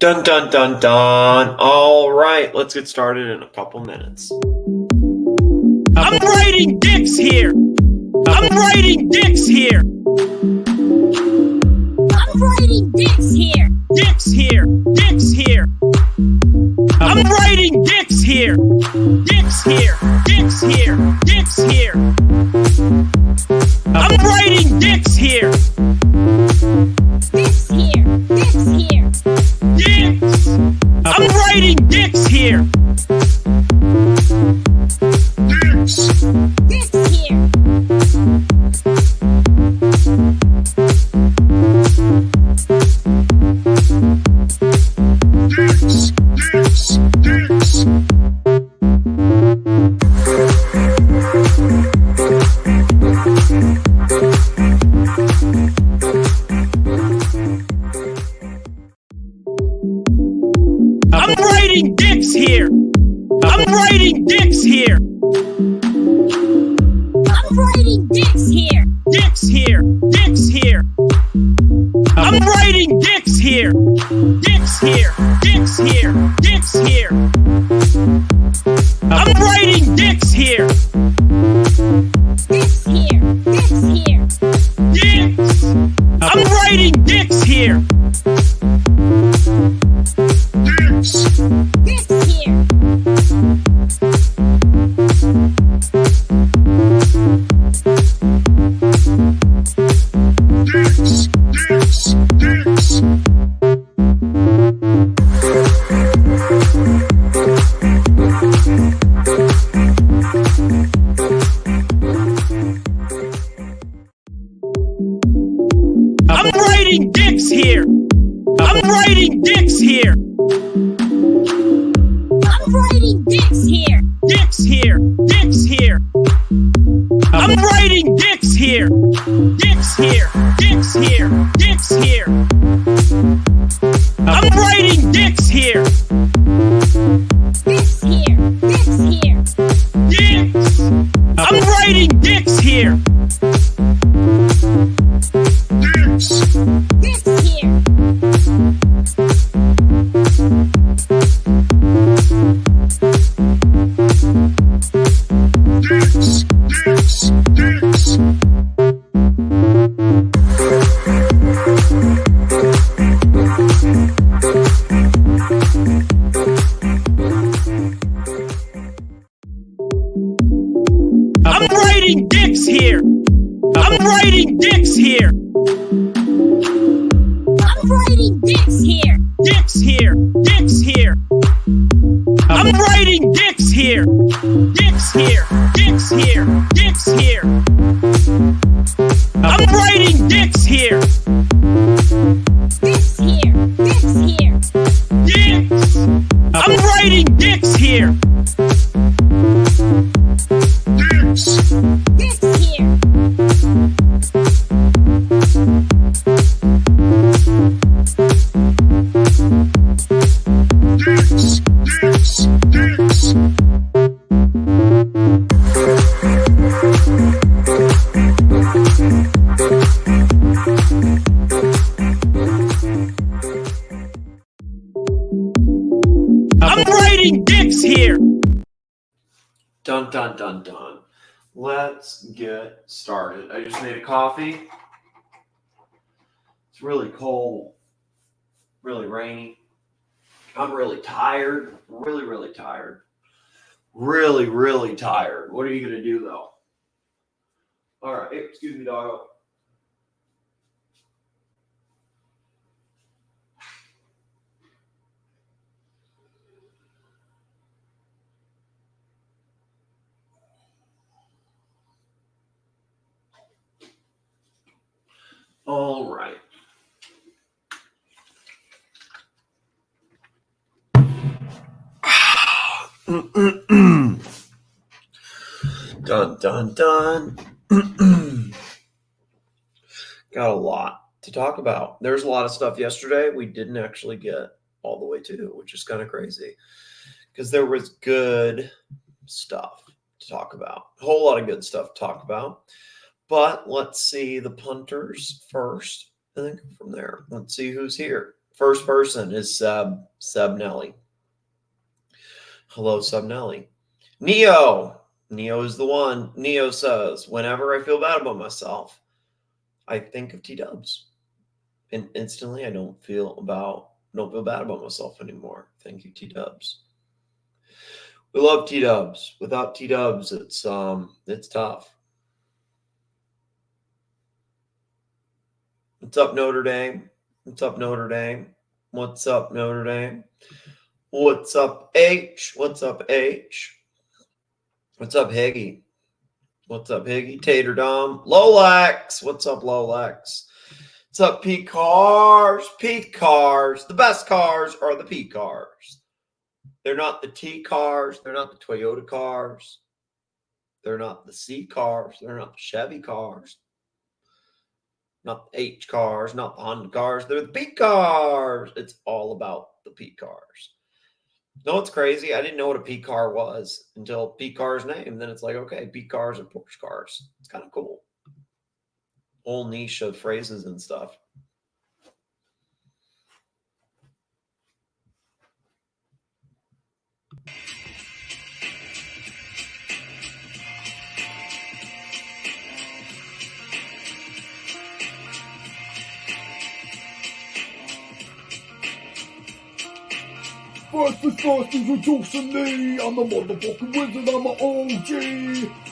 Dun, dun, dun, dun. All right, let's get started in a couple minutes. I'm writing dicks here. I'm writing dicks here. I'm writing dicks here. Dicks here. Dicks here. I'm writing dicks here. Dicks here. Dicks here. Dicks here. I'm writing dicks here. Dicks here. Dicks here. Dicks. I'm writing dicks here. Dicks. Dicks here. Dicks. Dicks. Dicks. I'm writing dicks here. I'm writing dicks here. I'm writing dicks here. Dicks here. Dicks here. I'm writing dicks here. Dicks here. Dicks here. Dicks here. I'm writing dicks here. Dicks here. Dicks here. Dicks. I'm writing dicks here. Dicks. Dicks here. Dicks. Dicks. Dicks. I'm writing dicks here. I'm writing dicks here. I'm writing dicks here. Dicks here. Dicks here. I'm writing dicks here. Dicks here. Dicks here. Dicks here. I'm writing dicks here. Dicks here. Dicks here. Dicks. I'm writing dicks here. Dicks. Dicks here. Dicks. Dicks. Dicks. I'm writing dicks here. I'm writing dicks here. I'm writing dicks here. Dicks here. Dicks here. I'm writing dicks here. Dicks here. Dicks here. Dicks here. I'm writing dicks here. Dicks here. Dicks here. Dicks. I'm writing dicks here. Dicks. Dicks here. Dicks. Dicks. Dicks. I'm writing dicks here. Dun, dun, dun, dun. Let's get started. I just made a coffee. It's really cold, really rainy. I'm really tired, really tired. Really tired. What are you going to do, though? All right. Hey, excuse me, doggo. All right. Dun, dun, dun. Got a lot to talk about. There's a lot of stuff yesterday we didn't actually get all the way to, which is kind of crazy because there was good stuff to talk about. A whole lot of good stuff to talk about. But let's see the punters first and then go from there. Let's see who's here. First person is Seb Nelly. Hello, Seb Nelly. Neo is the one. Neo says, whenever I feel bad about myself, I think of T-dubs. And instantly I don't feel bad about myself anymore. Thank you, T-dubs. We love T-dubs. Without T-dubs, it's tough. What's up, Notre Dame? What's up, Notre Dame? What's up, Notre Dame? What's up, H? What's up, H? What's up, Higgy? What's up, Higgy? Tater Dom. Lolex. What's up, Lolex? What's up, P cars? P cars. The best cars are the P cars. They're not the T cars. They're not the Toyota cars. They're not the C cars. They're not the Chevy cars. Not the H cars. Not the Honda cars. They're the P cars. It's all about the P cars. No, it's crazy. I didn't know what a P car was until P car's name. Then it's like, okay, P cars are Porsche cars. It's kind of cool. Whole niche of phrases and stuff. First is introducing me. I'm the motherfucking wizard, I'm an OG.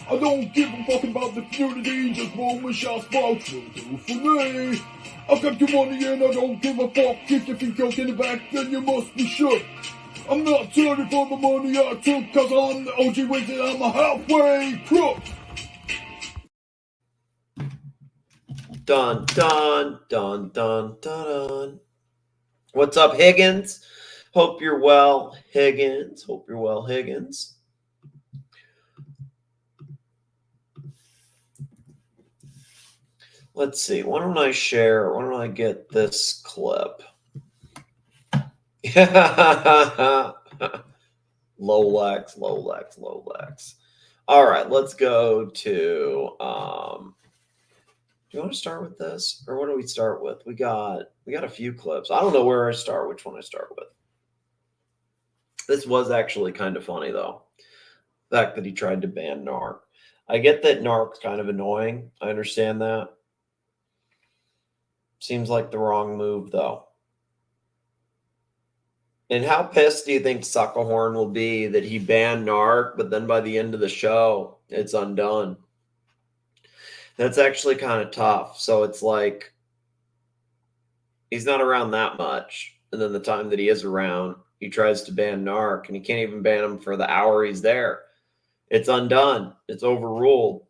I don't give a fuck about the community, just rolling shots about true for me. I got your money and I don't give a fuck. If you think you're getting back, then you must be shook. I'm not sorry for the money I took, cause I'm the OG wizard, I'm a halfway crook. Dun, dun, dun, dun, dun, dun. What's up, Higgins? Hope you're well, Higgins. Hope you're well, Higgins. Let's see. Why don't I share? Why don't I get this clip? Lolex, Lolex, Lolex. All right, let's go to. Do you want to start with this, or what do we start with? We got a few clips. I don't know where I start. Which one I start with? This was actually kind of funny, though. The fact that he tried to ban NARC. I get that NARC's kind of annoying. I understand that. Seems like the wrong move, though. And how pissed do you think SUKAHORN will be that he banned NARC, but then by the end of the show, it's undone? That's actually kind of tough. So it's like he's not around that much. And then the time that he is around, he tries to ban NARC, and he can't even ban him for the hour he's there. It's undone. It's overruled.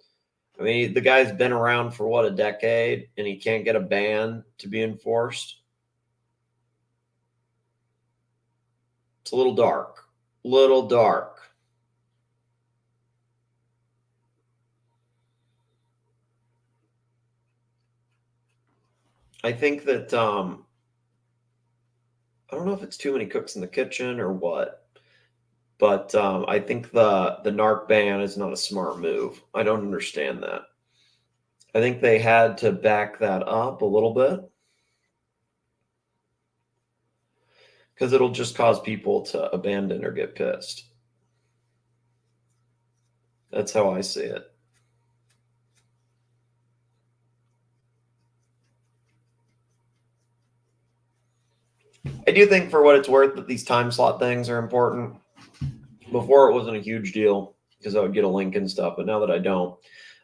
I mean, the guy's been around for, what, a decade, and he can't get a ban to be enforced? It's a little dark. Little dark. I think that I don't know if it's too many cooks in the kitchen or what, but I think the NARC ban is not a smart move. I don't understand that. I think they had to back that up a little bit because it'll just cause people to abandon or get pissed. That's how I see it. I do think, for what it's worth, that these time slot things are important. Before, it wasn't a huge deal because I would get a link and stuff, but now that I don't,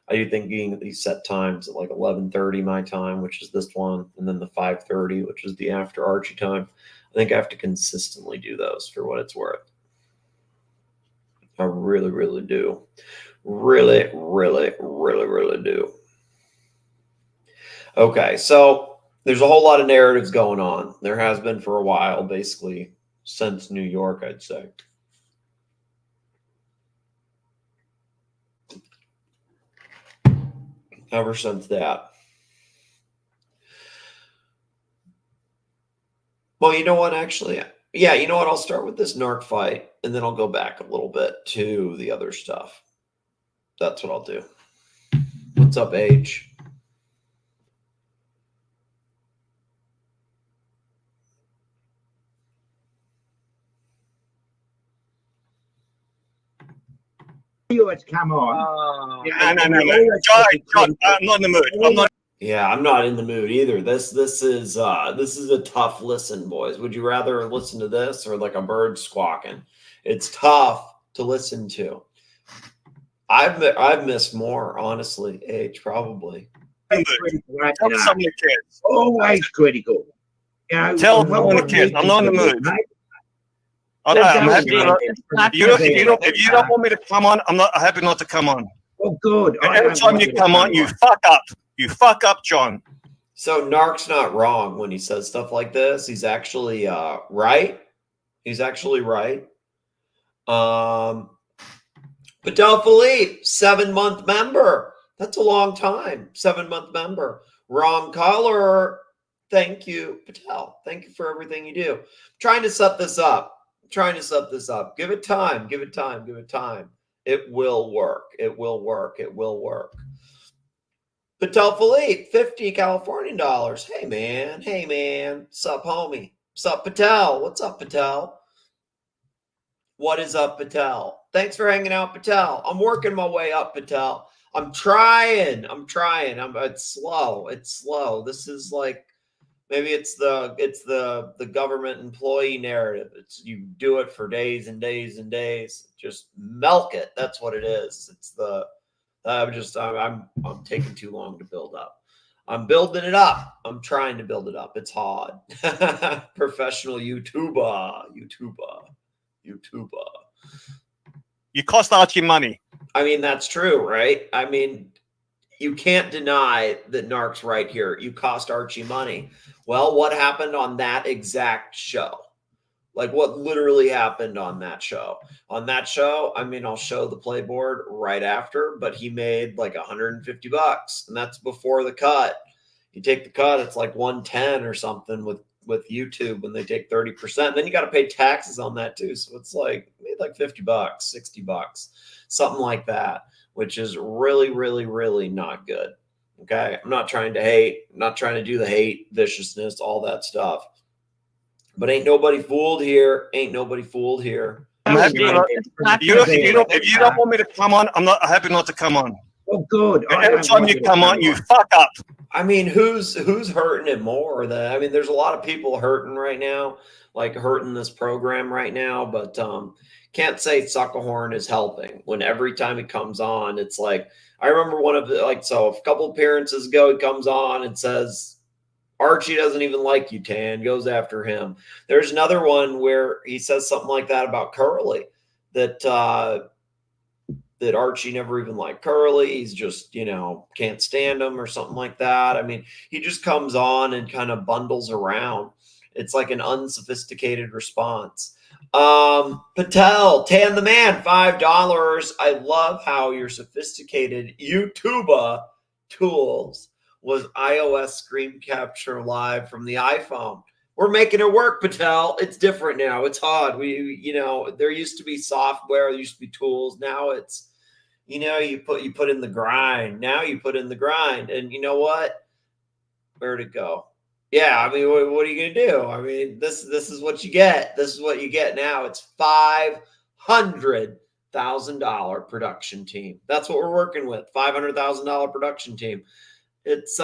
I do think being at these set times at like 11:30 my time, which is this one, and then the 5:30, which is the after Archie time, I think I have to consistently do those for what it's worth. I really, really do. Really, really, really, really do. Okay, so there's a whole lot of narratives going on. There has been for a while, basically since New York, I'd say. Ever since that. Well, you know what, actually? Yeah, you know what? I'll start with this NARC fight, and then I'll go back a little bit to the other stuff. That's what I'll do. What's up, H? viewers come on. No. John, I'm not in the mood. I'm not. Yeah, I'm not in the mood either. This is a tough listen, boys. Would you rather listen to this or like a bird squawking? It's tough to listen to. I've missed more, honestly. H probably. Right Tell now. some of the kids. Always critical. You know, Tell what some of the kids. I'm not in the mood. mate? I'm happy. If you don't want me to come on, I'm happy not to come on. Oh, good. I Every don't time want you to come on, you fuck up. You fuck up, John. So Narc's not wrong when he says stuff like this. He's actually right. He's actually right. Patel Philippe, 7-month member. That's a long time. 7-month member. Wrong color. Thank you, Patel. Thank you for everything you do. I'm trying to set this up. Give it time. Give it time. It will work. It will work. Patel Philippe, 50 Californian dollars. Hey, man. Sup, homie? Sup, Patel? What's up, Patel? What is up, Patel? Thanks for hanging out, Patel. I'm working my way up, Patel. I'm trying. It's slow. This is like, maybe it's the government employee narrative. It's you do it for days and days and days. Just milk it. That's what it is. It's the I'm taking too long to build up. I'm building it up. I'm trying to build it up. It's hard. Professional YouTuber. You cost Archie money. I mean, that's true, right? I mean, you can't deny that Narc's right here. You cost Archie money. Well, what happened on that exact show? Like what literally happened on that show? On that show, I mean, I'll show the playboard right after, but he made like $150, and that's before the cut. You take the cut, it's like 110 or something with YouTube when they take 30%. Then you got to pay taxes on that too. So it's like made like $50, $60, something like that, which is really, really, really not good. Okay. I'm not trying to hate, I'm not trying to do the hate, viciousness, all that stuff. But ain't nobody fooled here. I'm happy. If you don't want me to come on, I'm happy not to come on. Oh, good. Every time you come on, you fuck up. I mean, who's hurting it more? There's a lot of people hurting right now, like hurting this program right now, but can't say SUKAHORN is helping when every time he comes on, it's like, I remember one of the, like, so a couple appearances ago, he comes on and says, Archie doesn't even like you, Tan, goes after him. There's another one where he says something like that about Curly, that Archie never even liked Curly. He's just, can't stand him or something like that. I mean, he just comes on and kind of bundles around. It's like an unsophisticated response. Patel, Tan the Man, $5. I love how your sophisticated YouTuber tools was iOS screen capture live from the iPhone. We're making it work, Patel. It's different now. It's hard. There used to be software, there used to be tools. Now it's, you put in the grind. Now you put in the grind. And you know what? Where'd it go? Yeah, I mean, what are you going to do? I mean, this is what you get. This is what you get now. It's $500,000 production team. That's what we're working with. $500,000 production team. It's,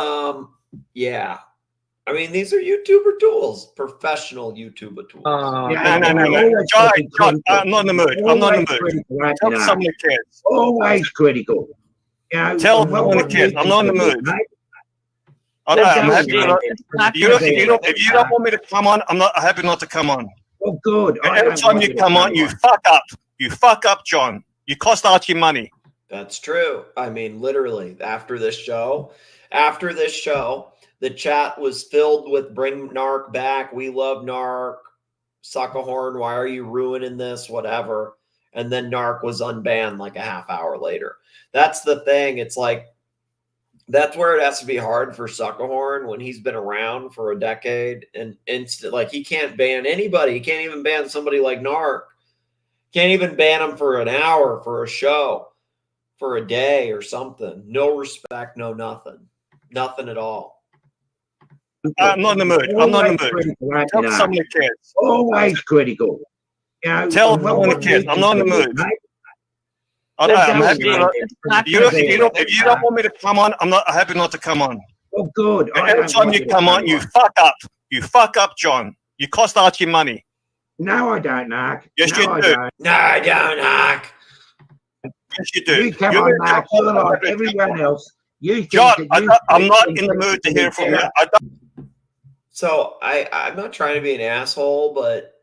yeah. I mean, these are YouTuber tools, professional YouTuber tools. No. John, I'm not in the mood. Tell some of the kids. Always critical. Tell some of the kids. I'm not in the mood. I'm happy. If you don't want me to come on, I'm happy not to come on. Oh, good. Every time you come on, you fuck up. You fuck up, John. You cost Archie money. That's true. I mean, literally, after this show, the chat was filled with bring Narc back. We love Narc. SUKAHORN, why are you ruining this? Whatever. And then Narc was unbanned like a half hour later. That's the thing. It's like, that's where it has to be hard for SUKAHORN when he's been around for a decade and like he can't ban anybody. He can't even ban somebody like Narc. Can't even ban him for an hour for a show, for a day or something. No respect, no nothing. Nothing at all. I'm not in the mood. Tell some of the kids. Always critical. Tell some of the kids. I'm not in the mood. I'm happy Don't not. go. If you don't want me to come on, I'm not happy not to come on. Oh, good. I Every don't time want you to come on, you fuck up. You fuck up, John. You cost Archie money. No, I don't, Mark. Yes, no, you I do. don't. No, I don't, Hawk. Yes, you do. You come You're on, Mark. You're like everyone else. You think John, that I'm not in the mood to hear from you. I don't. So I'm not trying to be an asshole, but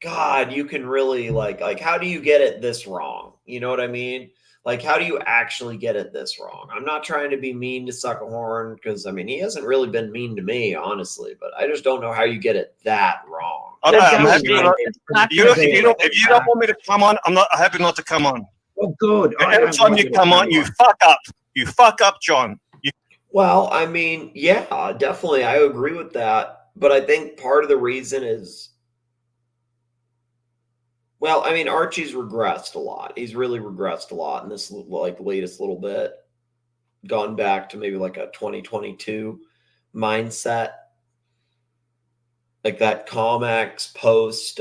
God, you can really like how do you get it this wrong? You know what I mean? Like, how do you actually get it this wrong? I'm not trying to be mean to SUKAHORN because I mean he hasn't really been mean to me, honestly, but I just don't know how you get it that wrong. I'm happy not. If you don't want me to come on, I'm not happy not to come on. Oh, good. Every time you come on, you fuck up. You fuck up, John. Well, I mean, yeah, definitely. I agree with that. But I think part of the reason is, well, I mean, Archie's regressed a lot. He's really regressed a lot in this, like, latest little bit. Gone back to maybe like a 2022 mindset. Like that Comex post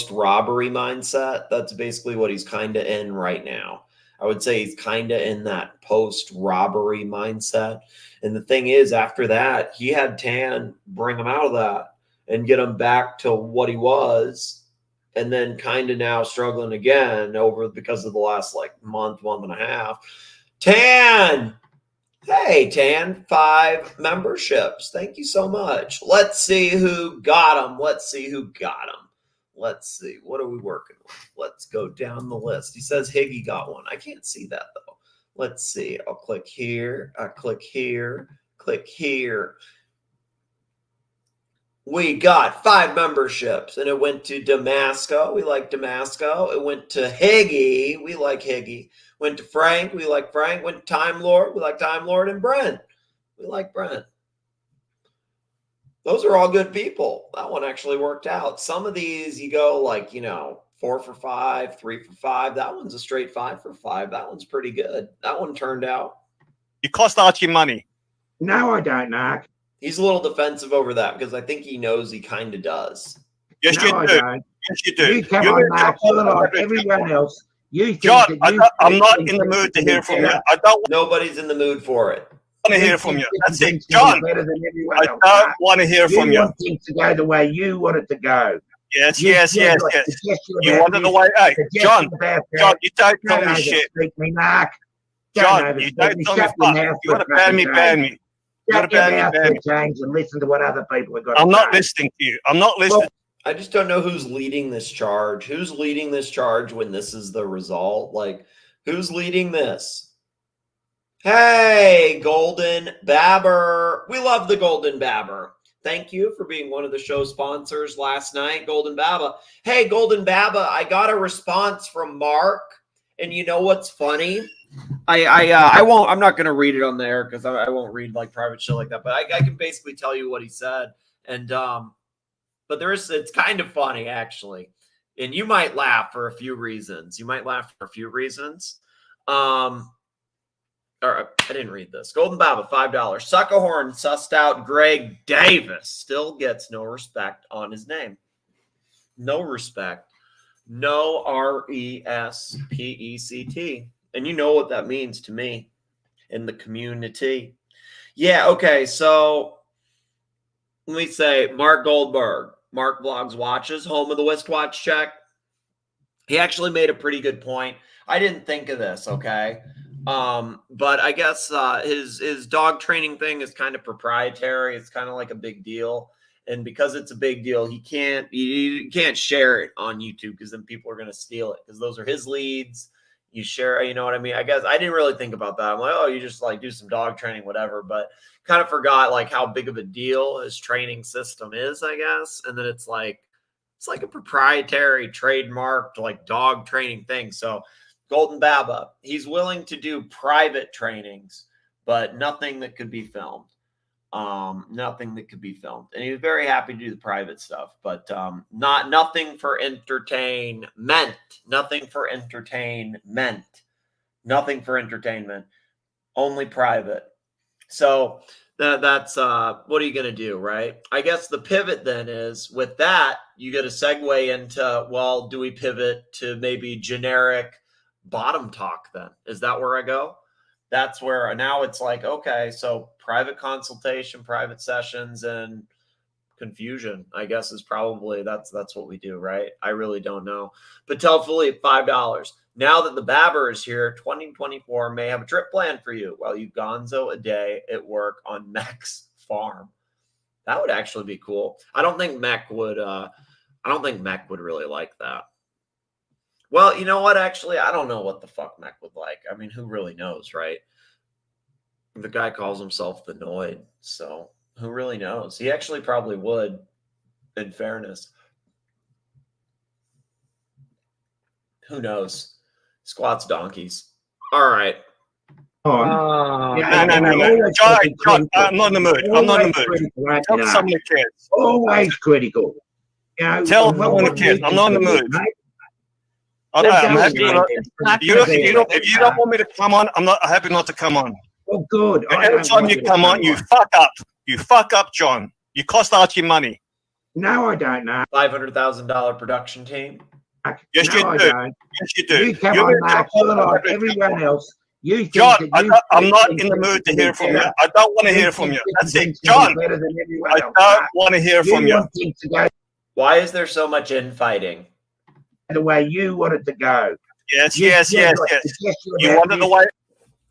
robbery mindset. That's basically what he's kind of in right now. I would say he's kind of in that post robbery mindset. And the thing is, after that, he had Tan bring him out of that and get him back to what he was. And then kind of now struggling again over because of the last like month and a half. Tan! Hey, Tan, 5 memberships. Thank you so much. Let's see who got them. Let's see who got them. Let's see. What are we working with? Let's go down the list. He says Higgy got one. I can't see that, though. Let's see. I'll click here. I click here. Click here. We got 5 memberships, and it went to Damasco. We like Damasco. It went to Higgy. We like Higgy. Went to Frank. We like Frank. Went to Time Lord. We like Time Lord. And Brent. We like Brent. Those are all good people. That one actually worked out. Some of these you go like, 4 for 5, 3 for 5. That one's a straight 5 for 5. That one's pretty good. That one turned out. You cost Archie money. No, I don't, Mark. He's a little defensive over that because I think he knows he kind of does. Yes, No, you I do. don't. Yes, you do. You come on, Mark. You're like everyone else. You think John, that I'm not in the mood to hear from you. I don't Nobody's in the mood for it. want to hear from you. That's it, you're John. better than everyone I else, don't Mark. want to hear from You you. want things to go the way you want it to go. Yes, You yes, said, yes, like, yes. suggestion You about wanted the this, way. Hey, suggestion John, about that. John, you don't tell Don't me shit. overspeak me, Mark. John, Don't you overspeak don't me. tell me Shut your fuck. mouth You for want a to ban fucking me, ban change. me. You want Shut to your ban me, mouth ban for me. a change and listen to what other people have got I'm to not say. listening to you. I'm not listening. I just don't know who's leading this charge. Who's leading this charge when this is the result? Like, who's leading this? Hey, Golden Babber. We love the Golden Babber. Thank you for being one of the show sponsors last night, Golden Baba. Hey, Golden Baba, I got a response from Mark, and you know what's funny? I'm not going to read it on there because I won't read like private shit like that, but I can basically tell you what he said. And, but it's kind of funny actually. And you might laugh for a few reasons. Or I didn't read this. Golden Baba, $5. SUKAHORN sussed out Greg Davis. Still gets no respect on his name. No respect. No RESPECT. And you know what that means to me in the community. Yeah, okay. So let me say Mark Goldberg. Mark Vlogs Watches, home of the Wristwatch check. He actually made a pretty good point. I didn't think of this, okay? But I guess his dog training thing is kind of proprietary. It's kind of like a big deal. And because it's a big deal, he can't share it on YouTube because then people are going to steal it because those are his leads. You share, you know what I mean? I guess I didn't really think about that. I'm like, oh, you just like do some dog training, whatever. But kind of forgot like how big of a deal his training system is, I guess. And then it's like a proprietary trademarked like dog training thing. So Golden Baba, he's willing to do private trainings, but nothing that could be filmed. Nothing that could be filmed. And he was very happy to do the private stuff, but nothing for entertainment. Nothing for entertainment. Nothing for entertainment. Only private. So that's what are you going to do, right? I guess the pivot then is with that, you get a segue into, well, do we pivot to maybe generic bottom talk then? Is that where I go? That's where now it's like, okay, so private consultation, private sessions, and confusion, I guess, is probably that's what we do, right? I really don't know. But tell Philippe $5. Now that the Babber is here, 2024 may have a trip planned for you while you gonzo a day at work on Mech's farm. That would actually be cool. I don't think Mech would really like that. Well, you know what? Actually, I don't know what the fuck Mech would like. I mean, who really knows, right? The guy calls himself the Noid, so who really knows? He actually probably would, in fairness. Who knows? Squats donkeys. All right. No. John, I'm not in the mood. I'm not in the mood. Tell some of the kids. Always critical. You know, Tell some of the kids. I'm not in the mood. I'm happy. If you don't want me to come on, I'm happy not to come on. Oh, good. Every time you come on, you fuck up. You fuck up, John. You cost Archie money. No, I don't know. $500,000 production team. Yes, no, you do. Yes, you do. You come on, Mark. You're like everyone else. You think John, that I'm not in the mood to hear from you. I don't want to hear from you. That's it. John, I don't want to hear from you. To go Why is there so much infighting? the way you want it to go. Yes. You Want it the way.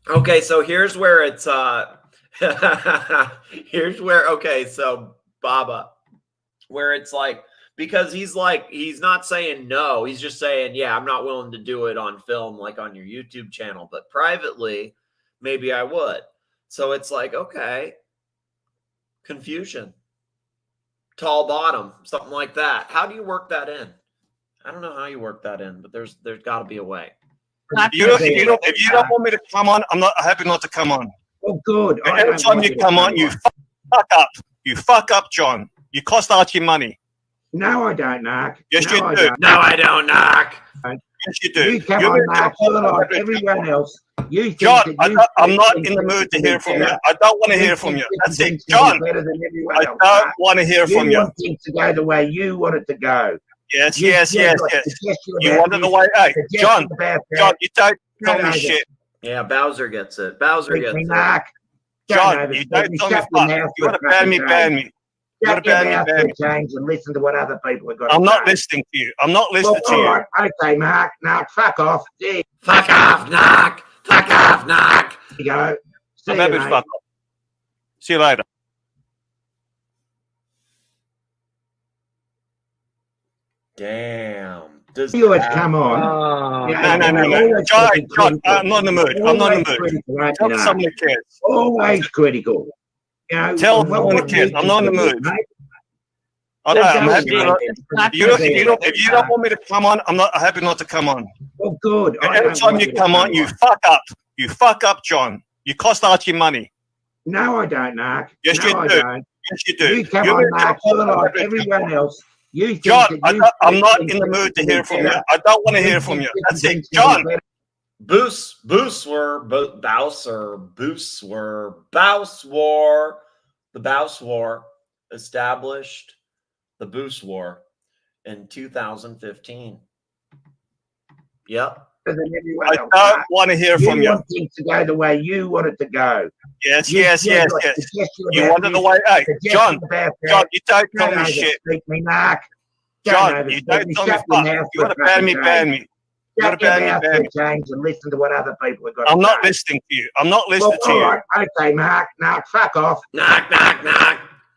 Okay, so here's where it's here's where so Baba, where it's like, because he's not saying no, he's just saying, yeah, I'm not willing to do it on film like on your YouTube channel, but privately maybe I would. So it's like, okay, confusion, tall bottom, something like that. How do you work that in? I don't know how you work that in, but there's got to be a way. If you don't want me to come on, I'm happy not to come on. Oh, good. Every time you come on, you fuck up. You fuck up, John. You cost Archie money. No, I don't, Mark. Yes, no, you do. No, I don't, knock. Yes, you do. You come on, Mark. You're like everyone else. You think John, I'm not think in the mood to hear from you. better. I don't want to hear from you. That's it. John, Better than everyone I else, don't Mark. want to hear from You you. want things to go the way you want it to go. Yes. You You want it the way. Hey, John, you don't tell me shit. Yeah, Bowser gets it. Bowser gets it. Mark. John, you don't tell me fuck. You want to ban me, ban me. You want to ban me, ban me. Change and listen to what other people have got I'm to not say. listening to you. I'm not listening to All you. right, okay, Mark. No, fuck off. There Fuck off, knock. Fuck off, knock. you go. See I'm you, happy to mate. fuck off. See you later. Damn. You always come on. No. John, I'm not in the mood. I'm not in the mood. Tell some of the kids. Always critical. You know, Tell what some of the kids. I'm not in the mood. mate. I'm happy. If you don't want me to come on, I'm happy not to come on. Oh, good. Every time you come on, you fuck up. You fuck up, John. You cost Archie money. No, I don't, Mark. Yes, no, you I do. don't. Yes, you do. You come on, Mark. You're like everyone else. You think John, that I'm not in the mood to hear from you. I don't want to hear from you. That's it. John. Boos were the Bouse War established the Boos War in 2015. Yep. I don't want to hear from you. want things to go the way you want it to go. Yes. You want it the way. Hey, John, you don't tell me shit. Me, Mark. John, you don't tell me fuck. You want to ban me, ban me. You want to ban me, ban me. Change and listen to what other people have got I'm to not say. listening to you. I'm not listening to all you. right, okay, Mark. Now, fuck off. Knock.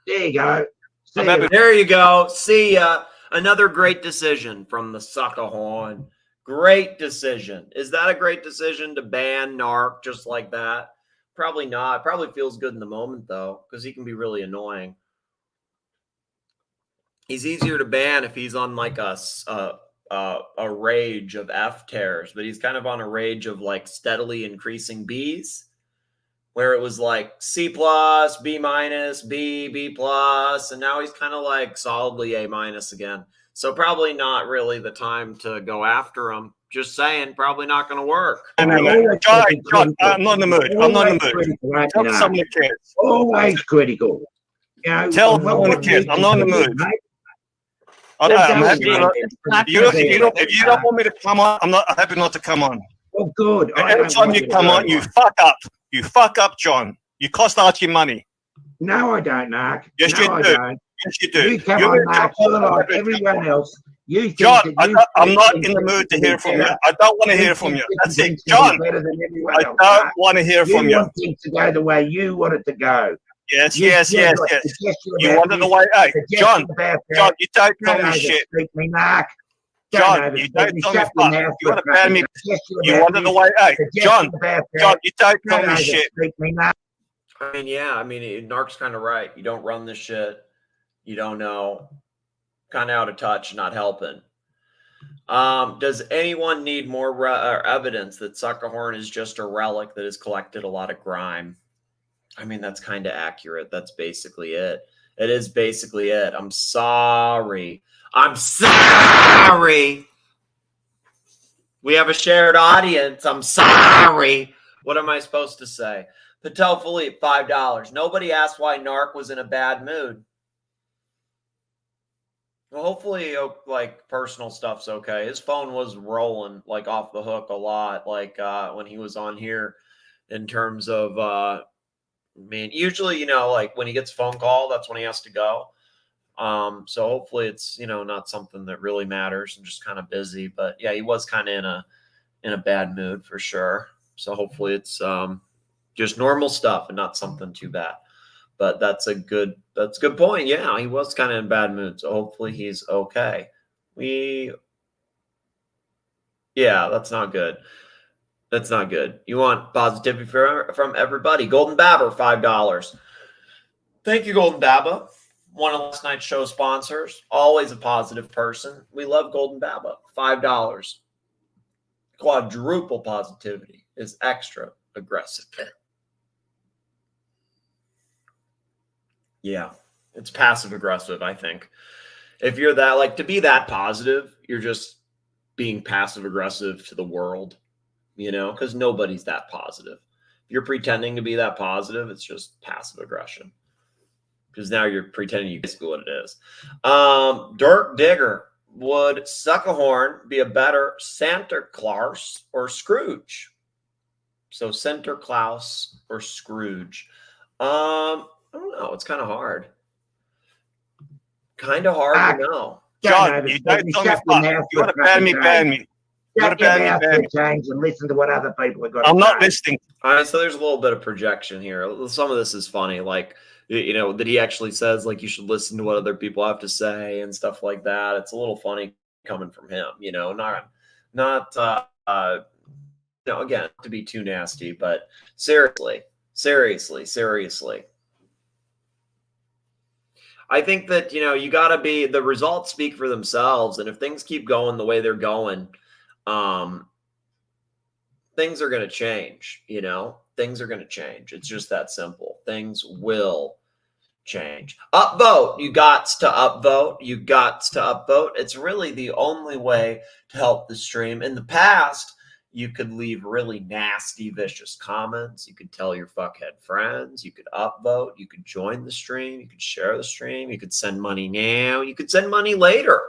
There you go. See I'm you. There you go. See ya. Another great decision from the SUKAHORN. Great decision. Is that a great decision to ban Narc just like that? Probably not. Probably feels good in the moment, though, because he can be really annoying. He's easier to ban if he's on like a rage of F tears, but he's kind of on a rage of like steadily increasing Bs, where it was like C+, B-, B+, and now he's kind of like solidly A- again. So probably not really the time to go after him. Just saying, probably not going to work. No. John, I'm not in the mood. I'm not in the mood. Tell some of the kids. Always critical. You know, Tell some of the kids. I'm not in the mood. I'm happy. If you don't want me to come on, I'm happy not to come on. Oh, good. I Every don't time want you to come go on, you one. fuck up. You fuck up, John. You cost Archie money. No, I don't, Mark. Yes, no, you I do. don't. Yes, you do. You come You're on, gonna Mark. jump You're on like every everyone time. else. You think John, that you I'm not think in the that mood to you can hear be from you. better. I don't want to hear You from think you. that That's it. things can be John, better than everyone I else, don't Mark. want to hear from You you. want things to go the way you want it to go. Yes, You, yes, you've yes, got yes. suggestion You about want it the this, way, hey, suggestion John, about John, that. you don't tell Don't me shit. overspeak me, Mark. Don't John, you overspeak don't me. tell me Shut your fuck. mouth You for want a to ban fucking me? suggestion You about want it the this, way, hey, suggestion John, about that. John, you don't tell Don't me shit. overspeak me, Mark. I mean, yeah. I mean, Narc's kind of right. You don't run this shit. You don't know. Kind of out of touch, not helping. Does anyone need more evidence that SUKAHORN is just a relic that has collected a lot of grime? I mean, that's kind of accurate. That's basically it. It is basically it. I'm sorry. I'm sorry. We have a shared audience. I'm sorry. What am I supposed to say? Patel Philippe, $5. Nobody asked why Narc was in a bad mood. Well, hopefully, like, personal stuff's okay. His phone was rolling, like, off the hook a lot, like, when he was on here, in terms of, man, usually, like, when he gets a phone call, that's when he has to go. So hopefully it's, not something that really matters and just kind of busy. But yeah, he was kind of in a bad mood for sure. So hopefully it's just normal stuff and not something too bad. But that's a good point. Yeah, he was kind of in bad mood. So hopefully he's okay. Yeah, that's not good. That's not good. You want positivity from everybody. Golden Babber, $5. Thank you, Golden Baba. One of last night's show sponsors. Always a positive person. We love Golden Baba. $5. Quadruple positivity is extra aggressive. Yeah, it's passive aggressive, I think. If you're that, like, to be that positive, you're just being passive aggressive to the world, because nobody's that positive. If you're pretending to be that positive, it's just passive aggression. Because now you're pretending you basically what it is. Dirk Digger, would SUKAHORN be a better Santa Claus or Scrooge? So Santa Claus or Scrooge? I don't know. It's kind of hard. Kind of hard to know. John, you don't tell me fuck. You want to ban me, ban me. You want to ban me, ban me. Change and listen to what other people have got to I'm not say. listening. All right, so there's a little bit of projection here. Some of this is funny, like, that he actually says, like, you should listen to what other people have to say and stuff like that. It's a little funny coming from him, not again, to be too nasty, but seriously. I think that, you got to be, the results speak for themselves. And if things keep going the way they're going, things are going to change, things are going to change. It's just that simple. Things will change. Upvote. You got to upvote. It's really the only way to help the stream. In the past, you could leave really nasty, vicious comments. You could tell your fuckhead friends. You could upvote. You could join the stream. You could share the stream. You could send money now. You could send money later.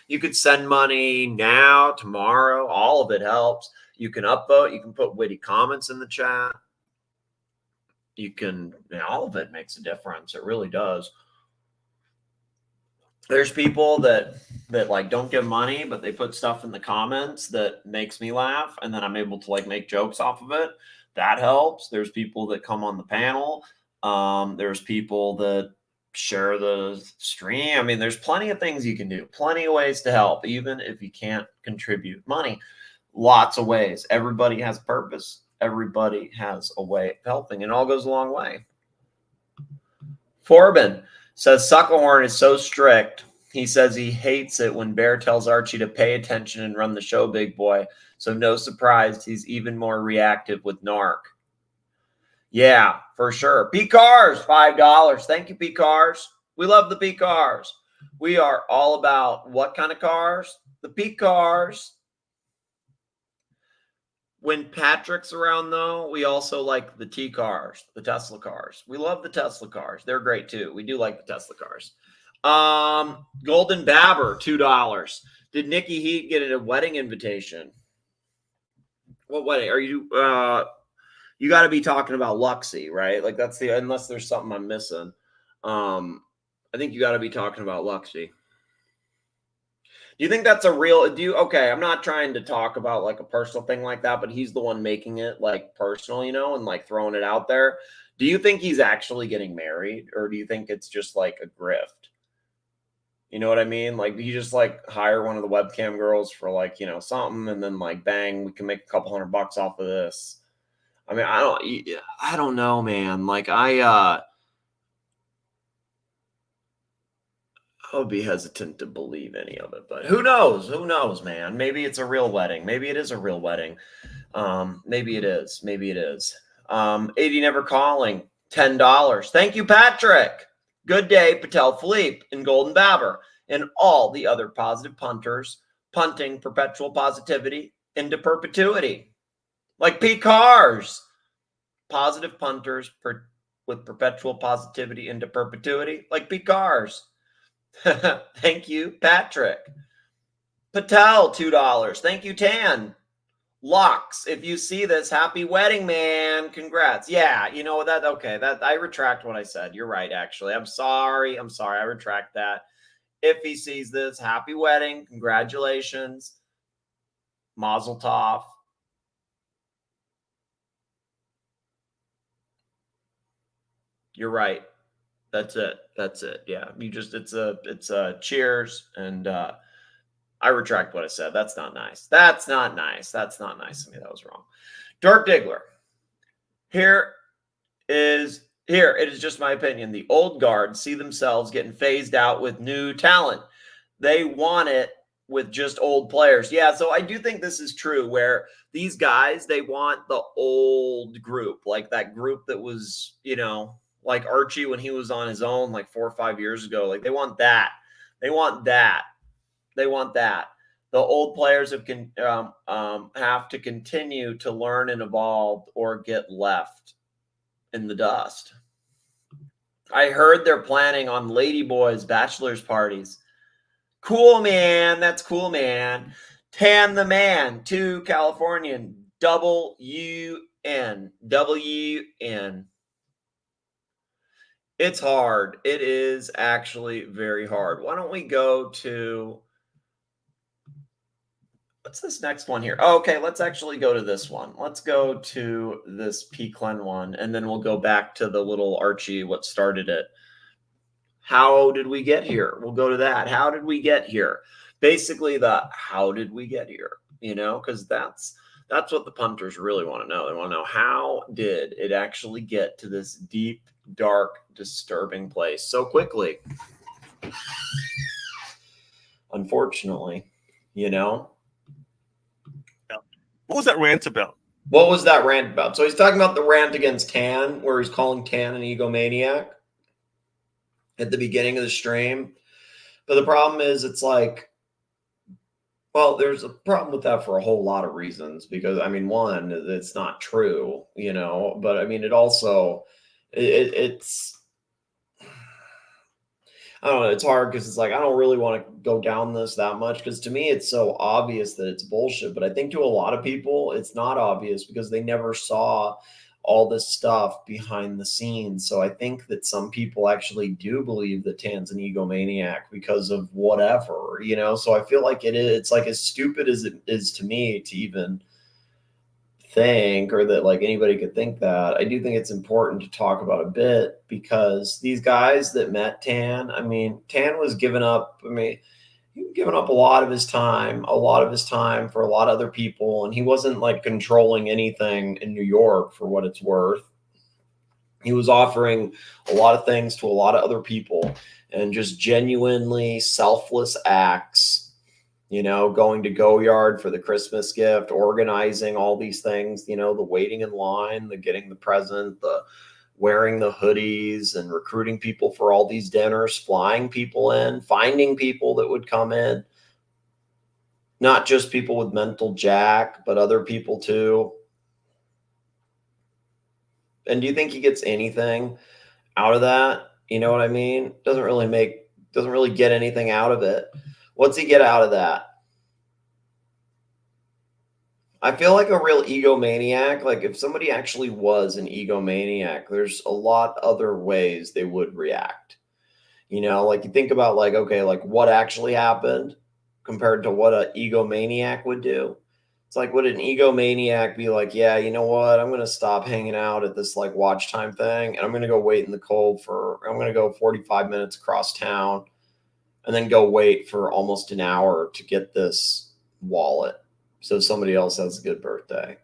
You could send money now, tomorrow. All of it helps. You can upvote. You can put witty comments in the chat. You can, all of it makes a difference. It really does. There's people that like don't give money, but they put stuff in the comments that makes me laugh, and then I'm able to, like, make jokes off of it. That helps. There's people that come on the panel. There's people that share the stream. I mean, there's plenty of things you can do, plenty of ways to help, even if you can't contribute money. Lots of ways. Everybody has a purpose. Everybody has a way of helping, and it all goes a long way. Forbin says SUKAHORN is so strict. He says he hates it when Bear tells Archie to pay attention and run the show, big boy. So no surprise, he's even more reactive with Narc. Yeah, for sure. P-Cars, $5. Thank you, P-Cars. We love the P-Cars. We are all about what kind of cars? The P-Cars. When Patrick's around, though, we also like the T-Cars, the Tesla cars. We love the Tesla cars. They're great, too. We do like the Tesla cars. Golden Babber, $2. Did Nikki Heat get a wedding invitation? What wedding are you? You got to be talking about Luxie, right? Like that's the unless there's something I'm missing. I think you got to be talking about Luxie. Do you think that's a real? Okay? I'm not trying to talk about like a personal thing like that, but he's the one making it like personal, you know, and like throwing it out there. Do you think he's actually getting married, or do you think it's just like a grift? You know what I mean? Like you just like hire one of the webcam girls for like, you know, something, and then like bang, we can make a couple $100 off of this. I mean, I don't know, man. Like I would be hesitant to believe any of it, but who knows? Who knows, man? Maybe it's a real wedding. Maybe it is a real wedding. Maybe it is. Maybe it is. 80 never calling. $10. Thank you, Patrick. Good day, Patel Philippe and Golden Babber and all the other positive punters punting perpetual positivity into perpetuity. Like P. Cars. Positive punters with perpetual positivity into perpetuity. Like P. Cars. Thank you, Patrick. Patel, $2. Thank you, Tan. Locks, if you see this, happy wedding, man. Congrats. Yeah, you know that. Okay, that I retract what I said. You're right, actually. I'm sorry. I retract that. If he sees this, happy wedding. Congratulations. Mazel tov. You're right. That's it. That's it. Yeah. It's a cheers. And I retract what I said. That's not nice. That's not nice. That's not nice of me. That was wrong. Dirk Diggler. It is just my opinion. The old guard see themselves getting phased out with new talent. They want it with just old players. Yeah, so I do think this is true where these guys, they want the old group, like that group that was, you know, like Archie when he was on his own like 4 or 5 years ago. Like they want that. They want that. They want that. The old players have to continue to learn and evolve or get left in the dust. I heard they're planning on Ladyboys bachelor's parties. Cool, man. That's cool, man. Tan the Man, 2 Californian, WN. It's hard. It is actually very hard. Why don't we go to, what's this next one here? Oh, okay, let's actually go to this one. Let's go to this Peaklen one, and then we'll go back to the little Archie, what started it. How did we get here? We'll go to that. How did we get here? Basically, how did we get here? You know, because that's what the punters really want to know. They want to know, how did it actually get to this deep, dark, disturbing place so quickly? Unfortunately, you know. What was that rant about? What was that rant about? So he's talking about the rant against Tan, where he's calling Tan an egomaniac at the beginning of the stream. But the problem is, it's like, well, there's a problem with that for a whole lot of reasons. Because, I mean, one, it's not true, you know. But, I mean, it also, it's, I don't know, it's hard because it's like, I don't really want to go down this that much because to me, it's so obvious that it's bullshit. But I think to a lot of people, it's not obvious because they never saw all this stuff behind the scenes. So I think that some people actually do believe that Tan's an egomaniac because of whatever, you know? So I feel like it's like as stupid as it is to me to even think, or that like anybody could think that. I do think it's important to talk about a bit because these guys that met Tan, I mean, Tan was giving up, he was giving up a lot of his time for a lot of other people. And he wasn't like controlling anything in New York for what it's worth. He was offering a lot of things to a lot of other people and just genuinely selfless acts, you know, going to Go Yard for the Christmas gift, organizing all these things, you know, the waiting in line, the getting the present, the wearing the hoodies and recruiting people for all these dinners, flying people in, finding people that would come in, not just people with mental jack, but other people too. And do you think he gets anything out of that? You know what I mean? Doesn't really get anything out of it. What's he get out of that? I feel like a real egomaniac, like if somebody actually was an egomaniac, there's a lot other ways they would react. You know, like you think about like, okay, like what actually happened compared to what an egomaniac would do. It's like, would an egomaniac be like, yeah, you know what? I'm going to stop hanging out at this like watch time thing and I'm going to go wait in the cold I'm going to go 45 minutes across town and then go wait for almost an hour to get this wallet so somebody else has a good birthday.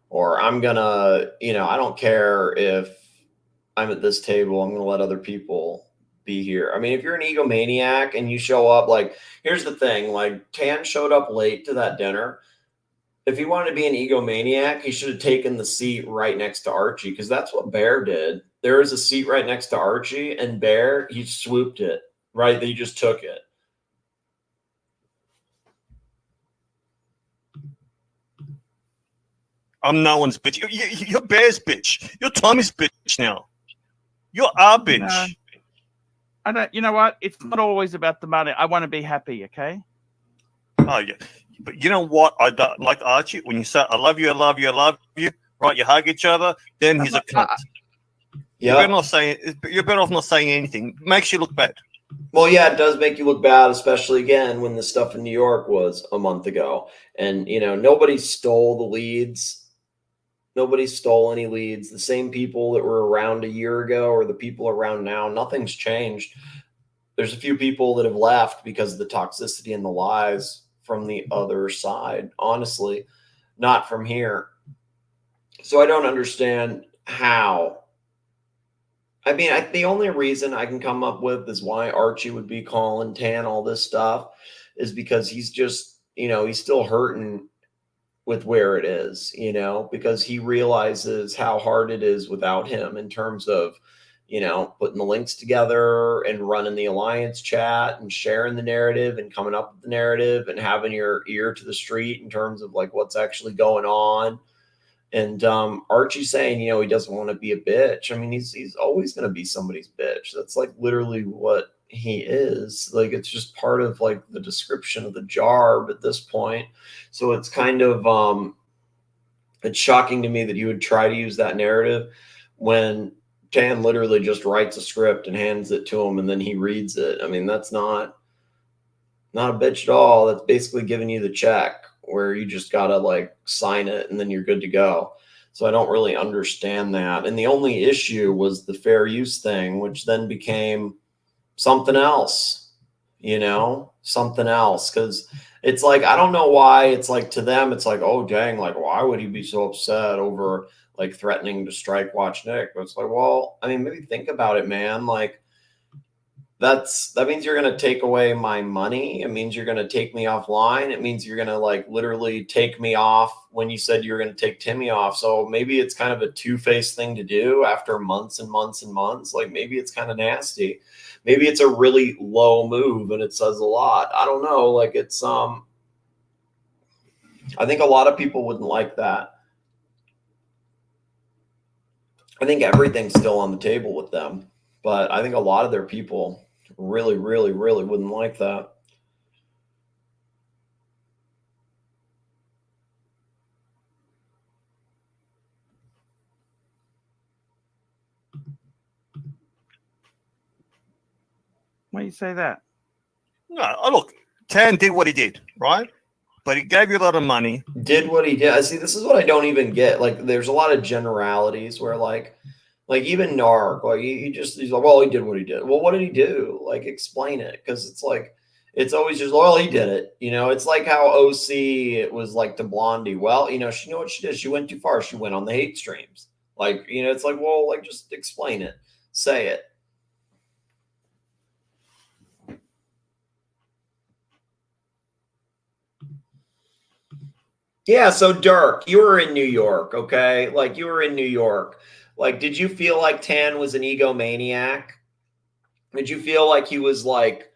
Or I'm going to, you know, I don't care if I'm at this table, I'm going to let other people be here. I mean, if you're an egomaniac and you show up, like, here's the thing, like Tan showed up late to that dinner. If he wanted to be an egomaniac, he should have taken the seat right next to Archie, because that's what Bear did. There was a seat right next to Archie, and Bear, he swooped it, right? He just took it. I'm no one's bitch. You're Bear's bitch. You're Tommy's bitch now. You're our bitch. No, I don't. You know what? It's not always about the money. I want to be happy. Okay. Oh yeah, but you know what? I don't like Archie. When you say "I love you, I love you, I love you," right? You hug each other. Then he's a cunt. Yeah. You're better off not saying anything. Makes you look bad. Well, yeah, it does make you look bad, especially again when the stuff in New York was a month ago, and you know nobody stole the leads. Nobody stole any leads. The same people that were around a year ago or the people around now, nothing's changed. There's a few people that have left because of the toxicity and the lies from the other side, honestly, not from here. So I don't understand how. I mean, the only reason I can come up with is why Archie would be calling Tan all this stuff is because he's just, you know, he's still hurting with where it is, you know, because he realizes how hard it is without him in terms of, you know, putting the links together and running the alliance chat and sharing the narrative and coming up with the narrative and having your ear to the street in terms of like what's actually going on. And Archie saying, you know, he doesn't want to be a bitch. I mean, he's always going to be somebody's bitch. That's like literally what he is. Like, it's just part of like the description of the job at this point. So it's kind of, it's shocking to me that you would try to use that narrative when Tan literally just writes a script and hands it to him and then he reads it. I mean, that's not a bitch at all. That's basically giving you the check where you just got to like sign it and then you're good to go. So I don't really understand that. And the only issue was the fair use thing, which then became something else, you know, something else. Cause it's like, I don't know why it's like to them, it's like, oh dang, like, why would he be so upset over like threatening to strike Watch Nick? But it's like, well, I mean, maybe think about it, man. Like that means you're going to take away my money. It means you're going to take me offline. It means you're going to like literally take me off when you said you were going to take Timmy off. So maybe it's kind of a two-faced thing to do after months and months and months. Like maybe it's kind of nasty. Maybe it's a really low move and it says a lot. I don't know. Like it's, I think a lot of people wouldn't like that. I think everything's still on the table with them, but I think a lot of their people really, really, really wouldn't like that. Why do you say that? No, look, Tan did what he did, right? But he gave you a lot of money. Did what he did. See, this is what I don't even get. Like, there's a lot of generalities where, like even Narc, like he's like, well, he did what he did. Well, what did he do? Like, explain it, because it's like it's always just, well, he did it. You know, it's like how OC it was like to Blondie. Well, you know, she knew what she did. She went too far. She went on the hate streams. Like, you know, it's like, well, like just explain it, say it. Yeah, so Dirk, you were in New York, okay? Like you were in New York. Like, did you feel like Tan was an egomaniac? Did you feel like he was like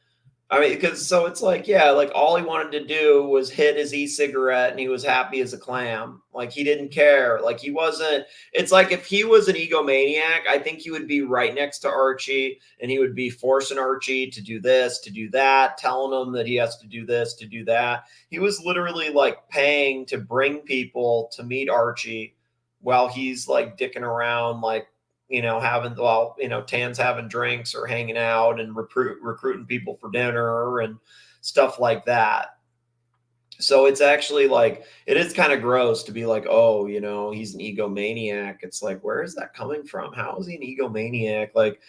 I mean, because so it's like, yeah, like all he wanted to do was hit his e-cigarette and he was happy as a clam. Like he didn't care. Like he wasn't, it's like if he was an egomaniac, I think he would be right next to Archie and he would be forcing Archie to do this, to do that, telling him that he has to do this, to do that. He was literally like paying to bring people to meet Archie while he's like dicking around, like, Tan's having drinks or hanging out and recruiting people for dinner and stuff like that. So it's actually like, it is kind of gross to be like, oh, he's an egomaniac. It's like, where is that coming from? How is he an egomaniac? Like,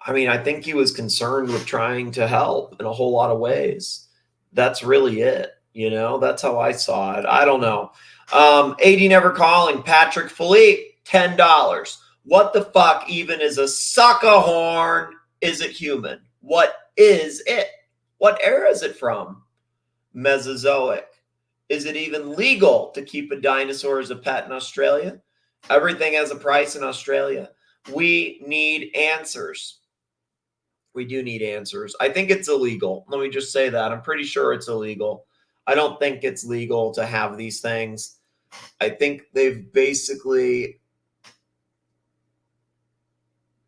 I mean, I think he was concerned with trying to help in a whole lot of ways. That's really it. That's how I saw it. I don't know. AD never calling. Patrick Philippe, $10. What the fuck even is a SUKAHORN? Is it human? What is it? What era is it from? Mesozoic. Is it even legal to keep a dinosaur as a pet in Australia? Everything has a price in Australia. We need answers. We do need answers. I think it's illegal. Let me just say that. I'm pretty sure it's illegal. I don't think it's legal to have these things. I think they've basically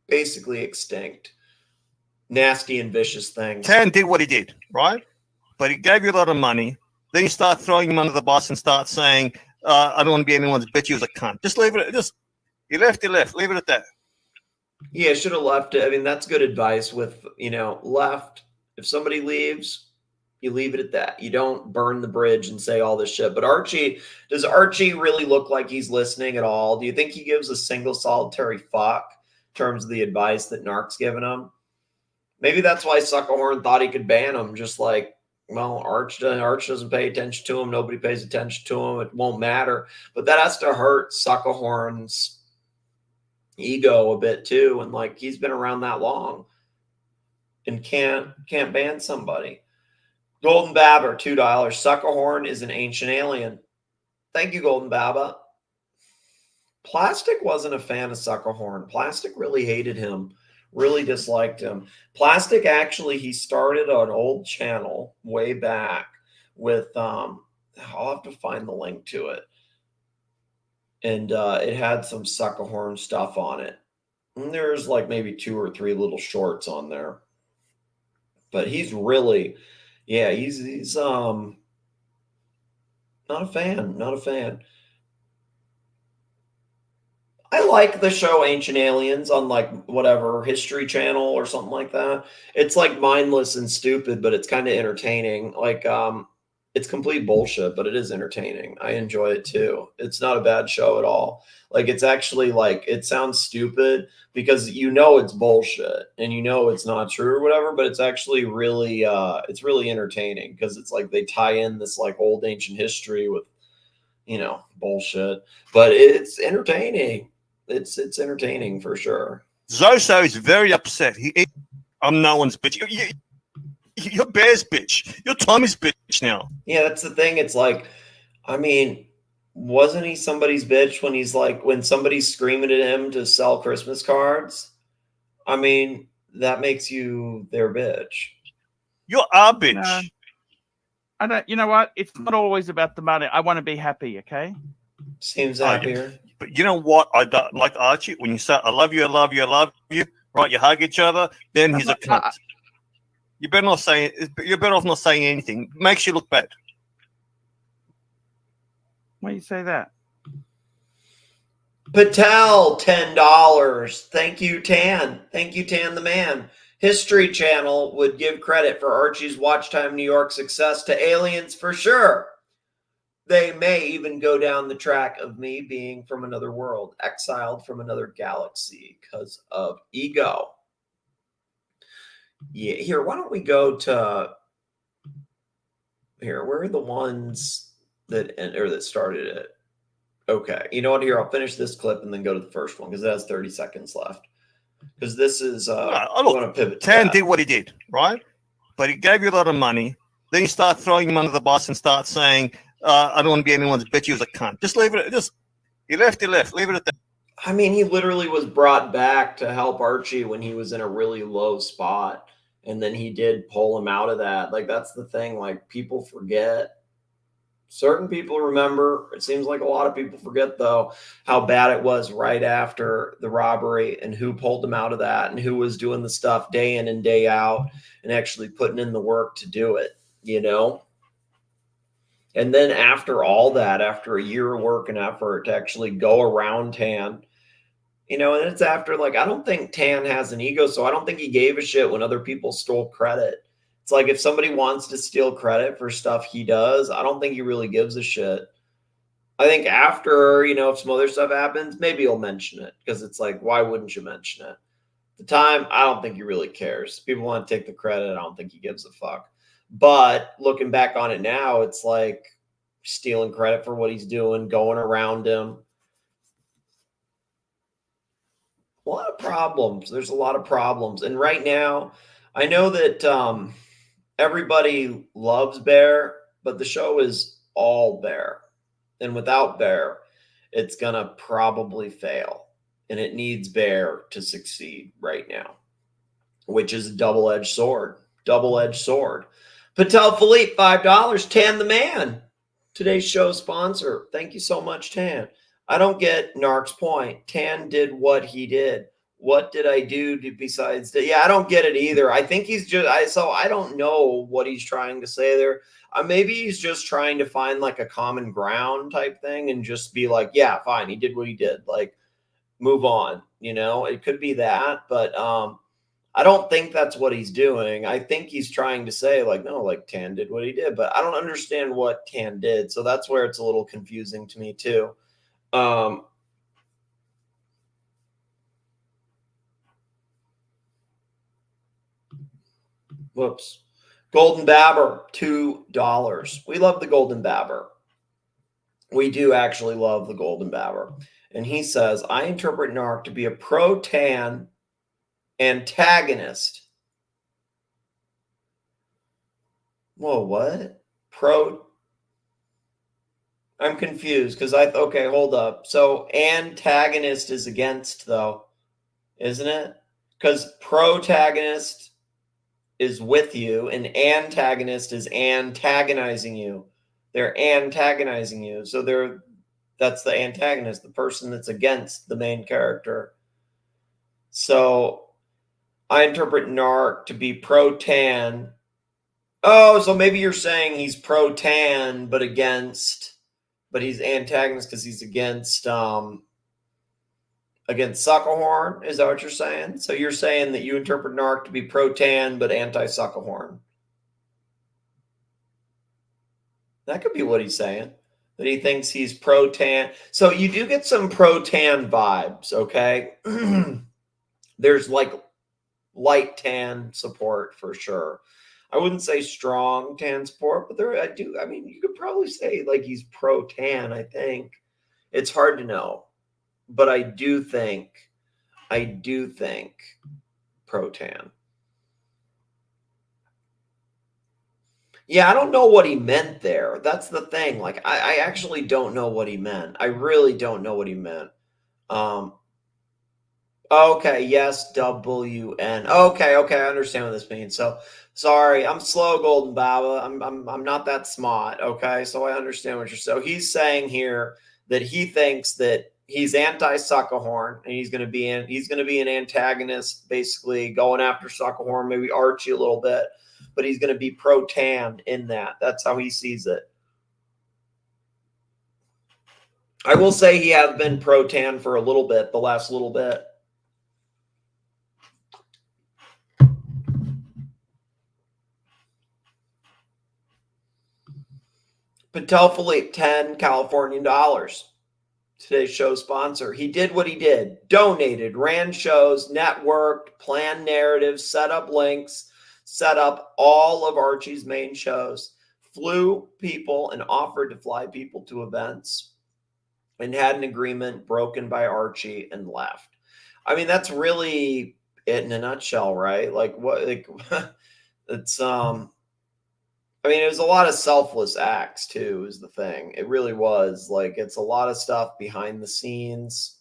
extinct. Nasty and vicious things. Tan did what he did, right? But he gave you a lot of money. Then you start throwing him under the bus and start saying, I don't want to be anyone's bitch. He was a cunt. Just leave it. He left. Leave it at that. Yeah, should have left it. I mean, that's good advice with, left. If somebody leaves, you leave it at that. You don't burn the bridge and say all this shit. But does Archie really look like he's listening at all? Do you think he gives a single solitary fuck in terms of the advice that Narc's given him? Maybe that's why SUKAHORN thought he could ban him. Just like, well, Arch doesn't pay attention to him. Nobody pays attention to him. It won't matter. But that has to hurt SUKAHORN's ego a bit too. And like, he's been around that long and can't ban somebody. Golden Baba, $2. SUKAHORN is an ancient alien. Thank you, Golden Baba. Plastic wasn't a fan of SUKAHORN. Plastic really hated him, really disliked him. Plastic, actually, he started an old channel way back with, I'll have to find the link to it. And it had some SUKAHORN stuff on it. And there's like maybe 2 or 3 little shorts on there. But he's really, yeah, he's not a fan. I like the show Ancient Aliens on like whatever History Channel or something like that. It's like mindless and stupid, but it's kind of entertaining. Like it's complete bullshit, but it is entertaining. I enjoy it too. It's not a bad show at all. Like it's actually like, it sounds stupid because it's bullshit and it's not true or whatever, but it's actually really it's really entertaining because it's like they tie in this like old ancient history with bullshit, but it's entertaining. It's entertaining for sure. Zoso is very upset. I'm no one's bitch. You're Bear's bitch. You're Tommy's bitch now. Yeah, that's the thing. It's like, I mean, wasn't he somebody's bitch when he's like, when somebody's screaming at him to sell Christmas cards? I mean, that makes you their bitch. You're our bitch. No, I don't. You know what? It's not always about the money. I want to be happy. Okay. Seems happier. But you know what? I don't like Archie. When you say, I love you, I love you, I love you, right? You hug each other, then he's a cunt. You're better off not saying anything. Makes you look bad. Why do you say that? Patel, $10. Thank you, Tan. Thank you, Tan the man. History Channel would give credit for Archie's Watch Time New York success to aliens for sure. They may even go down the track of me being from another world, exiled from another galaxy because of ego. Yeah, here, why don't we go to here? Where are the ones that started it? Okay, you know what? Here, I'll finish this clip and then go to the first one because it has 30 seconds left. Because this is I want to pivot. Tan did what he did, right? But he gave you a lot of money. Then you start throwing him under the bus and start saying, I don't want to be anyone's bitch. He was a cunt. Just leave it. He left. Leave it at that. I mean, he literally was brought back to help Archie when he was in a really low spot. And then he did pull him out of that. Like, that's the thing. Like, people forget. Certain people remember. It seems like a lot of people forget, though, how bad it was right after the robbery and who pulled him out of that and who was doing the stuff day in and day out and actually putting in the work to do it, you know? And then after all that, after a year of work and effort to actually go around Tan, you know, and it's after, like, I don't think Tan has an ego, so I don't think he gave a shit when other people stole credit. It's like if somebody wants to steal credit for stuff he does, I don't think he really gives a shit. I think after, you know, if some other stuff happens, maybe he'll mention it because it's like, why wouldn't you mention it? At the time, I don't think he really cares. People want to take the credit. I don't think he gives a fuck. But looking back on it now, it's like stealing credit for what he's doing, going around him. A lot of problems. There's a lot of problems. And right now, I know that everybody loves Bear, but the show is all Bear. And without Bear, it's going to probably fail. And it needs Bear to succeed right now, which is a double-edged sword. Double-edged sword. Patel Philippe, $5. Tan the Man, today's show sponsor. Thank you so much, Tan. I don't get Narc's point. Tan did what he did. What did I do besides that? Yeah, I don't get it either. I think he's just, so I don't know what he's trying to say there. Maybe he's just trying to find like a common ground type thing and just be like, yeah, fine, he did what he did. Like, move on, you know? It could be that, but I don't think that's what he's doing. I think he's trying to say like, no, like Tan did what he did, but I don't understand what Tan did. So that's where it's a little confusing to me too. Whoops. Golden Babber, $2. We love the Golden Babber. We do actually love the Golden Babber. And he says, I interpret Narc to be a pro-Tan antagonist. Whoa, what? I'm confused because okay, hold up. So antagonist is against, though, isn't it? Because protagonist is with you and antagonist is antagonizing you. They're antagonizing you. So that's the antagonist, the person that's against the main character. So I interpret Narc to be pro-Tan. Oh, so maybe you're saying he's pro-Tan, but he's antagonist because he's against SUKAHORN. Is that what you're saying? So you're saying that you interpret Narc to be pro-Tan, but anti-SUKAHORN. That could be what he's saying. That he thinks he's pro-Tan. So you do get some pro-Tan vibes, okay? There's like light tan support for sure. I wouldn't say strong tan support, but I mean, you could probably say like he's pro-Tan, I think. It's hard to know. But I do think pro-Tan. Yeah, I don't know what he meant there. That's the thing. Like, I actually don't know what he meant. I really don't know what he meant. Okay, yes, WN. Okay, I understand what this means. So, sorry, I'm slow, Golden Baba. I'm not that smart. Okay, so I understand what you're saying. So he's saying here that he thinks that he's anti-SUKAHORN and he's going to be an antagonist, basically going after SUKAHORN, maybe Archie a little bit, but he's going to be pro-Tan in that. That's how he sees it. I will say he has been pro-Tan for a little bit, the last little bit. Patel Philippe, 10 Californian dollars. Today's show sponsor. He did what he did. Donated, ran shows, networked, planned narratives, set up links, set up all of Archie's main shows, flew people and offered to fly people to events, and had an agreement broken by Archie and left. I mean, that's really it in a nutshell, right? Like what? Like it's I mean, it was a lot of selfless acts too, is the thing. It really was. Like, it's a lot of stuff behind the scenes,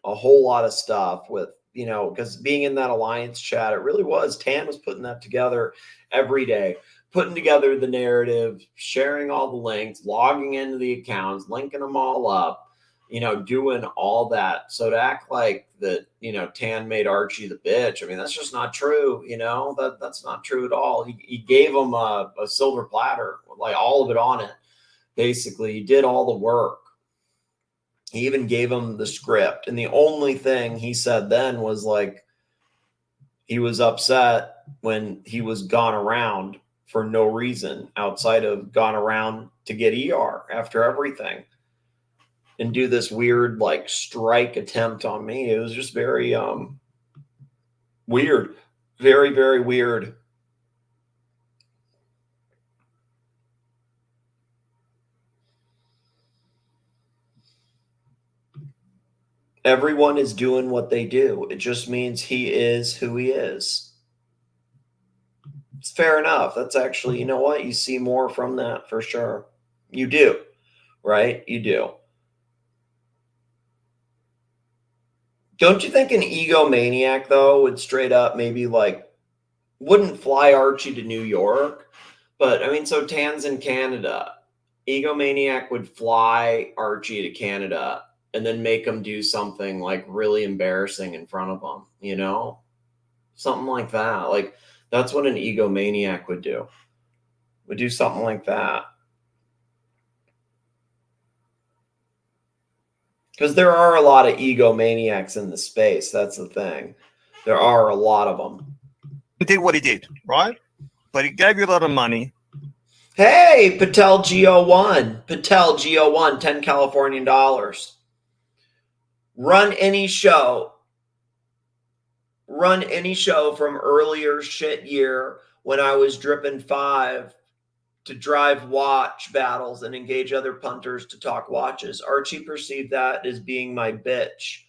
a whole lot of stuff with you know, because being in that alliance chat, it really was. Tan was putting that together every day, putting together the narrative, sharing all the links, logging into the accounts, linking them all up, you know, doing all that. So to act like that, you know, Tan made Archie the bitch, I mean, that's just not true. You know, that's not true at all. He gave him a silver platter, like all of it on it. Basically, he did all the work. He even gave him the script. And the only thing he said then was like, he was upset when he was gone around for no reason outside of gone around to get ER after everything and do this weird like strike attempt on me. It was just very weird. Very, very weird. Everyone is doing what they do. It just means he is who he is. It's fair enough. That's actually, you know what? You see more from that for sure. You do, right? You do. Don't you think an egomaniac, though, would straight up maybe like, wouldn't fly Archie to New York? But I mean, so Tan's in Canada. Egomaniac would fly Archie to Canada and then make him do something like really embarrassing in front of him, you know? Something like that. Like, that's what an egomaniac would do. Would do something like that. Because there are a lot of egomaniacs in the space. That's the thing. There are a lot of them. He did what he did, right? But he gave you a lot of money. Hey, Patel Go1. Patel Go1, 10 Californian dollars. Run any show from earlier shit year when I was dripping 5 to drive watch battles and engage other punters to talk watches. Archie perceived that as being my bitch.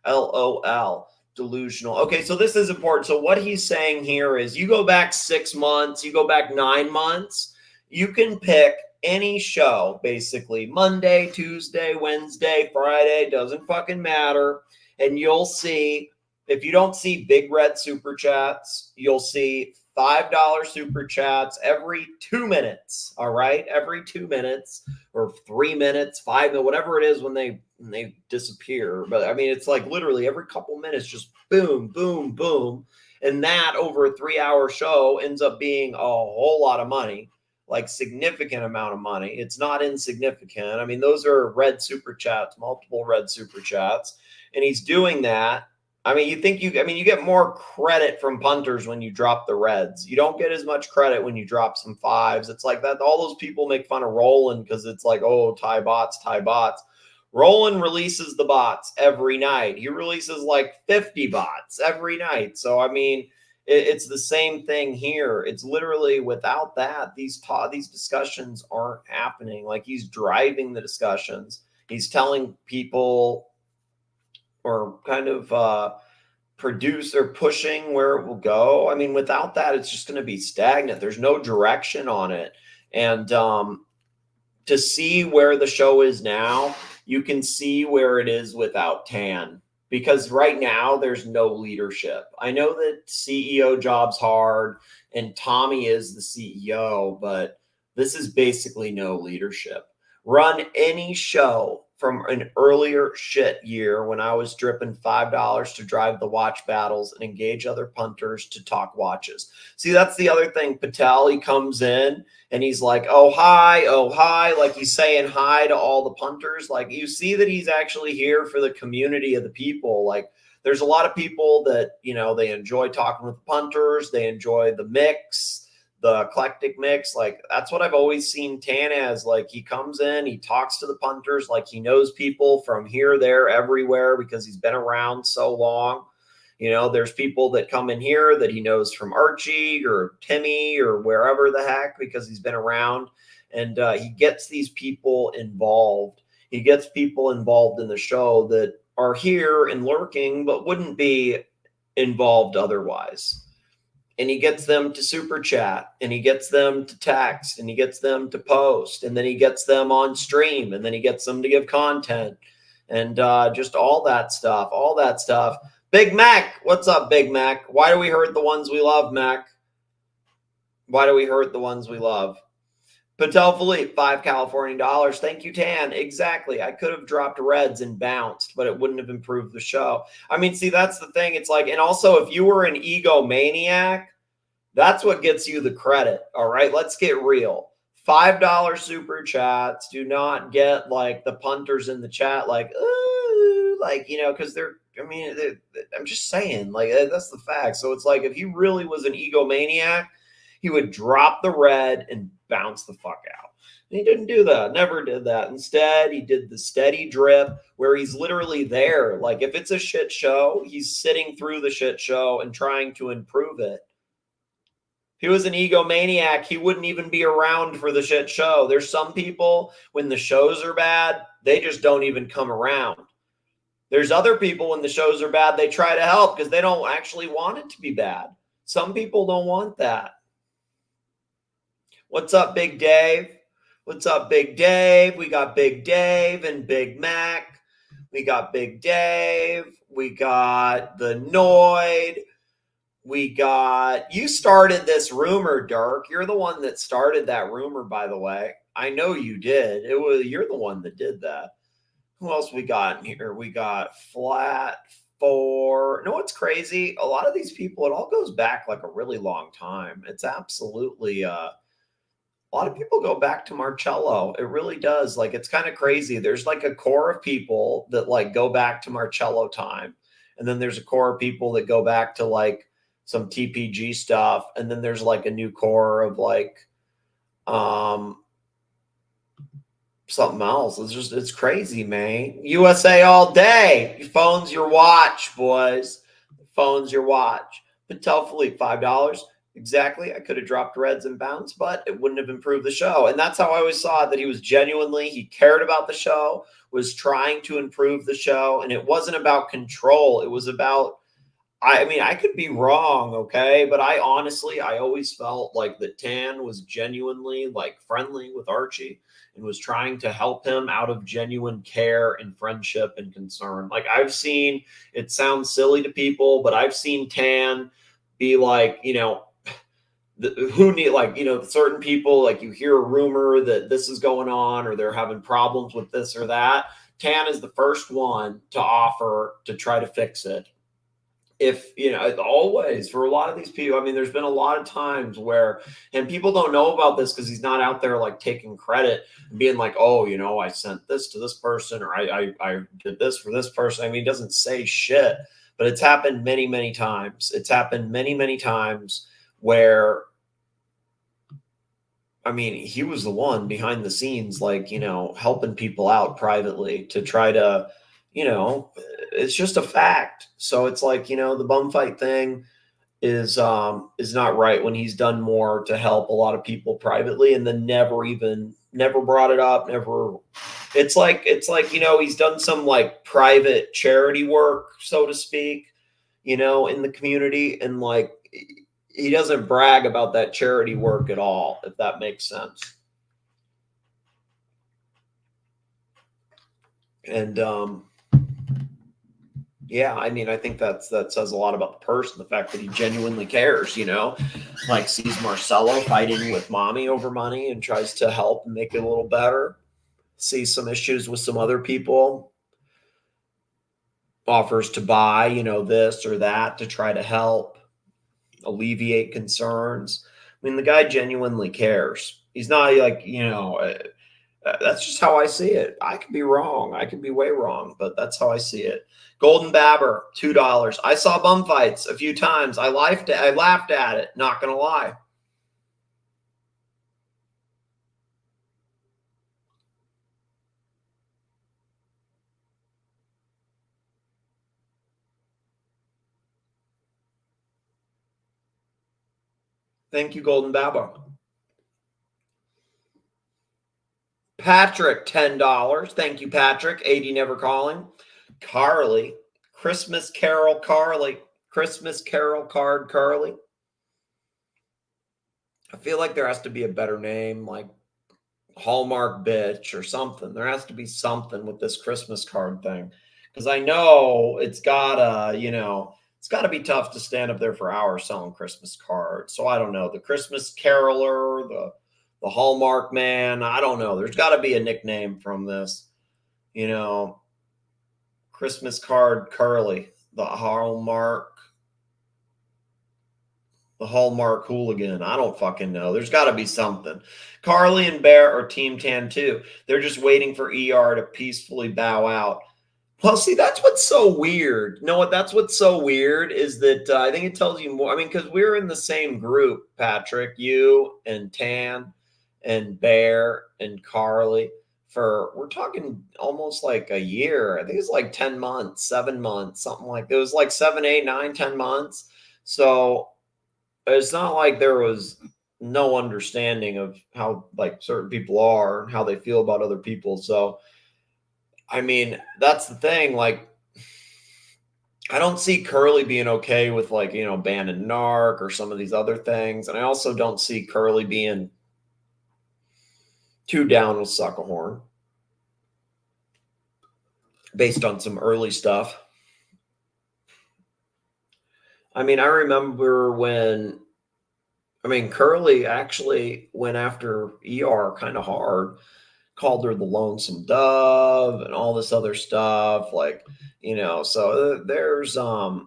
LOL. Delusional. Okay, so this is important. So what he's saying here is you go back 6 months, you go back 9 months, you can pick any show, basically Monday, Tuesday, Wednesday, Friday, doesn't fucking matter. And you'll see, if you don't see big red super chats, you'll see $5 super chats every 2 minutes. All right. Every 2 minutes or 3 minutes, 5 minutes, whatever it is when they disappear. But I mean, it's like literally every couple minutes, just boom, boom, boom. And that over a 3-hour show ends up being a whole lot of money. Like significant amount of money. It's not insignificant. I mean, those are red super chats, multiple red super chats. And he's doing that. I mean, you get more credit from punters when you drop the reds. You don't get as much credit when you drop some 5s. It's like that. All those people make fun of Roland because it's like, oh, tie bots. Roland releases the bots every night. He releases like 50 bots every night. So, I mean, it's the same thing here. It's literally without that, these discussions aren't happening. Like he's driving the discussions. He's telling people or kind of produce or pushing where it will go. I mean, without that, it's just going to be stagnant. There's no direction on it. And to see where the show is now, you can see where it is without Tan. Because right now, there's no leadership. I know that CEO job's hard, and Tommy is the CEO, but this is basically no leadership. Run any show from an earlier shit year when I was dripping $5 to drive the watch battles and engage other punters to talk watches. See, that's the other thing. Patel, he comes in and he's like, oh, hi. Like he's saying hi to all the punters. Like you see that he's actually here for the community of the people. Like there's a lot of people that, you know, they enjoy talking with punters. They enjoy the mix. The eclectic mix, like that's what I've always seen Tan as. Like he comes in, he talks to the punters, like he knows people from here, there, everywhere because he's been around so long. You know, there's people that come in here that he knows from Archie or Timmy or wherever the heck because he's been around, and he gets these people involved. He gets people involved in the show that are here and lurking, but wouldn't be involved otherwise. And he gets them to super chat, and he gets them to text, and he gets them to post, and then he gets them on stream, and then he gets them to give content, and just all that stuff. Big Mac, what's up, Big Mac? Why do we hurt the ones we love, Mac? Why do we hurt the ones we love? Patel Philippe, $5 Californian dollars. Thank you, Tan. Exactly. I could have dropped reds and bounced, but it wouldn't have improved the show. I mean, see, that's the thing. It's like, and also if you were an egomaniac, that's what gets you the credit. All right, let's get real. $5 super chats. Do not get like the punters in the chat, like, ooh, like, you know, because they're, I mean, I'm just saying, like, that's the fact. So it's like, if he really was an egomaniac, he would drop the red and bounce the fuck out. And he didn't do that. Never did that. Instead, he did the steady drip where he's literally there. Like, if it's a shit show, he's sitting through the shit show and trying to improve it. If he was an egomaniac, he wouldn't even be around for the shit show. There's some people, when the shows are bad, they just don't even come around. There's other people, when the shows are bad, they try to help because they don't actually want it to be bad. Some people don't want that. What's up, Big Dave? What's up, Big Dave? We got Big Dave and Big Mac. We got Big Dave. We got the Noid. We got, you started this rumor, Dirk. You're the one that started that rumor, by the way. I know you did. You're the one that did that. Who else we got in here? We got Flat 4. No, what's crazy? A lot of these people, it all goes back like a really long time. It's absolutely, a lot of people go back to Marcello. It really does. Like, it's kind of crazy. There's like a core of people that like go back to Marcello time. And then there's a core of people that go back to like some TPG stuff. And then there's like a new core of like, something else. It's crazy, man. USA all day. Your phone's your watch, boys. Phone's your watch. Patel Philippe, $5. Exactly. I could have dropped reds and bounced, but it wouldn't have improved the show. And that's how I always saw it, that he was genuinely, he cared about the show, was trying to improve the show. And it wasn't about control. It was about, I mean, I could be wrong, okay? But I honestly, I always felt like that Tan was genuinely like friendly with Archie and was trying to help him out of genuine care and friendship and concern. Like, I've seen, it sounds silly to people, but I've seen Tan be like, you know, who need, like, you know, certain people, like you hear a rumor that this is going on or they're having problems with this or that. Tan is the first one to offer to try to fix it. If, you know, always, for a lot of these people, I mean, there's been a lot of times where, and people don't know about this because he's not out there like taking credit and being like, oh, you know, I sent this to this person, or I did this for this person. I mean, he doesn't say shit, but it's happened many, many times. It's happened many, many times where, I mean, he was the one behind the scenes, like, you know, helping people out privately to try to, you know, it's just a fact. So it's like, you know, the bum fight thing is not right when he's done more to help a lot of people privately and then never brought it up. Never. It's like, you know, he's done some like private charity work, so to speak, you know, in the community. And like, he doesn't brag about that charity work at all, if that makes sense. And, yeah, I mean, I think that says a lot about the person, the fact that he genuinely cares, you know, like sees Marcello fighting with mommy over money and tries to help and make it a little better, sees some issues with some other people, offers to buy, you know, this or that to try to help alleviate concerns. I mean, the guy genuinely cares. He's not like, you know, that's just how I see it. I could be wrong. I could be way wrong, but that's how I see it. Golden Babber, $2. I saw bum fights a few times. I laughed at it. Not going to lie. Thank you, Golden Babber. Patrick, $10. Thank you, Patrick. 80 never calling. Carly, Christmas Carol Carly. Christmas Carol card Carly. I feel like there has to be a better name, like Hallmark Bitch or something. There has to be something with this Christmas card thing. Because I know it's gotta, you know, it's gotta be tough to stand up there for hours selling Christmas cards. So I don't know. The Christmas Caroler, the Hallmark Man. I don't know. There's got to be a nickname from this, you know. Christmas card Curly, the Hallmark hooligan. I don't fucking know. There's got to be something. Carly and Bear are Team Tan too. They're just waiting for ER to peacefully bow out. Well, see, that's what's so weird. You know what? That's what's so weird is that I think it tells you more. I mean, because we're in the same group, Patrick, you and Tan and Bear and Carly. We're talking almost like a year. I think it's like 10 months, 7 months, something like that. It was like 7, 8, 9, 10 months. So it's not like there was no understanding of how like certain people are and how they feel about other people. So, I mean, that's the thing. Like, I don't see Curly being okay with like, you know, banning Narc or some of these other things. And I also don't see Curly being too down with SUKAHORN based on some early stuff. I mean, I remember when, Curly actually went after ER kind of hard, called her the lonesome dove and all this other stuff. Like, you know, so there's, I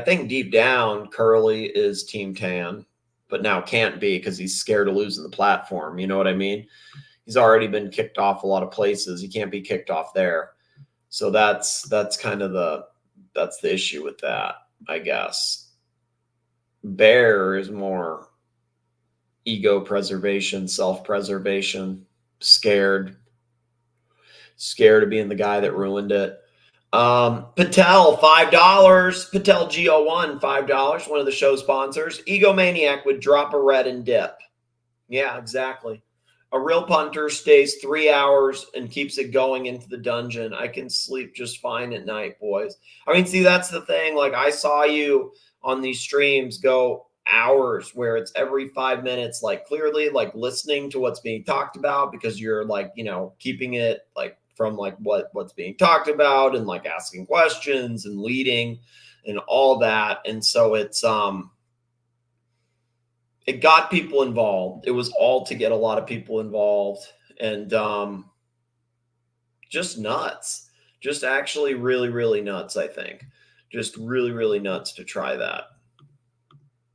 think deep down Curly is Team Tan, but now can't be because he's scared of losing the platform. You know what I mean? He's already been kicked off a lot of places. He can't be kicked off there. So that's kind of that's the issue with that, I guess. Bear is more ego preservation, self-preservation, scared of being the guy that ruined it. Patel, $5. Patel G01, $5. One of the show sponsors. Egomaniac would drop a red and dip. Yeah, exactly. A real punter stays 3 hours and keeps it going into the dungeon. I can sleep just fine at night, boys. I mean, see, that's the thing. Like, I saw you on these streams go hours where it's every 5 minutes, like clearly like listening to what's being talked about because you're like, you know, keeping it like from like what's being talked about and like asking questions and leading and all that. And so it got people involved. It was all to get a lot of people involved and just nuts, just actually really, really nuts. I think just really, really nuts to try that.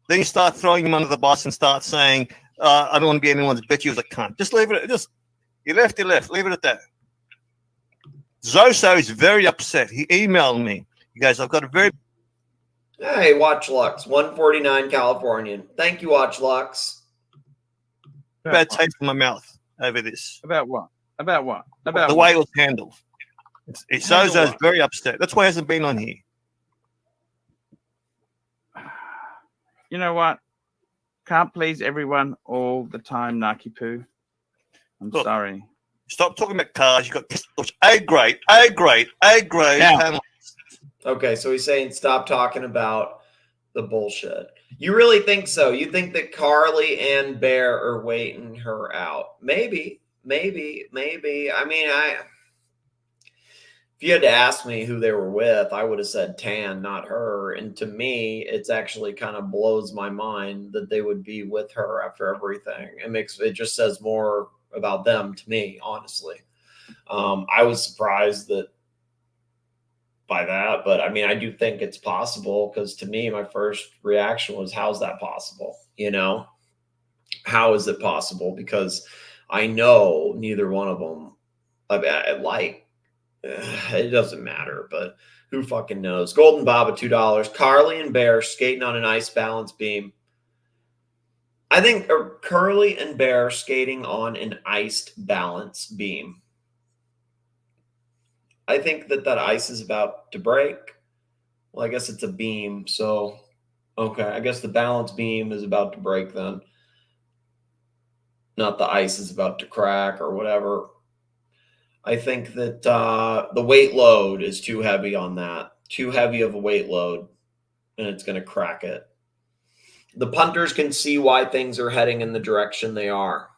Then you start throwing him under the bus and start saying, I don't want to be anyone's bitch. You was a cunt. Just leave it. You left. Leave it at that. Zoso is very upset. He emailed me. You guys, I've got a very... Hey, Watch Lux, 149 Californian. Thank you, Watch Lux. bad taste in my mouth over this. About what? About the way it was handled. Zozo's very upset. That's why he hasn't been on here. You know what? Can't please everyone all the time, Naki Poo. Look, sorry. Stop talking about cars. You've got A grade. Yeah. Okay, so he's saying stop talking about the bullshit. You really think so? You think that Carly and Bear are waiting her out? Maybe. I mean, if you had to ask me who they were with, I would have said Tan, not her. And to me, it's actually kind of blows my mind that they would be with her after everything. It just says more about them to me, honestly. I was surprised by that, but I mean, I do think it's possible because to me, my first reaction was, how's that possible? You know, how is it possible? Because I know neither one of them, it doesn't matter, but who fucking knows? Golden Bob at $2. Carly and Bear skating on an ice balance beam. I think Curly and Bear skating on an iced balance beam. I think that ice is about to break. Well, I guess it's a beam. So, okay. I guess the balance beam is about to break then. Not the ice is about to crack or whatever. I think that the weight load is too heavy on that. Too heavy of a weight load. And it's going to crack it. The punters can see why things are heading in the direction they are.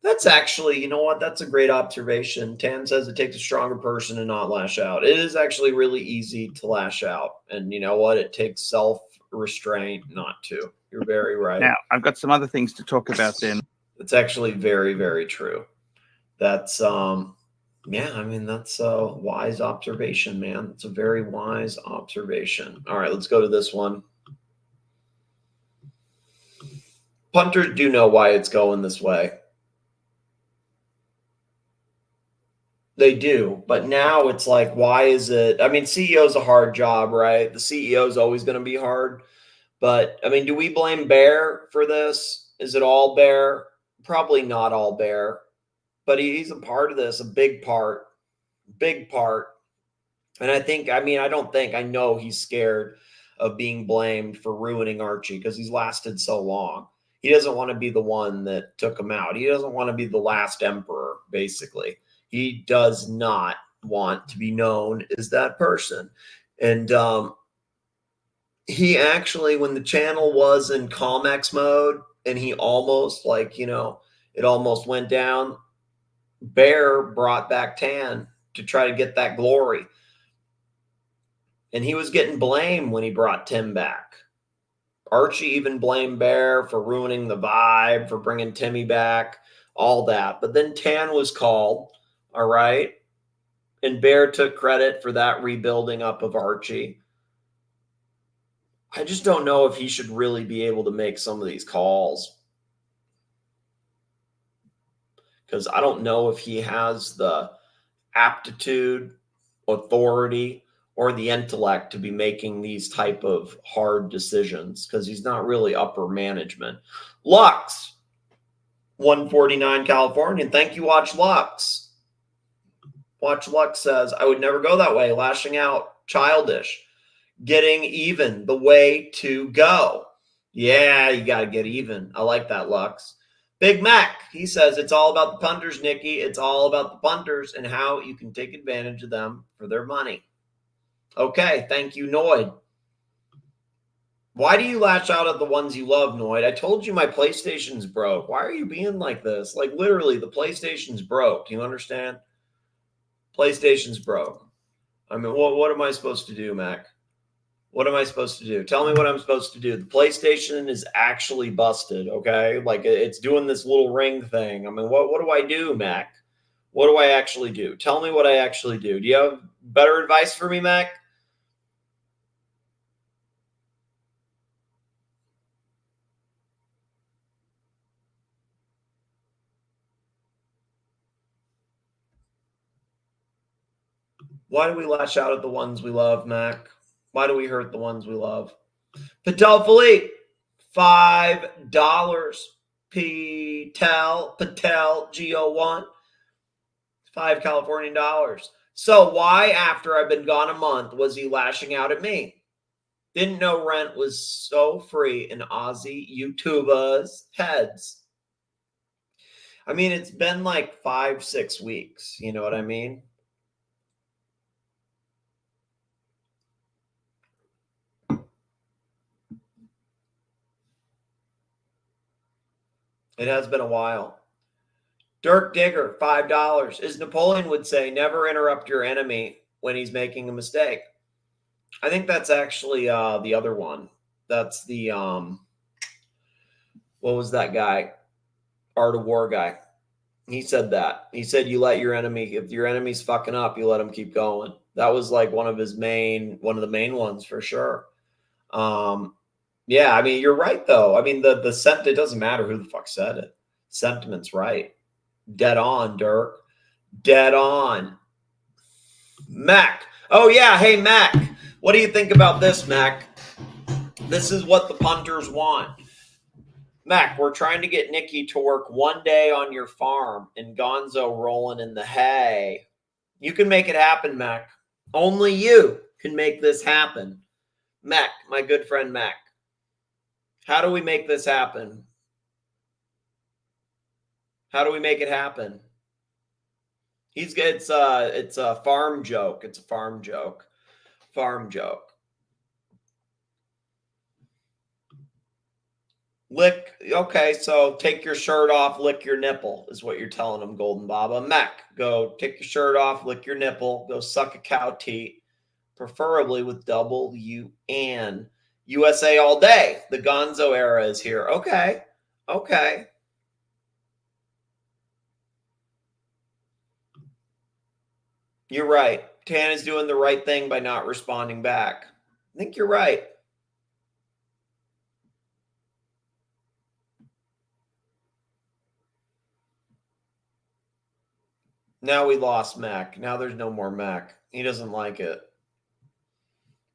That's actually, you know what? That's a great observation. Tan says it takes a stronger person to not lash out. It is actually really easy to lash out. And you know what? It takes self-restraint not to. You're very right. Now, I've got some other things to talk about then. It's actually very, very true. That's, yeah, I mean, that's a wise observation, man. It's a very wise observation. All right, let's go to this one. Punters do know why it's going this way. They do, but now it's like, why is it? I mean, CEO's a hard job, right? The CEO is always going to be hard. But, I mean, do we blame Bear for this? Is it all Bear? Probably not all Bear. But he's a part of this, a big part. Big part. And I think, I mean, I know he's scared of being blamed for ruining Archie because he's lasted so long. He doesn't want to be the one that took him out. He doesn't want to be the last emperor, basically. He does not want to be known as that person. And he actually, when the channel was in Comex mode and he almost it almost went down, Bear brought back Tan to try to get that glory. And he was getting blamed when he brought Tim back. Archie even blamed Bear for ruining the vibe, for bringing Timmy back, all that. But then Tan was called, all right? And Bear took credit for that rebuilding up of Archie. I just don't know if he should really be able to make some of these calls. Because I don't know if he has the aptitude, authority, or the intellect to be making these type of hard decisions because he's not really upper management. Lux, 149 California. Thank you, Watch Lux. Watch Lux says, I would never go that way. Lashing out, childish. Getting even, the way to go. Yeah, you got to get even. I like that, Lux. Big Mac, he says, it's all about the punters, Nikki. It's all about the punters and how you can take advantage of them for their money. Okay, thank you, Noid. Why do you lash out at the ones you love, Noid? I told you my PlayStation's broke. Why are you being like this? Like, literally, the PlayStation's broke. Do you understand? PlayStation's broke. I mean, what am I supposed to do, Mac? What am I supposed to do? Tell me what I'm supposed to do. The PlayStation is actually busted, okay? Like, it's doing this little ring thing. I mean, what do I do, Mac? What do I actually do? Tell me what I actually do. Do you have better advice for me, Mac? Why do we lash out at the ones we love, Mac? Why do we hurt the ones we love? Patel Philippe, $5. Patel, G-O-1, 5 Californian dollars. So why, after I've been gone a month, was he lashing out at me? Didn't know rent was so free in Aussie YouTubers' heads. I mean, it's been like 5-6 weeks. You know what I mean? It has been a while. Dirk Digger, $5. As Napoleon would say, never interrupt your enemy when he's making a mistake. I think that's actually the other one. That's the, what was that guy? Art of War guy. He said that. He said, you let your enemy, if your enemy's fucking up, you let him keep going. That was like one of the main ones for sure. Yeah, I mean, you're right, though. I mean, the sentiment, it doesn't matter who the fuck said it. Sentiment's right. Dead on, Dirk. Dead on. Mac. Oh, yeah. Hey, Mac. What do you think about this, Mac? This is what the punters want. Mac, we're trying to get Nikki to work one day on your farm and Gonzo rolling in the hay. You can make it happen, Mac. Only you can make this happen. Mac, my good friend Mac. How do we make this happen? How do we make it happen? It's a farm joke. It's a farm joke. Farm joke. Lick. Okay, so take your shirt off, lick your nipple is what you're telling them, Golden Baba. Mech, go take your shirt off, lick your nipple, go suck a cow teat, preferably with WN. USA all day. The Gonzo era is here. Okay. Okay. You're right. Tan is doing the right thing by not responding back. I think you're right. Now we lost Mac. Now there's no more Mac. He doesn't like it.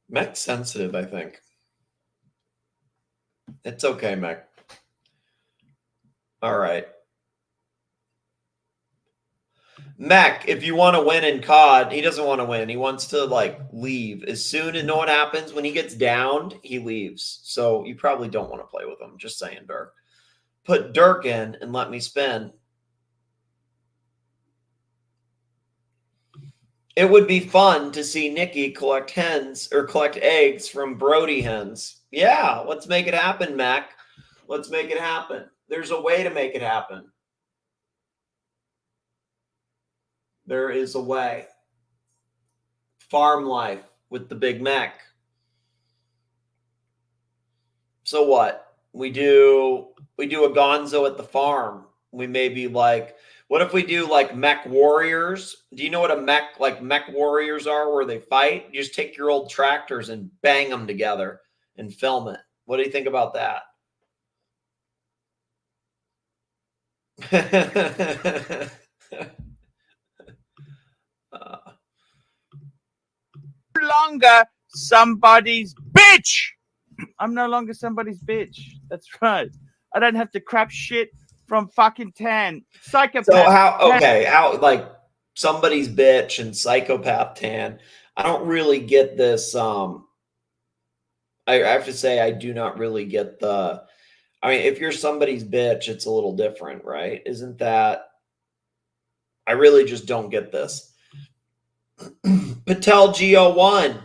Mac's sensitive, I think. It's okay, Mac. All right. Mac, if you want to win in COD, he doesn't want to win. He wants to like leave. As soon as know what happens when he gets downed, he leaves. So you probably don't want to play with him. Just saying, Dirk. Put Dirk in and let me spin. It would be fun to see Nikki collect hens or collect eggs from Brody hens. Yeah, let's make it happen, Mac. Let's make it happen. There's a way to make it happen. There is a way. Farm life with the Big Mac. So what? We do a Gonzo at the farm. We may be like, what if we do like mech warriors? Do you know what a mech warriors are where they fight? You just take your old tractors and bang them together and film it. What do you think about that? No longer somebody's bitch. I'm no longer somebody's bitch. That's right. I don't have to crap shit from fucking Tan. Psychopath. So how like somebody's bitch and psychopath Tan. I don't really get this. I have to say I do not really get the. I mean, if you're somebody's bitch, it's a little different, right? Isn't that? I really just don't get this. Patel Go1.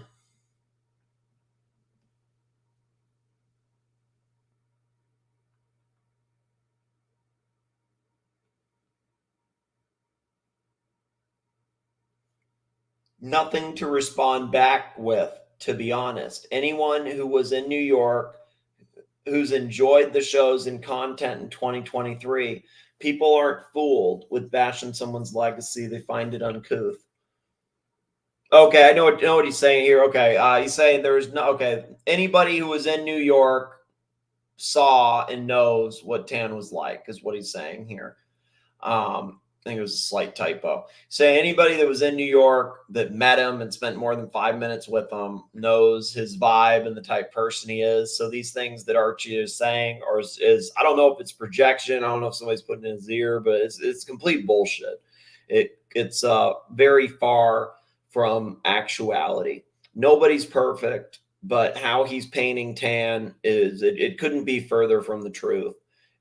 Nothing to respond back with, to be honest. Anyone who was in New York, who's enjoyed the shows and content in 2023, people aren't fooled with bashing someone's legacy. They find it uncouth. Okay, I know what he's saying here. Okay, he's saying there's no. Okay, anybody who was in New York saw and knows what Tan was like, is what he's saying here. I think it was a slight typo. Say anybody that was in New York that met him and spent more than 5 minutes with him knows his vibe and the type person he is. So these things that Archie is saying is I don't know if it's projection. I don't know if somebody's putting it in his ear, but it's complete bullshit. It's very far from actuality. Nobody's perfect, but how he's painting Tan is it couldn't be further from the truth.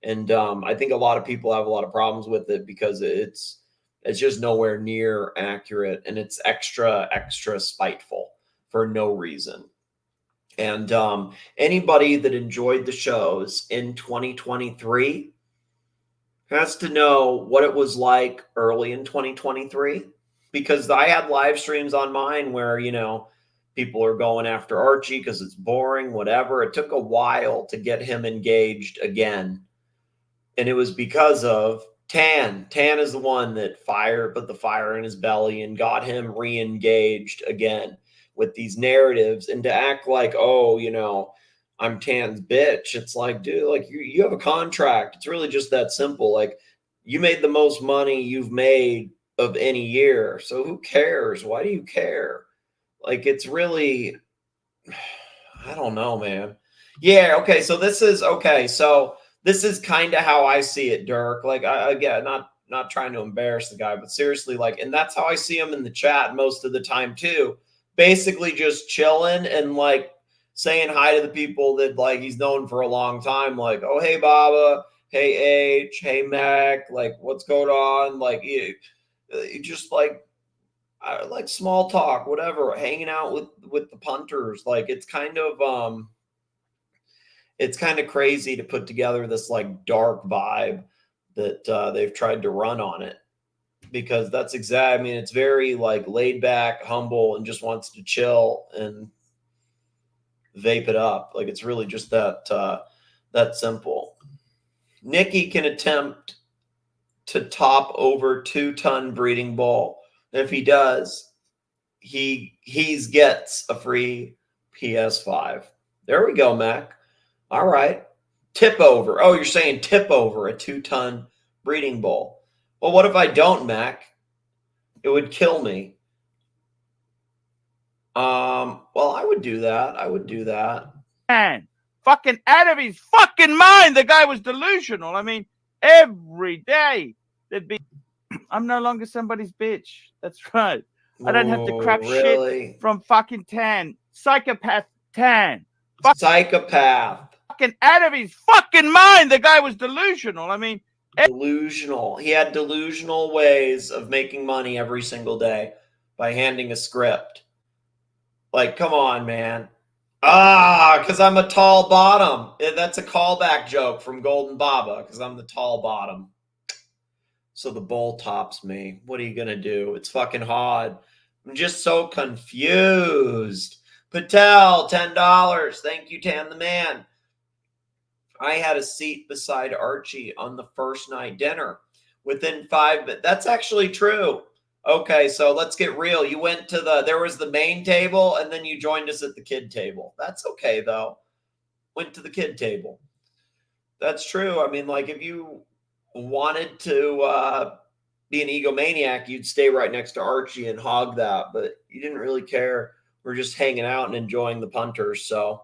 And I think a lot of people have a lot of problems with it because it's just nowhere near accurate, and it's extra spiteful for no reason. And anybody that enjoyed the shows in 2023 has to know what it was like early in 2023, because I had live streams on mine where, people are going after Archie because it's boring, whatever. It took a while to get him engaged again. And it was because of Tan. Tan is the one that put the fire in his belly and got him re-engaged again with these narratives. And to act like, I'm Tan's bitch. It's like, dude, like you have a contract. It's really just that simple. Like, you made the most money you've made of any year. So who cares? Why do you care? Like, it's really, I don't know, man. Yeah. Okay. So this is kind of how I see it, Dirk. Like, again, not trying to embarrass the guy, but seriously, like, and that's how I see him in the chat most of the time too. Basically just chilling and like saying hi to the people that like he's known for a long time. Like, oh, hey, Baba. Hey, H. Hey, Mac. Like, what's going on? Like, you just like small talk, whatever, hanging out with the punters. Like, it's kind of, it's kind of crazy to put together this like dark vibe that they've tried to run on it, because that's exact. I mean, it's very like laid back, humble, and just wants to chill and vape it up. Like it's really just that simple. Nikki can attempt to top over 2-ton breeding bull. If he does, he gets a free PS5. There we go, Mac. All right. Tip over. Oh, you're saying tip over a 2-ton breeding bull. Well, what if I don't, Mac? It would kill me. Well, I would do that. I would do that. Man, fucking out of his fucking mind. The guy was delusional. I mean, every day there'd be, I'm no longer somebody's bitch. That's right. I don't have to crap shit from fucking Tan. Psychopath Tan. Psychopath. Fucking out of his fucking mind. The guy was delusional. I mean, delusional. He had delusional ways of making money every single day by handing a script. Like, come on, man. Because I'm a tall bottom. That's a callback joke from Golden Baba, because I'm the tall bottom. So the bull tops me. What are you going to do? It's fucking hard. I'm just so confused. Patel, $10. Thank you, Tan the Man. I had a seat beside Archie on the first night dinner. Within 5 minutes. That's actually true. Okay, so let's get real. You went to there was the main table, and then you joined us at the kid table. That's okay, though. Went to the kid table. That's true. I mean, like, if you wanted to be an egomaniac, you'd stay right next to Archie and hog that, but you didn't really care. We're just hanging out and enjoying the punters, so.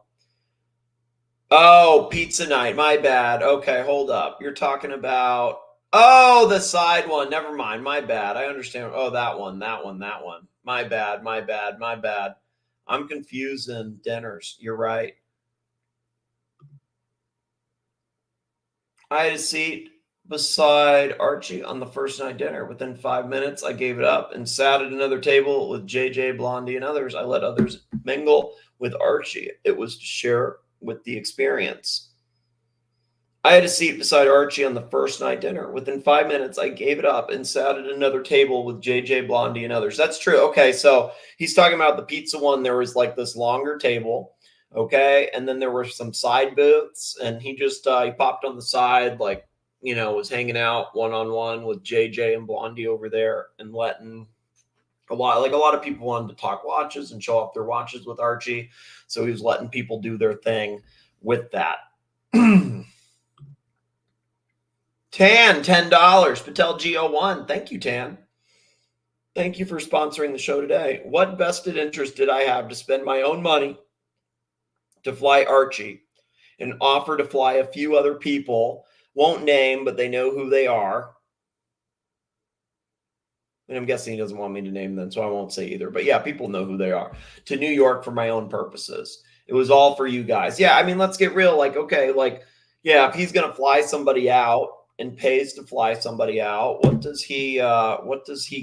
Oh, pizza night. My bad. Okay, hold up. You're talking about... Oh, the side one. Never mind. My bad. I understand. Oh, that one. My bad. I'm confusing dinners. You're right. I had a seat beside Archie on the first night dinner. Within 5 minutes, I gave it up and sat at another table with JJ, Blondie, and others. I let others mingle with Archie. It was to share with the experience. I had a seat beside Archie on the first night dinner. Within 5 minutes, I gave it up and sat at another table with JJ, Blondie, and others. That's true. Okay, so he's talking about the pizza one. There was like this longer table, okay? And then there were some side booths, and he just he popped on the side, like, you know, was hanging out one-on-one with JJ and Blondie over there and letting a lot of people wanted to talk watches and show off their watches with Archie. So he was letting people do their thing with that. Tan, $10. Patel G01. Thank you, Tan. Thank you for sponsoring the show today. What vested interest did I have to spend my own money to fly Archie and offer to fly a few other people? Won't name, but they know who they are. And I'm guessing he doesn't want me to name them, so I won't say either. But yeah, people know who they are. To New York for my own purposes. It was all for you guys. Yeah, I mean, let's get real. Like, okay, like, yeah, if he's going to fly somebody out and pays to fly somebody out, what does he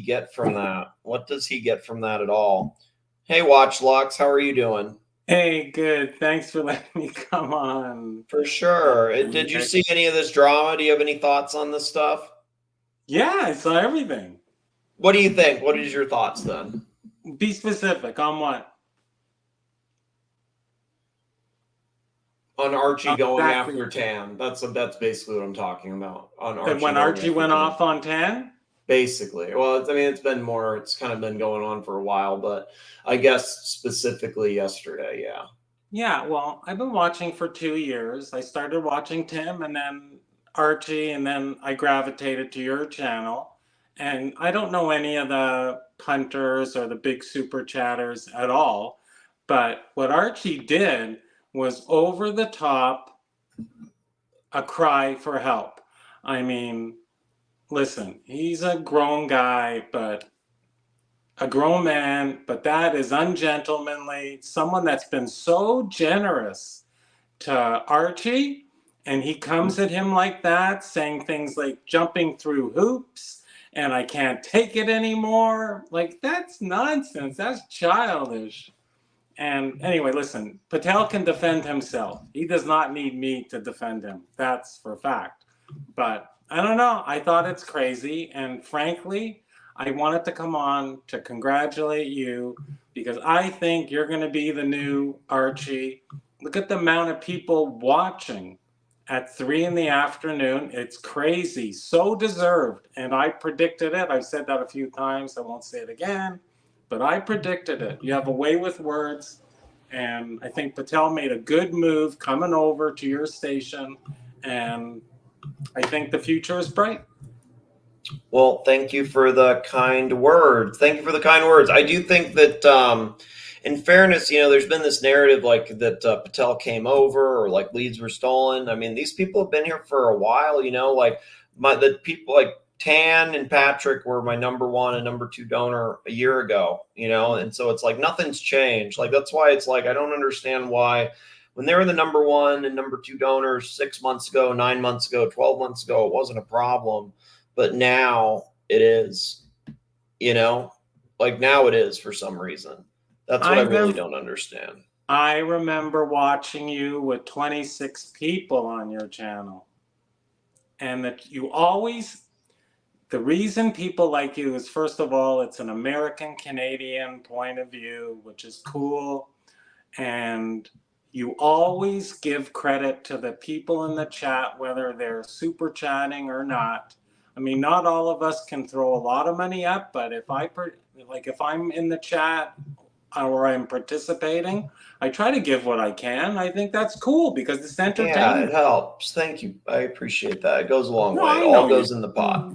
get from that? What does he get from that at all? Hey, Watch Lux, how are you doing? Hey, good. Thanks for letting me come on. For sure. Did you see any of this drama? Do you have any thoughts on this stuff? Yeah, I saw everything. What do you think? What is your thoughts then? Be specific on what? On Archie going after Tan. That's basically what I'm talking about. On Archie. And when Archie went off on Tan? Basically. Well, I mean, it's kind of been going on for a while, but I guess specifically yesterday, yeah. Yeah, well, I've been watching for 2 years. I started watching Tim and then Archie, and then I gravitated to your channel. And I don't know any of the punters or the big super chatters at all. But what Archie did was over the top, a cry for help. I mean, listen, he's a grown guy, but a grown man, but that is ungentlemanly. Someone that's been so generous to Archie, and he comes at him like that, saying things like jumping through hoops, and I can't take it anymore. Like, that's nonsense. That's childish. And anyway, listen, Patel can defend himself. He does not need me to defend him. That's for a fact. But I don't know. I thought it's crazy. And frankly, I wanted to come on to congratulate you because I think you're going to be the new Archie. Look at the amount of people watching at 3 in the afternoon. It's crazy. So deserved. And I predicted it. I've said that a few times. I won't say it again. But I predicted it. You have a way with words. And I think Patel made a good move coming over to your station. And I think the future is bright. Well, thank you for the kind words. Thank you for the kind words. I do think that, in fairness, there's been this narrative like that Patel came over or like leads were stolen. I mean, these people have been here for a while, like the people like Tan and Patrick were my number 1 and number 2 donor a year ago, and so it's like nothing's changed. Like, that's why it's like, I don't understand why when they were the number 1 and number 2 donors 6 months ago, 9 months ago, 12 months ago, it wasn't a problem. But now it is, like now it is for some reason. That's what I really don't understand. I remember watching you with 26 people on your channel. And that you always, the reason people like you is, first of all, it's an American-Canadian point of view, which is cool. And you always give credit to the people in the chat, whether they're super chatting or not. I mean, not all of us can throw a lot of money up, but if I'm in the chat or I'm participating, I try to give what I can. I think that's cool because it's entertaining. Yeah, it helps. Thank you. I appreciate that. It goes a long way. It all goes in the pot.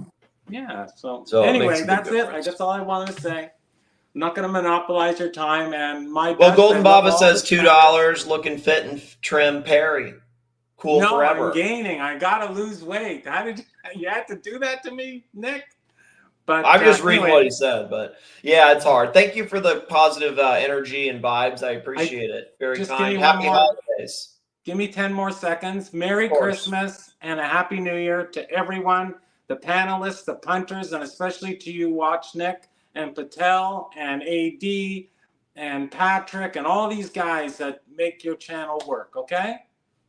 Yeah. So anyway, that's it. That's all I wanted to say. I'm not going to monopolize your time. And Golden Baba says $2, looking fit and trim, Perry. Cool forever. I'm gaining. I gotta lose weight. How did you have to do that to me, Nick? But I'm just reading what he said. But yeah, it's hard. Thank you for the positive energy and vibes. I appreciate it. Very kind. Happy holidays. Give me 10 more seconds. Merry Christmas and a Happy New Year to everyone, the panelists, the punters, and especially to you, Watch Nick and Patel and AD and Patrick and all these guys that make your channel work. Okay.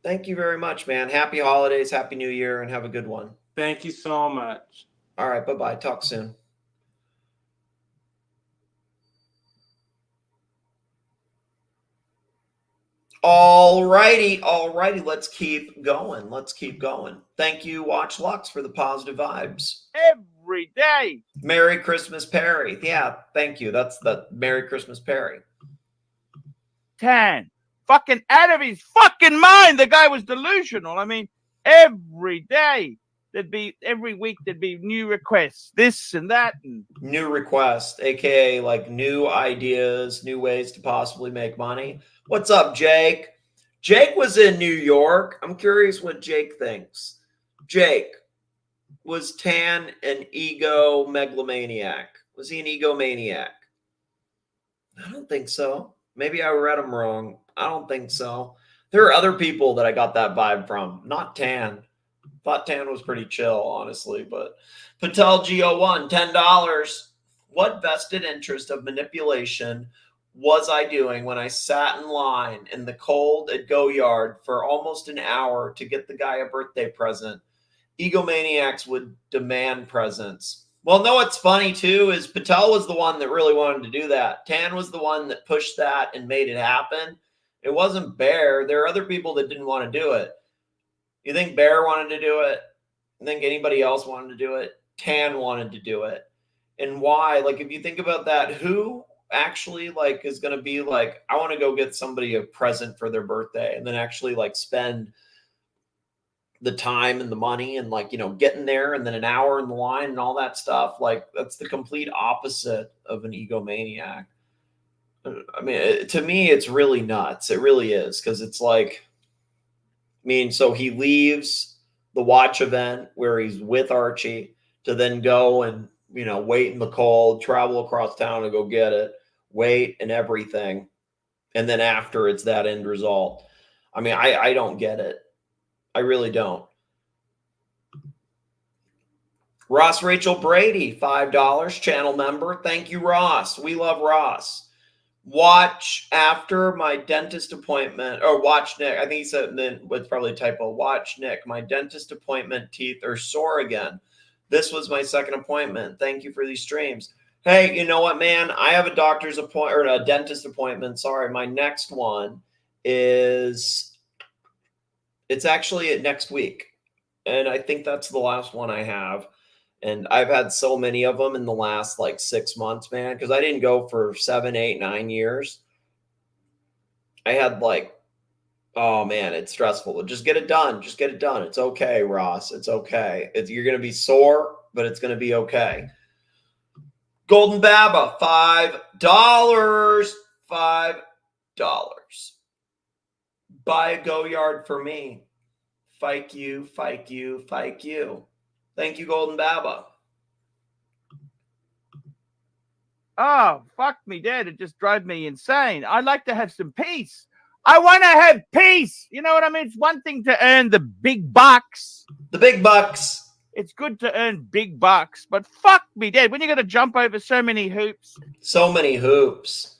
Thank you very much, man. Happy holidays, Happy New Year, and have a good one. Thank you so much. All right, bye-bye. Talk soon. All righty. Let's keep going. Thank you, Watch Lux, for the positive vibes. Every day. Merry Christmas, Perry. Yeah, thank you. That's the Merry Christmas, Perry. 10. Fucking out of his fucking mind. The guy was delusional. I mean, every day every week there'd be new requests, this and that. And new requests, aka like new ideas, new ways to possibly make money. What's up, Jake? Jake was in New York. I'm curious what Jake thinks. Jake, was Tan an megalomaniac? Was he an egomaniac? I don't think so. Maybe I read him wrong. I don't think so. There are other people that I got that vibe from, not Tan. Thought Tan was pretty chill, honestly. But Patel G01, $10. What vested interest of manipulation was I doing when I sat in line in the cold at Go Yard for almost an hour to get the guy a birthday present? Egomaniacs would demand presents. Well, no, what's funny, too, is Patel was the one that really wanted to do that. Tan was the one that pushed that and made it happen. It wasn't Bear. There are other people that didn't want to do it. You think Bear wanted to do it? You think anybody else wanted to do it? Tan wanted to do it. And why? Like, if you think about that, who actually, like, is going to be like, I want to go get somebody a present for their birthday and then actually, like, spend the time and the money and, like, you know, getting there and then an hour in the line and all that stuff. Like, that's the complete opposite of an egomaniac. I mean, to me, it's really nuts. It really is. Because it's like, I mean, so he leaves the watch event where he's with Archie to then go and, you know, wait in the cold, travel across town to go get it, wait and everything. And then after, it's that end result. I mean, I don't get it. I really don't. Ross Rachel Brady, $5, channel member. Thank you, Ross. We love Ross. watch after my dentist appointment, or watch Nick. I think he said then with probably a typo. Watch Nick. My dentist appointment teeth are sore again. This was my second appointment. Thank you for these streams. Hey, you know what, man? I have a doctor's appointment, or a dentist appointment. Sorry, my next one is, it's actually next week. And I think that's the last one I have. And I've had so many of them in the last like 6 months, man, because I didn't go for 7, 8, 9 years. I had like, oh man, it's stressful. Just get it done. Just get it done. It's okay, Ross. It's okay. You're going to be sore, but it's going to be okay. Golden Baba, $5. $5. Buy a go yard for me. Fike you, fike you, fike you. Thank you, Golden Baba. Oh, fuck me dead. It just drove me insane. I'd like to have some peace. I want to have peace. You know what I mean? It's one thing to earn the big bucks. The big bucks. It's good to earn big bucks, but fuck me dead. When you got to jump over so many hoops. So many hoops.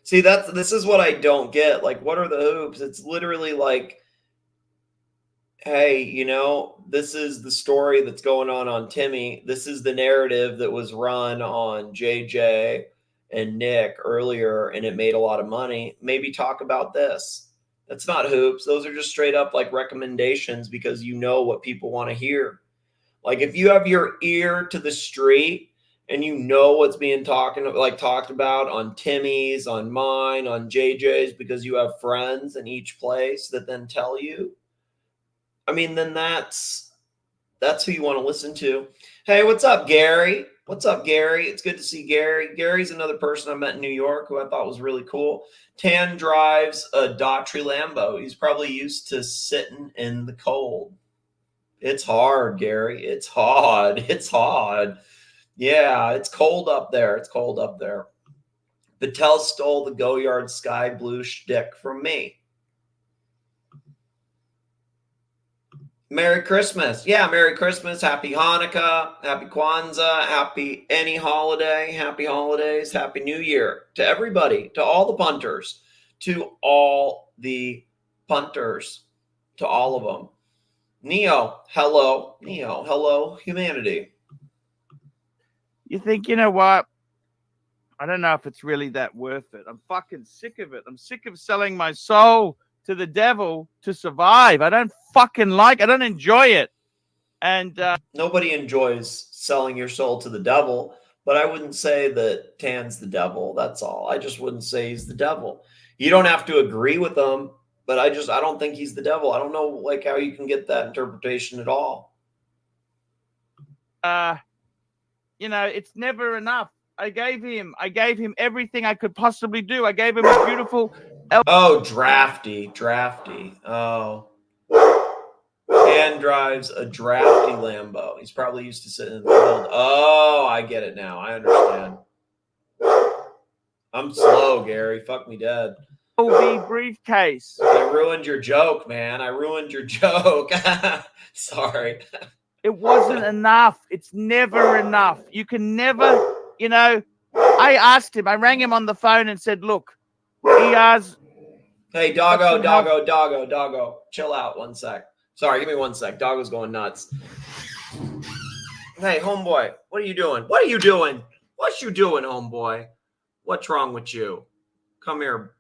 See, this is what I don't get. Like, what are the hoops? It's literally like, hey, you know, this is the story that's going on Timmy. This is the narrative that was run on JJ and Nick earlier, and it made a lot of money. Maybe talk about this. That's not hoops. Those are just straight up like recommendations because you know what people want to hear. Like if you have your ear to the street and you know what's being talked about on Timmy's, on mine, on JJ's, because you have friends in each place that then tell you, I mean, then that's who you want to listen to. Hey, what's up, Gary? What's up, Gary? It's good to see Gary. Gary's another person I met in New York who I thought was really cool. Tan drives a Daughtry Lambo. He's probably used to sitting in the cold. It's hard, Gary. It's hard. It's hard. Yeah, it's cold up there. It's cold up there. Patel stole the Go Yard sky blue shtick from me. Merry Christmas. Yeah, Merry Christmas. Happy Hanukkah. Happy Kwanzaa. Happy any holiday. Happy holidays. Happy New Year to everybody, to all the punters, to all the punters, to all of them. Neo, hello. Neo, hello, humanity. You think, you know what? I don't know if it's really that worth it. I'm fucking sick of it. I'm sick of selling my soul to the devil to survive. I don't fucking I don't enjoy it. And nobody enjoys selling your soul to the devil, but I wouldn't say that Tan's the devil. That's all. I just wouldn't say he's the devil. You don't have to agree with him, but I don't think he's the devil. I don't know like how you can get that interpretation at all. You know, it's never enough. I gave him everything I could possibly do. I gave him a beautiful drafty. Oh. Tan drives a drafty Lambo. He's probably used to sitting in the field. Oh, I get it now. I understand. I'm slow, Gary. Fuck me dead. LV briefcase. I ruined your joke, man. I ruined your joke. Sorry. It wasn't enough. It's never enough. You can never, you know, I asked him, I rang him on the phone and said, look, he has. Hey, doggo. Chill out 1 sec. Sorry, give me 1 sec. Doggo's going nuts. Hey, homeboy, what are you doing? What you doing, homeboy? What's wrong with you? Come here.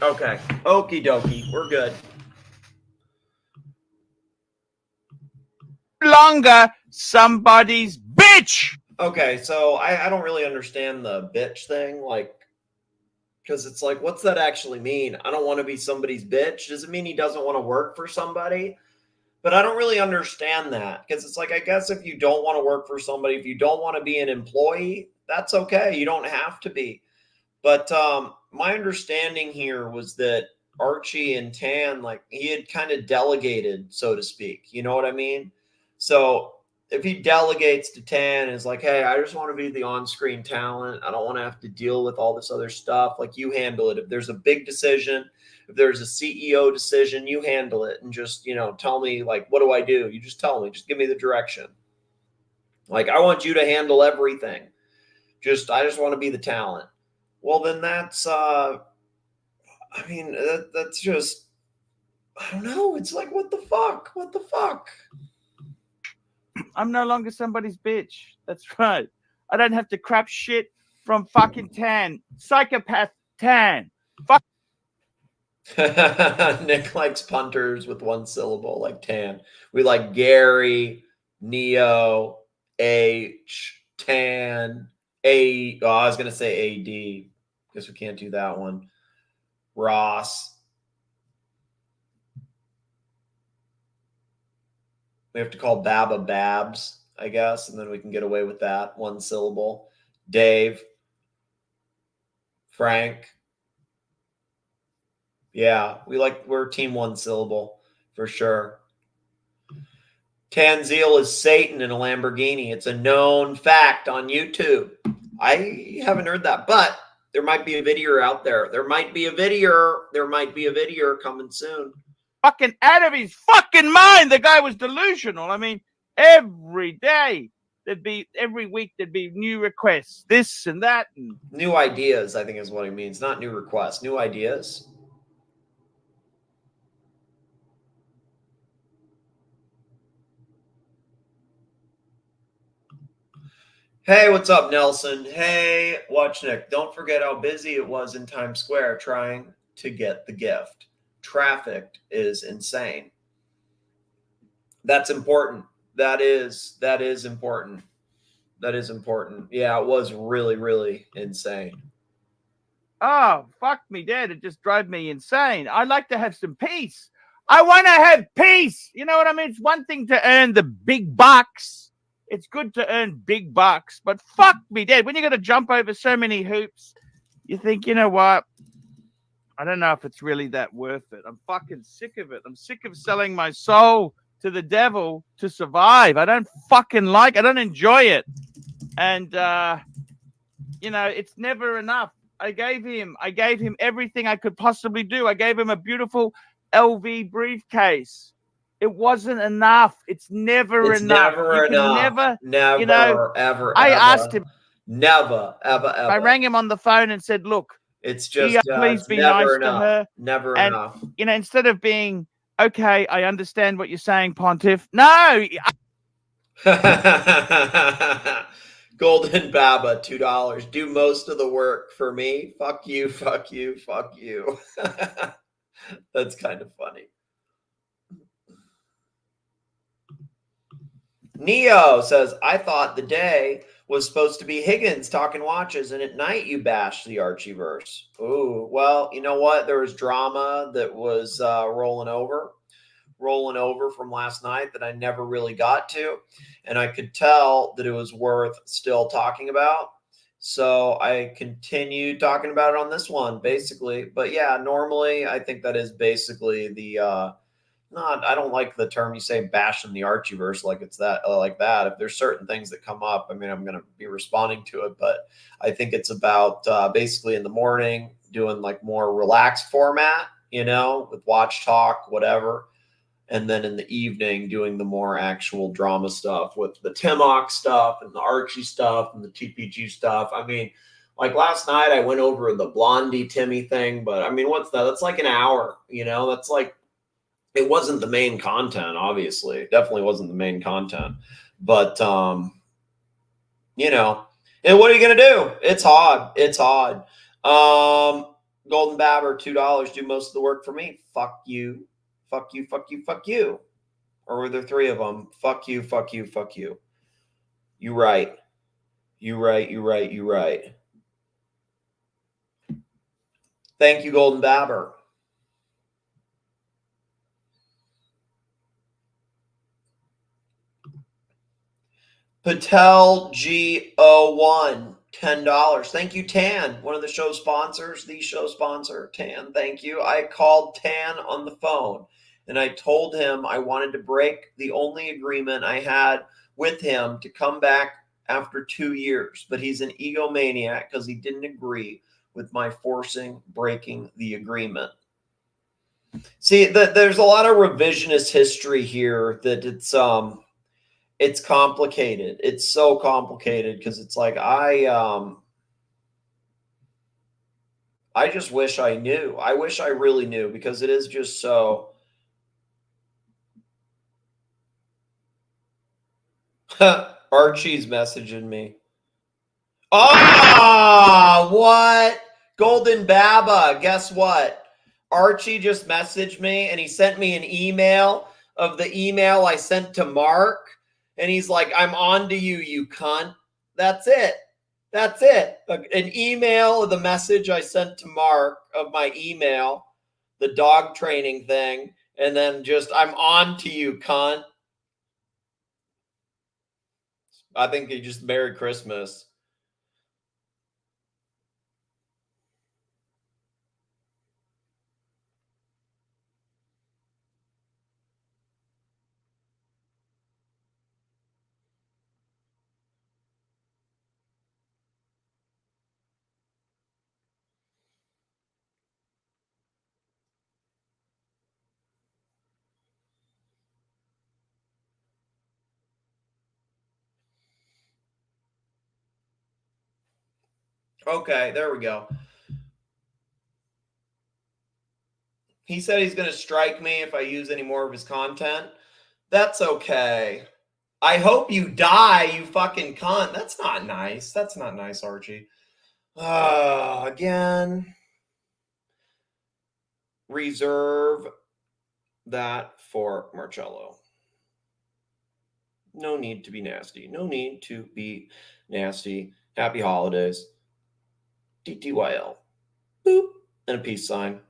Okay. Okie dokie. We're good. Longer somebody's bitch. Okay, so I don't really understand the bitch thing, like, because it's like, what's that actually mean? I don't want to be somebody's bitch. Does it mean he doesn't want to work for somebody? But I don't really understand that, because it's like, I guess if you don't want to work for somebody, if you don't want to be an employee, that's okay. You don't have to be. But my understanding here was that Archie and Tan, like, he had kind of delegated, so to speak. You know what I mean? So if he delegates to Tan and is like, hey, I just want to be the on-screen talent. I don't want to have to deal with all this other stuff. Like, you handle it. If there's a big decision, if there's a CEO decision, you handle it. And just, you know, tell me, like, what do I do? You just tell me. Just give me the direction. Like, I want you to handle everything. I just want to be the talent. Well, then that's, I mean, that's just, I don't know. It's like, what the fuck? What the fuck? I'm no longer somebody's bitch. That's right. I don't have to crap shit from fucking Tan. Psychopath Tan. Fuck. Nick likes punters with one syllable, like Tan. We like Gary, Neo, H, Tan, A. Oh, I was going to say AD. Guess we can't do that one. Ross. We have to call Baba Babs, I guess, and then we can get away with that. One syllable. Dave. Frank. Yeah, we're team one syllable for sure. Tanzil is Satan in a Lamborghini. It's a known fact on YouTube. I haven't heard that, but there might be a video out there. There might be a video coming soon. Fucking out of his fucking mind. The guy was delusional. I mean, every day every week there'd be new requests, this and that. And new ideas, I think is what he means. Not new requests, new ideas. Hey, what's up, Nelson? Hey, Watchnick. Don't forget how busy it was in Times Square trying to get the gift. Traffic is insane. That's important. That is important. That is important. Yeah, it was really, really insane. Oh, fuck me dead. It just drove me insane. I like to have some peace. I want to have peace. You know what I mean? It's one thing to earn the big bucks. It's good to earn big bucks, but fuck me dead. When you're going to jump over so many hoops, you think, you know what? I don't know if it's really that worth it. I'm fucking sick of it. I'm sick of selling my soul to the devil to survive. I don't fucking like it. I don't enjoy it. And, you know, it's never enough. I gave him everything I could possibly do. I gave him a beautiful LV briefcase. It wasn't enough. It's never enough. Never enough. Never, you know, ever. I asked him. Never, ever. I rang him on the phone and said, look, it's just, please it's be nice enough. to her. Never and, enough. You know, instead of being, okay, I understand what you're saying, Pontiff. No. Golden Baba, $2. Do most of the work for me. Fuck you, fuck you, fuck you. That's kind of funny. Neo says, I thought the day was supposed to be Higgins talking watches, and at night you bashed the Archieverse. Ooh, well, you know what? There was drama that was rolling over from last night that I never really got to, and I could tell that it was worth still talking about. So I continued talking about it on this one, basically. But yeah, normally I think that is basically the I don't like the term you say bashing the Archieverse like it's that like that. If there's certain things that come up, I mean, I'm going to be responding to it, but I think it's about basically in the morning doing like more relaxed format, you know, with watch talk, whatever. And then in the evening doing the more actual drama stuff with the Timok stuff and the Archie stuff and the TPG stuff. I mean, like last night I went over the Blondie Timmy thing, but I mean, what's that? That's like an hour, you know, that's like, it wasn't the main content, obviously. It definitely wasn't the main content. But, you know, and what are you going to do? It's hard. It's hard. Golden Babber, $2. Do most of the work for me. Fuck you. Fuck you, fuck you, fuck you. Or were there 3 of them? Fuck you, fuck you, fuck you. You right. You right, you right, you right. Thank you, Golden Babber. Patel G01, $10. Thank you, Tan, one of the show sponsors, the show sponsor, Tan. Thank you. I called Tan on the phone and I told him I wanted to break the only agreement I had with him to come back after 2 years, but he's an egomaniac because he didn't agree with my breaking the agreement. See, there's a lot of revisionist history here that it's complicated. It's so complicated because it's like I just wish I knew. I wish I really knew because it is just so. Archie's messaging me. Ah, what? Golden Baba, guess what? Archie just messaged me and he sent me an email of the email I sent to Mark. And he's like, I'm on to you, you cunt. That's it. That's it. An email of the message I sent to Mark of my email, the dog training thing. And then just, I'm on to you, cunt. I think he just Merry Christmas. Okay, there we go. He said he's going to strike me if I use any more of his content. That's okay. I hope you die, you fucking cunt. That's not nice. That's not nice, Archie. Again. Reserve that for Marcello. No need to be nasty. No need to be nasty. Happy holidays. DTYL. Boop. And a peace sign.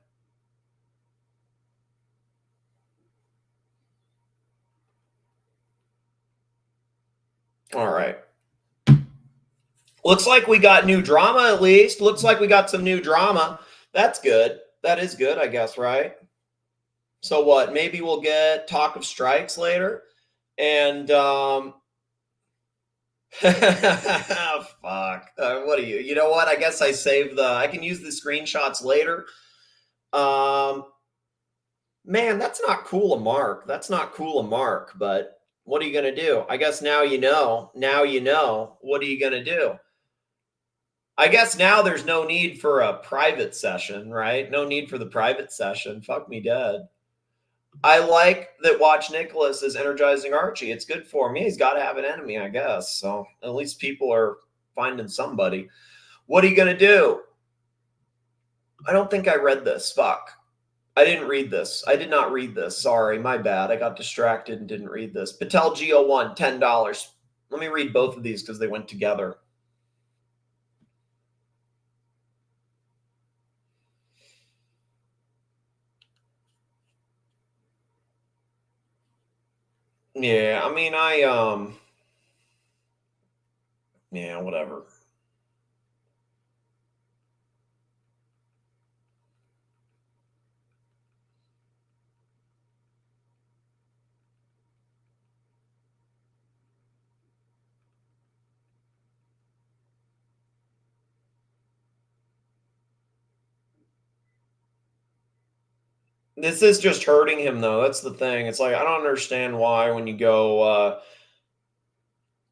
All right. Looks like we got new drama at least. Looks like we got some new drama. That's good. That is good, I guess, right? So what? Maybe we'll get talk of strikes later. And fuck. What are you? You know what? I guess I can use the screenshots later. Man, that's not cool of Mark. That's not cool of Mark, but what are you going to do? I guess now you know. Now you know. What are you going to do? I guess now there's no need for a private session, right? No need for the private session. Fuck me dead. I like that Watch Nicholas is energizing Archie. It's good for me. He's got to have an enemy, I guess. So at least people are finding somebody. What are you going to do? I don't think I read this. Fuck. I didn't read this. I did not read this. Sorry, my bad. I got distracted and didn't read this. Patel G01, $10. Let me read both of these because they went together. Yeah, I mean, yeah, whatever. This is just hurting him, though. That's the thing. It's like I don't understand why when you go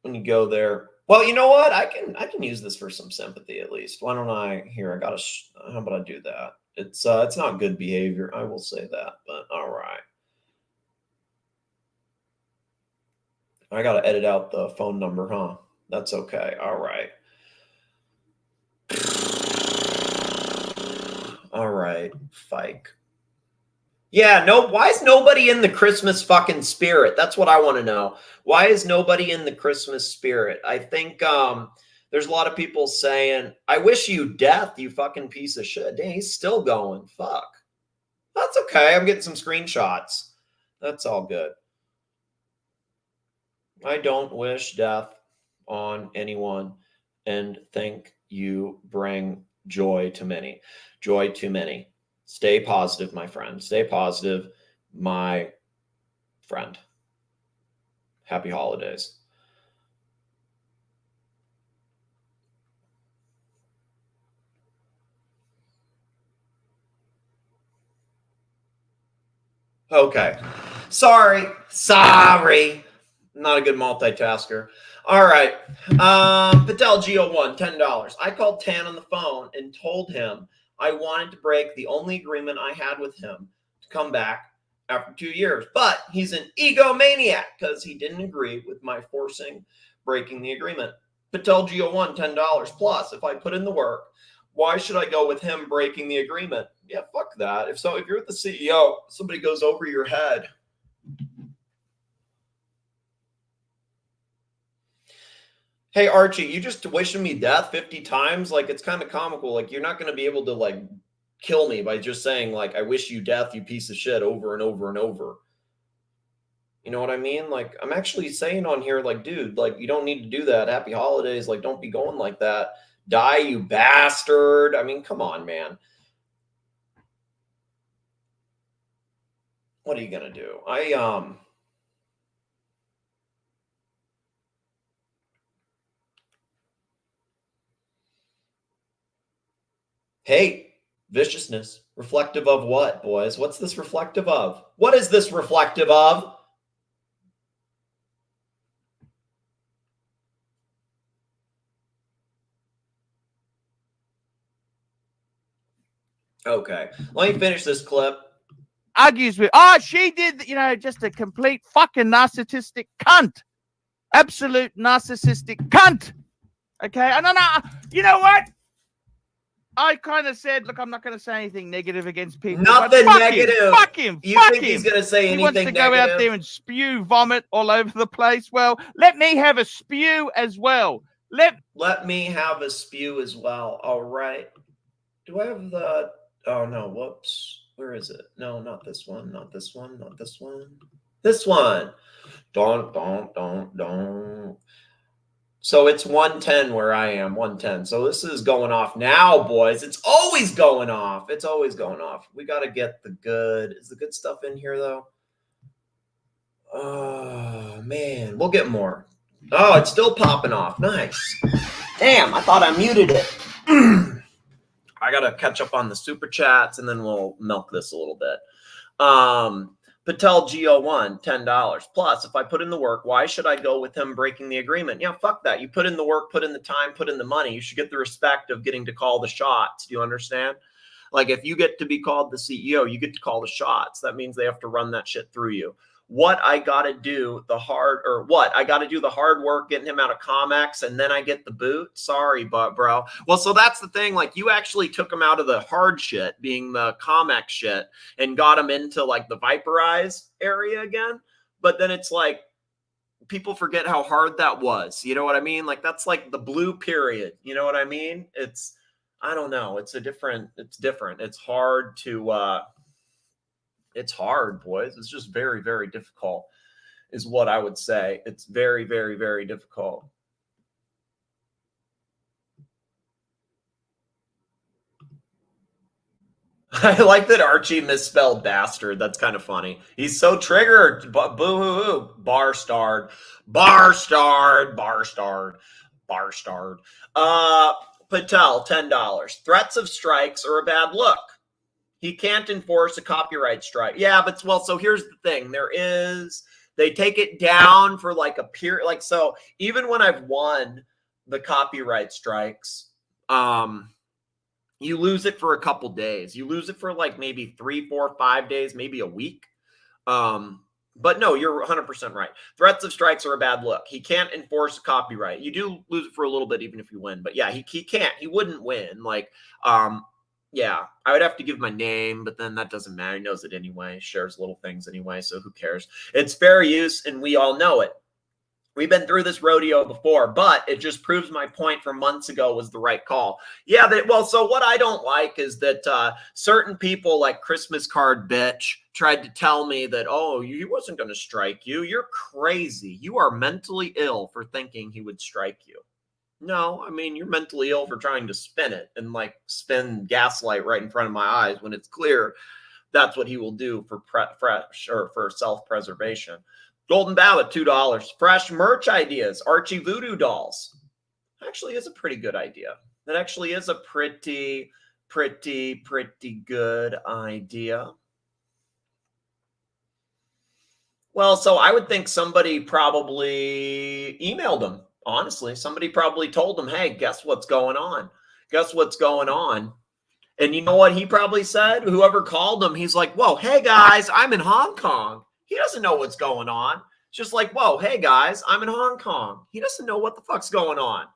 there. Well, you know what? I can use this for some sympathy at least. Why don't I? Here, I got to. How about I do that? It's not good behavior. I will say that. But all right. I got to edit out the phone number, huh? That's okay. All right. All right, Fike. Yeah, no, why is nobody in the Christmas fucking spirit? That's what I want to know. Why is nobody in the Christmas spirit? I think there's a lot of people saying, I wish you death, you fucking piece of shit. Dang, he's still going. Fuck. That's okay. I'm getting some screenshots. That's all good. I don't wish death on anyone and think you bring joy to many. Joy to many. Stay positive, my friend. Stay positive, my friend. Happy holidays. Okay. Sorry. Not a good multitasker. All right. Patel Geo1, $10. I called Tan on the phone and told him I wanted to break the only agreement I had with him to come back after 2 years. But he's an egomaniac because he didn't agree with my forcing breaking the agreement. Patel Geo1, $10. Plus, if I put in the work, why should I go with him breaking the agreement? Yeah, fuck that. If you're the CEO, somebody goes over your head. Hey, Archie, you just wishing me death 50 times? Like, it's kind of comical. Like, you're not going to be able to, like, kill me by just saying, like, I wish you death, you piece of shit, over and over and over. You know what I mean? Like, I'm actually saying on here, like, dude, like, you don't need to do that. Happy holidays. Like, don't be going like that. Die, you bastard. I mean, come on, man. What are you going to do? Hey, viciousness. Reflective of what, boys? What's this reflective of? What is this reflective of? Okay, let me finish this clip. Argues with, she did, just a complete fucking narcissistic cunt. Absolute narcissistic cunt. Okay, and you know what? I kind of said, look, I'm not going to say anything negative against people. Nothing negative. Fuck him. You think he's going to say anything negative? He wants to go out there and spew vomit all over the place. Well, let me have a spew as well. Let me have a spew as well. All right. Do I have the... Oh, no. Whoops. Where is it? No, not this one. Not this one. Not this one. This one. Don't. So it's 110 where I am, 110. So this is going off now, boys. It's always going off. It's always going off. We got to get the good. Is the good stuff in here, though? Oh, man. We'll get more. Oh, it's still popping off. Nice. Damn, I thought I muted it. I got to catch up on the super chats, and then we'll milk this a little bit. Patel Geo1, $10. Plus, if I put in the work, why should I go with him breaking the agreement? Yeah, fuck that. You put in the work, put in the time, put in the money. You should get the respect of getting to call the shots. Do you understand? Like, if you get to be called the CEO, you get to call the shots. That means they have to run that shit through you. I got to do the hard work, getting him out of Comex, and then I get the boot. Sorry, bro. Well, so that's the thing. Like, you actually took him out of the hard shit, being the Comex shit, and got him into like the Viperize area again. But then it's like, people forget how hard that was. You know what I mean? Like, that's like the blue period. You know what I mean? I don't know. It's different. It's hard to, it's hard, boys. It's just very, very difficult is what I would say. It's very, very, very difficult. I like that Archie misspelled bastard. That's kind of funny. He's so triggered. Boo-hoo-hoo. Bar-starred. Patel, $10. Threats of strikes are a bad look. He can't enforce a copyright strike. Yeah, but so here's the thing. They take it down for like a period. Like, so even when I've won the copyright strikes, you lose it for a couple days. You lose it for like maybe 3, 4, 5 days, maybe a week. But no, you're 100% right. Threats of strikes are a bad look. He can't enforce a copyright. You do lose it for a little bit, even if you win. But yeah, he can't. He wouldn't win. Like, Yeah, I would have to give my name, but then that doesn't matter. He knows it anyway. Shares little things anyway, so who cares? It's fair use, and we all know it. We've been through this rodeo before, but it just proves my point from months ago was the right call. Yeah, well, so what I don't like is that certain people like Christmas Card Bitch tried to tell me that, oh, he wasn't going to strike you. You're crazy. You are mentally ill for thinking he would strike you. No, I mean, you're mentally ill for trying to spin it and like spin gaslight right in front of my eyes when it's clear that's what he will do for for self-preservation. Golden Bow at $2. Fresh merch ideas. Archie voodoo dolls. Actually is a pretty good idea. That actually is a pretty good idea. Well, so I would think somebody probably emailed him. Honestly, somebody probably told him, hey, guess what's going on? Guess what's going on? And you know what he probably said? Whoever called him, he's like, whoa, hey, guys, I'm in Hong Kong. He doesn't know what's going on. It's just like, whoa, hey, guys, I'm in Hong Kong. He doesn't know what the fuck's going on.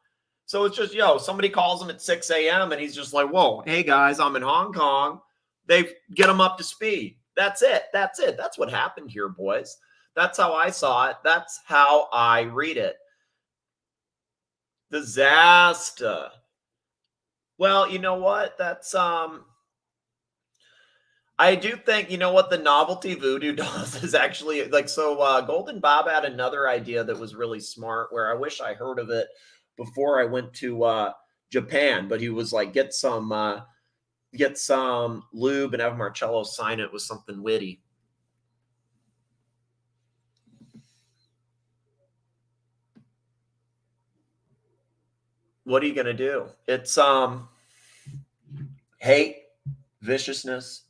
So it's just, somebody calls him at 6 a.m. and he's just like, whoa, hey, guys, I'm in Hong Kong. They get him up to speed. That's it. That's it. That's what happened here, boys. That's how I saw it. That's how I read it. Disaster. Well, you know what? That's I do think, you know what, the novelty voodoo dolls is actually like, so Golden Bob had another idea that was really smart where I wish I heard of it before I went to Japan, but he was like, get some lube and have Marcello sign it with something witty. What are you going to do? It's hate, viciousness.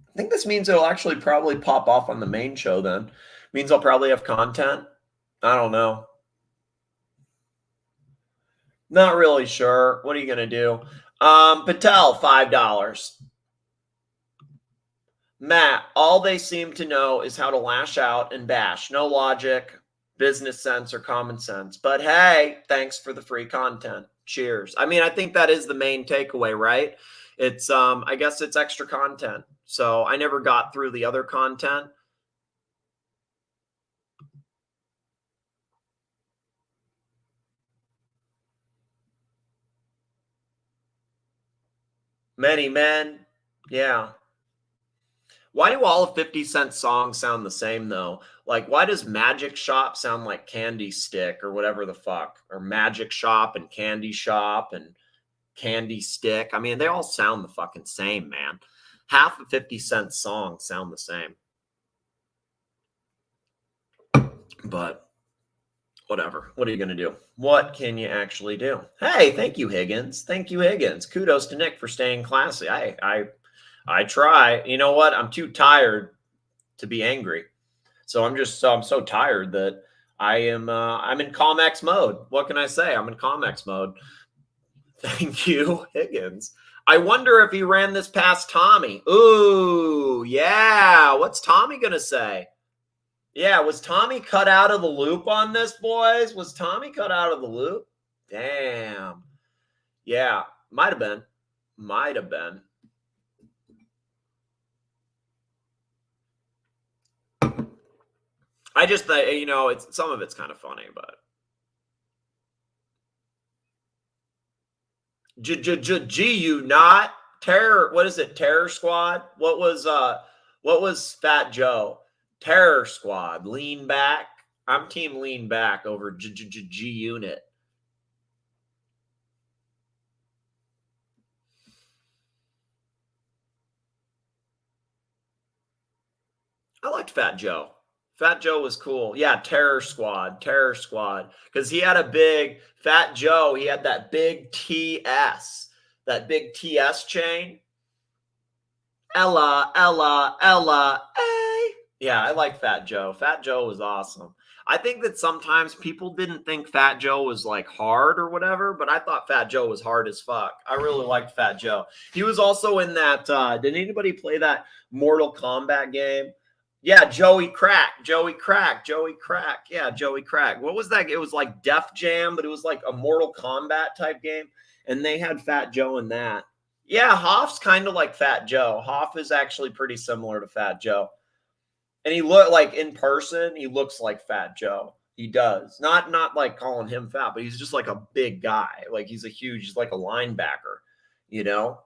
I think this means it'll actually probably pop off on the main show then. Means I'll probably have content. I don't know. Not really sure. What are you going to do? Patel, $5. Matt, all they seem to know is how to lash out and bash. No logic, business sense, or common sense. But hey, thanks for the free content. Cheers. I mean, I think that is the main takeaway, right? It's I guess it's extra content. So I never got through the other content. Many men. Yeah. Why do all of 50 Cent songs sound the same, though? Like, why does Magic Shop sound like Candy Stick or whatever the fuck? Or Magic Shop and Candy Shop and Candy Stick? I mean, they all sound the fucking same, man. Half of 50 Cent songs sound the same. But whatever. What are you going to do? What can you actually do? Hey, thank you, Higgins. Thank you, Higgins. Kudos to Nick for staying classy. I try. You know what? I'm too tired to be angry. So I'm so tired that I'm in Comex mode. What can I say? I'm in Comex mode. Thank you, Higgins. I wonder if he ran this past Tommy. Ooh, yeah. What's Tommy going to say? Yeah, was Tommy cut out of the loop on this, boys? Was Tommy cut out of the loop? Damn. Yeah, might have been. Might have been. I just thought, it's some of it's kind of funny, but you not terror. What is it? Terror Squad. What was Fat Joe? Terror Squad. Lean back. I'm team lean back over G Unit. I liked Fat Joe. Fat Joe was cool. Yeah, Terror Squad. Terror Squad. Because he had a big, Fat Joe, he had that big TS. That big TS chain. Ella, hey. Yeah, I like Fat Joe. Fat Joe was awesome. I think that sometimes people didn't think Fat Joe was like hard or whatever, but I thought Fat Joe was hard as fuck. I really liked Fat Joe. He was also in that, did anybody play that Mortal Kombat game? Yeah, Joey Crack. Yeah, Joey Crack. What was that? It was like Def Jam, but it was like a Mortal Kombat type game. And they had Fat Joe in that. Yeah, Hoff's kind of like Fat Joe. Hoff is actually pretty similar to Fat Joe. And he looked like in person, he looks like Fat Joe. He does. Not like calling him fat, but he's just like a big guy. Like he's like a linebacker, you know?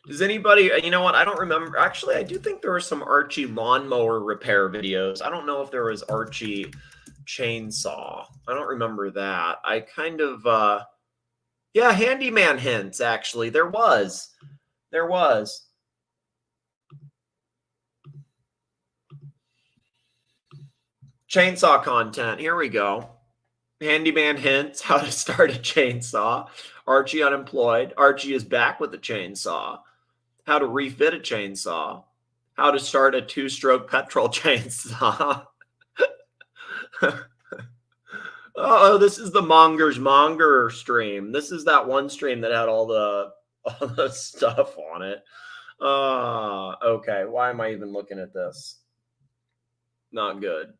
Does anybody, you know what? I don't remember. Actually, I do think there were some Archie lawnmower repair videos. I don't know if there was Archie chainsaw. I don't remember that. I kind of, yeah, handyman hints, actually. There was. Chainsaw content. Here we go. Handyman hints, how to start a chainsaw. Archie unemployed. Archie is back with a chainsaw. How to refit a chainsaw. How to start a 2-stroke petrol chainsaw. Oh, this is the Monger's Monger stream. This is that one stream that had all the stuff on it. Okay. Why am I even looking at this? Not good.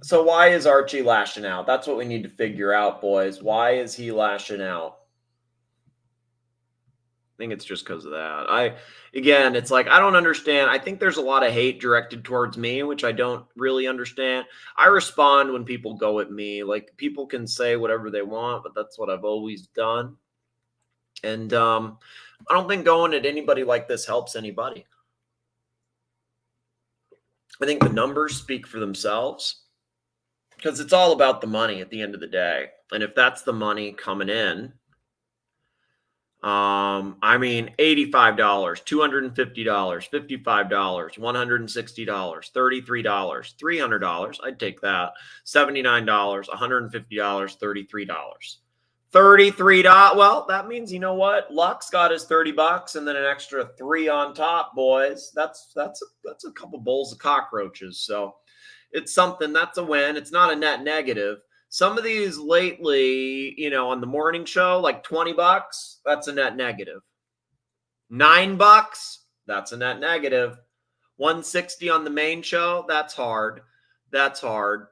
So why is Archie lashing out? That's what we need to figure out, boys. Why is he lashing out? I think it's just because of that. Again, it's like, I don't understand. I think there's a lot of hate directed towards me, which I don't really understand. I respond when people go at me. Like, people can say whatever they want, but that's what I've always done. And I don't think going at anybody like this helps anybody. I think the numbers speak for themselves. Because it's all about the money at the end of the day. And if that's the money coming in, I mean, $85, $250, $55, $160, $33, $300. I'd take that. $79, $150, $33. $33. Well, that means, you know what? Lux got his $30 and then an extra 3 on top, boys. That's a couple bowls of cockroaches. So it's something, that's a win. It's not a net negative. Some of these lately, you know, on the morning show, like $20, that's a net negative. $9, that's a net negative. $160 on the main show, that's hard. That's hard.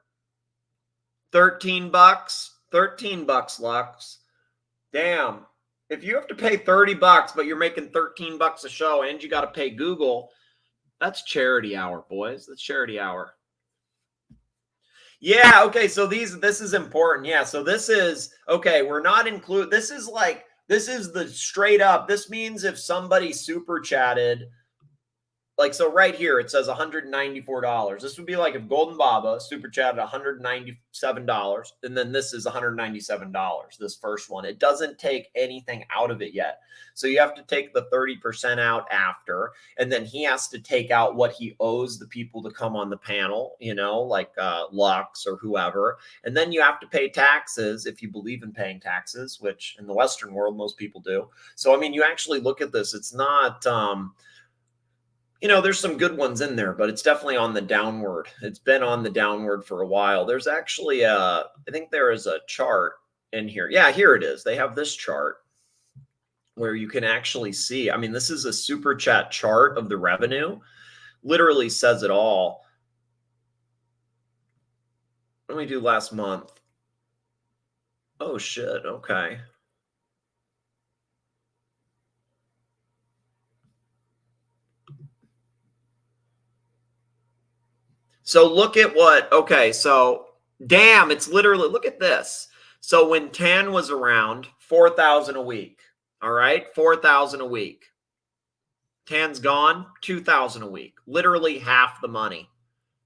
$13, $13 Lux. Damn. If you have to pay $30, but you're making $13 a show and you got to pay Google, that's charity hour, boys. That's charity hour. Yeah, okay, so this is important. Yeah, so this is, okay, we're not include, this is the straight up, this means if somebody super chatted, like, so right here, it says $194. This would be like if Golden Baba super chatted $197, and then this is $197, this first one. It doesn't take anything out of it yet. So you have to take the 30% out after, and then he has to take out what he owes the people to come on the panel, you know, like Lux or whoever. And then you have to pay taxes if you believe in paying taxes, which in the Western world, most people do. So, I mean, you actually look at this, it's not... you know, there's some good ones in there, but it's definitely on the downward. It's been on the downward for a while. There's actually I think there is a chart in here. Yeah, here it is. They have this chart where you can actually see. I mean, this is a super chat chart of the revenue. Literally says it all. What did we do last month? Oh, shit. Okay. So look at what, okay, so damn, it's literally, look at this. So when Tan was around, 4,000 a week, all right? 4,000 a week. Tan's gone, 2,000 a week. Literally half the money.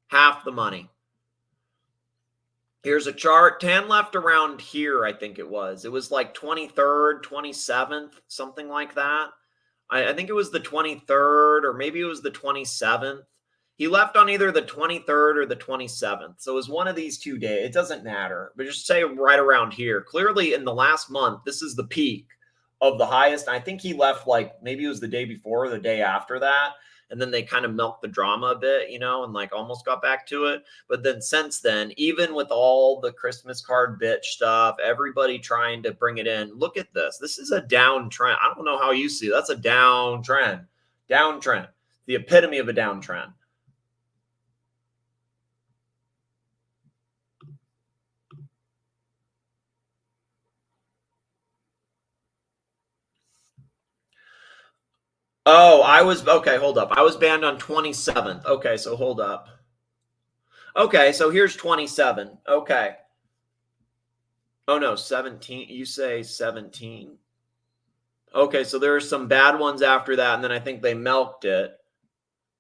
Half the money. Here's a chart. Tan left around here, I think it was. It was like 23rd, 27th, something like that. I think it was the 23rd, or maybe it was the 27th. He left on either the 23rd or the 27th. So it was one of these 2 days. It doesn't matter. But just say right around here. Clearly in the last month, this is the peak of the highest. I think he left like maybe it was the day before or the day after that. And then they kind of milked the drama a bit, you know, and like almost got back to it. But then since then, even with all the Christmas card bitch stuff, everybody trying to bring it in, look at this. This is a downtrend. I don't know how you see it. That's a downtrend. Downtrend. The epitome of a downtrend. Oh, okay, hold up. I was banned on 27th. Okay, so hold up. Okay, so here's 27. Okay. Oh, no, 17. You say 17. Okay, so there are some bad ones after that, and then I think they milked it.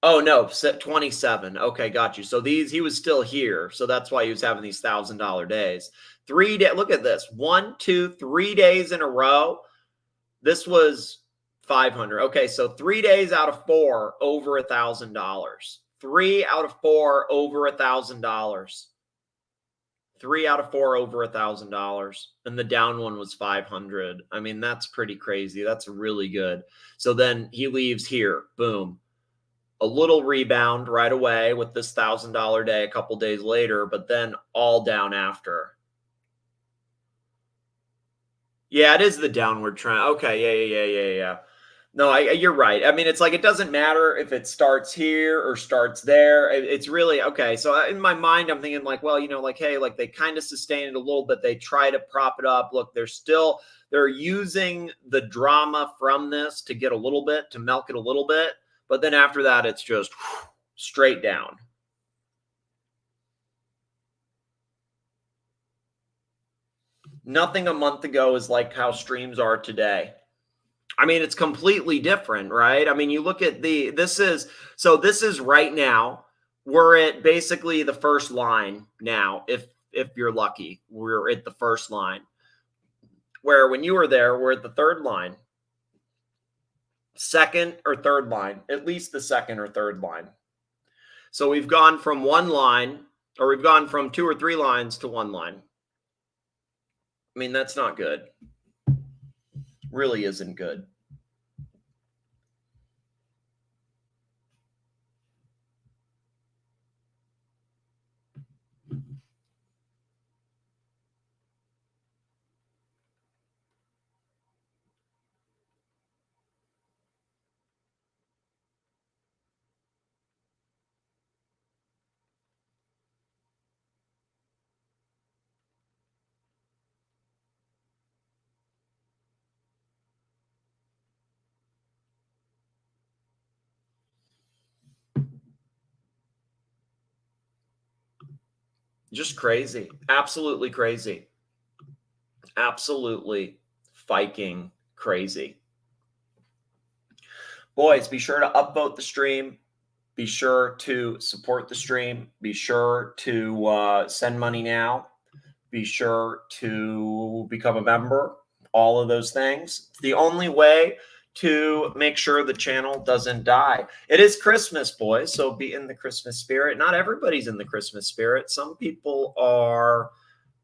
Oh, no, 27. Okay, got you. So he was still here, so that's why he was having these $1,000 days. 3 days. Look at this. 1, 2, 3 days in a row. This was 500. Okay, so 3 days out of 4 over $1,000. 3 out of 4 over $1,000. 3 out of 4 over $1,000. And the down one was 500. I mean, that's pretty crazy. That's really good. So then he leaves here. Boom. A little rebound right away with this $1,000 day a couple days later, but then all down after. Yeah, it is the downward trend. Okay, yeah. No, you're right. I mean, it's like it doesn't matter if it starts here or starts there. It's really okay. So in my mind, I'm thinking like, well, you know, like, hey, like they kind of sustain it a little bit. They try to prop it up. Look, they're using the drama from this to get a little bit, to milk it a little bit. But then after that, it's just straight down. Nothing a month ago is like how streams are today. I mean, it's completely different, right? I mean, you look at this is right now. We're at basically the first line now. If you're lucky, we're at the first line. Where when you were there, we're at the third line. Second or third line, at least the second or third line. So we've gone from one line, or we've gone from 2 or 3 lines to 1 line. I mean, that's not good. Really isn't good. Just crazy. Absolutely crazy. Absolutely fucking crazy. Boys, be sure to upvote the stream. Be sure to support the stream. Be sure to send money now. Be sure to become a member. All of those things. It's the only way to make sure the channel doesn't die. It is Christmas, boys, so be in the Christmas spirit. Not everybody's in the Christmas spirit. Some people are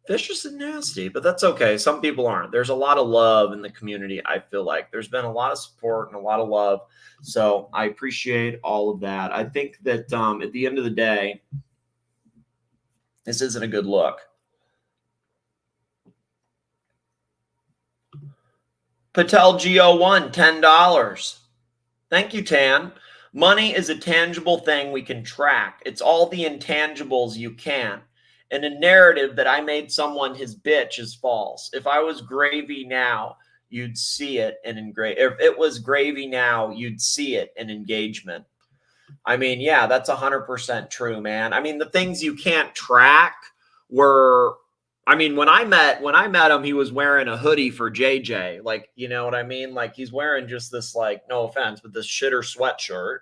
vicious and nasty, but that's okay. Some people aren't. There's a lot of love in the community, I feel like. There's been a lot of support and a lot of love, so I appreciate all of that. I think that at the end of the day, this isn't a good look. Patel Go1, $10. Thank you, Tan. Money is a tangible thing we can track. It's all the intangibles you can't. And a narrative that I made someone his bitch is false. If I was gravy now, you'd see it in If it was gravy now, you'd see it in engagement. I mean, yeah, that's 100% true, man. I mean, the things you can't track were... I mean, when I met him, he was wearing a hoodie for JJ. Like, you know what I mean? Like, he's wearing just this, like, no offense, but this shitter sweatshirt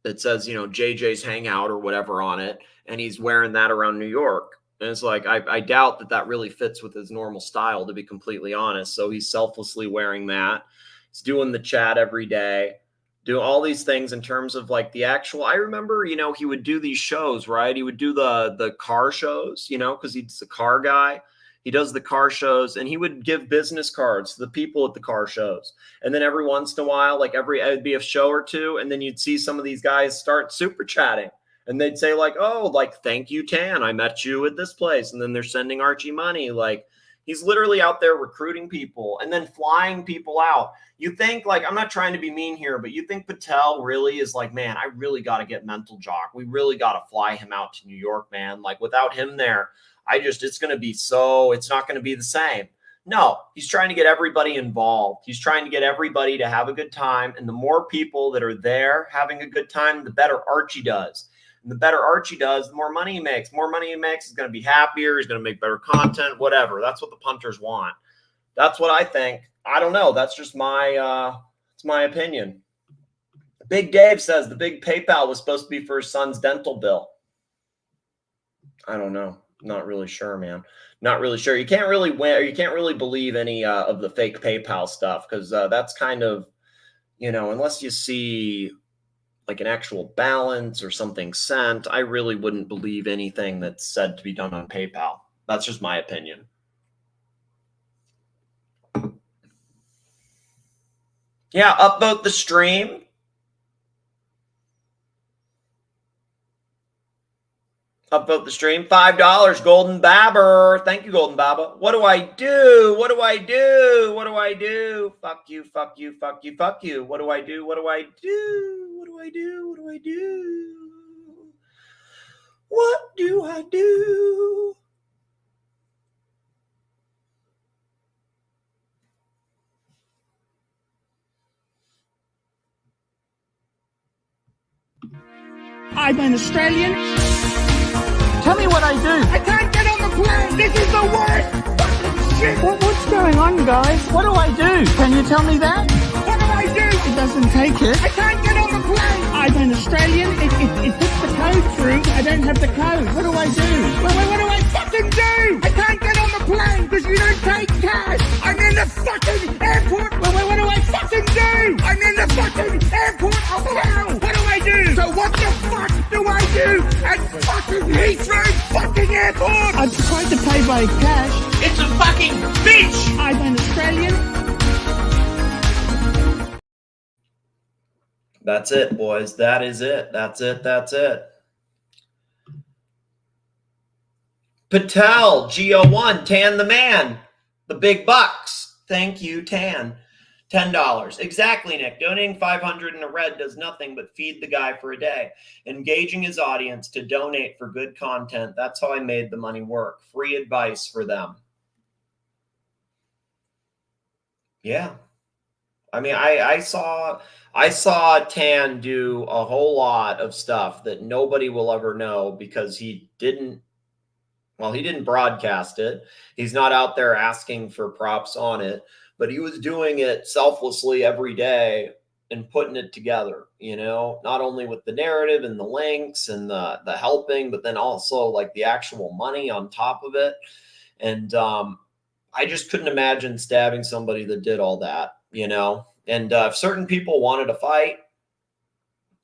that says, you know, JJ's Hangout or whatever on it. And he's wearing that around New York. And it's like, I doubt that really fits with his normal style, to be completely honest. So he's selflessly wearing that. He's doing the chat every day. Do all these things in terms of like the actual, I remember, you know, he would do these shows, right? He would do the car shows, you know, because he's the car guy. He does the car shows, and he would give business cards to the people at the car shows. And then every once in a while, like it'd be a show or two, and then you'd see some of these guys start super chatting. And they'd say like, oh, like, thank you, Tan. I met you at this place. And then they're sending Archie money. Like, he's literally out there recruiting people and then flying people out. You think, like, I'm not trying to be mean here, but you think Patel really is like, man, I really got to get mental jock. We really got to fly him out to New York, man. Like, without him there, it's going to be it's not going to be the same. No, he's trying to get everybody involved. He's trying to get everybody to have a good time. And the more people that are there having a good time, the better Archie does. And the better Archie does, the more money he makes. More money he makes, he's going to be happier. He's going to make better content, whatever. That's what the punters want. That's what I think. I don't know. That's just it's my opinion. Big Dave says the big PayPal was supposed to be for his son's dental bill. I don't know. Not really sure, man. Not really sure. You can't really win, or you can't really believe any of the fake PayPal stuff, because that's kind of, unless you see like an actual balance or something sent, I really wouldn't believe anything that's said to be done on PayPal. That's just my opinion. Yeah, upvote the stream. Upvote the stream. $5, Golden Babber. Thank you, Golden Baba. What do I do? What do I do? What do I do? Fuck you, fuck you, fuck you, fuck you. What do I do? What do I do? What do I do? What do I do? What do I do? I'm an Australian. Tell me what I do. I can't get on the plane. This is the worst fucking shit. What's going on, guys? What do I do? Can you tell me that? What do I do? It doesn't take it. I can't get on the plane. I'm an Australian. It puts the code through. I don't have the code. What do I do? Wait, what do I fucking do? I can't get on the plane because you don't take cash. I'm in the fucking airport. Wait, what do I fucking do? I'm in the fucking airport of hell. What do I do? So what the fuck do I do at fucking Heathrow fucking airport? I've tried to pay by cash. It's a fucking bitch. I'm an Australian. That's it, boys. That is it. That's it. That's it. Patel, GO1, Tan the man, the big bucks. Thank you, Tan. $10. Exactly, Nick. Donating $500 in a red does nothing but feed the guy for a day. Engaging his audience to donate for good content. That's how I made the money work. Free advice for them. Yeah. I mean, I saw Tan do a whole lot of stuff that nobody will ever know because he didn't broadcast it. He's not out there asking for props on it, but he was doing it selflessly every day and putting it together, not only with the narrative and the links and the helping, but then also like the actual money on top of it. And I just couldn't imagine stabbing somebody that did all that, and if certain people wanted to fight,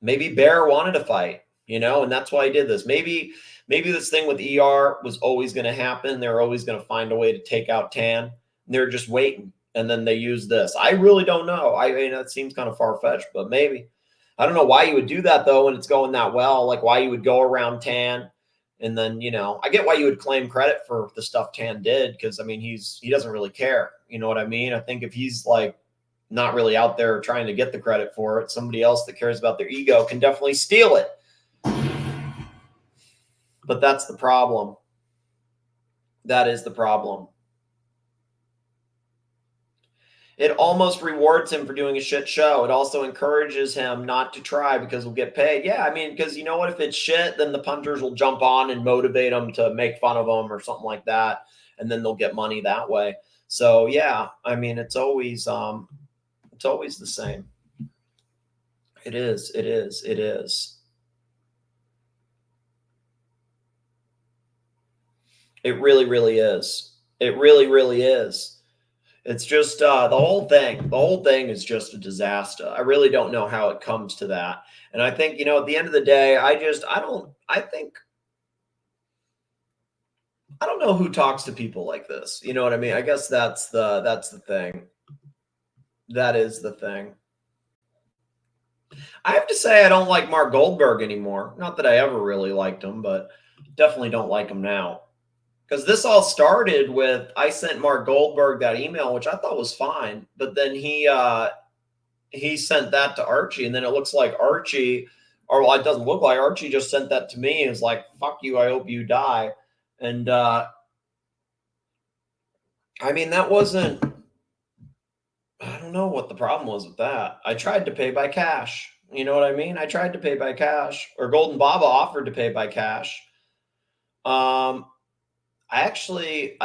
maybe Bear wanted to fight, and that's why I did this. Maybe this thing with ER was always going to happen. They're always going to find a way to take out Tan. And they're just waiting. And then they use this. I really don't know. I mean, that seems kind of far-fetched, but maybe. I don't know why you would do that, though, when it's going that well. Like, why you would go around Tan. And then, I get why you would claim credit for the stuff Tan did. Because, I mean, he doesn't really care. You know what I mean? I think if he's, like, not really out there trying to get the credit for it, somebody else that cares about their ego can definitely steal it. But that's the problem. That is the problem. It almost rewards him for doing a shit show. It also encourages him not to try because he'll get paid. Yeah, I mean, because you know what? If it's shit, then the punters will jump on and motivate him to make fun of him or something like that. And then they'll get money that way. So, yeah, I mean, it's always the same. It is. It is. It is. It really, really is. It really, really is. It's just the whole thing is just a disaster. I really don't know how it comes to that. And I think, at the end of the day, I think I don't know who talks to people like this. You know what I mean? I guess that's the thing. That is the thing. I have to say I don't like Mark Goldberg anymore. Not that I ever really liked him, but definitely don't like him now. Because this all started with I sent Mark Goldberg that email, which I thought was fine, but then he sent that to Archie, and then it looks like Archie, or well, it doesn't look like Archie just sent that to me and was like, "Fuck you, I hope you die." And I mean, that wasn't. I don't know what the problem was with that. I tried to pay by cash. You know what I mean? I tried to pay by cash, or Golden Baba offered to pay by cash. I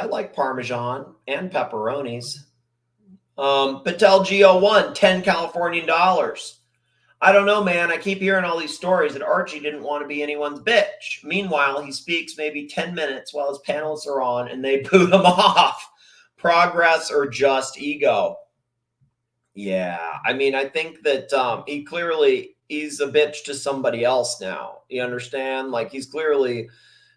like Parmesan and pepperonis. Patel Go1, 10 Californian dollars. I don't know, man. I keep hearing all these stories that Archie didn't want to be anyone's bitch. Meanwhile, he speaks maybe 10 minutes while his panelists are on and they boot him off. Progress or just ego? Yeah. I mean, I think that he's a bitch to somebody else now. You understand? Like, he's clearly,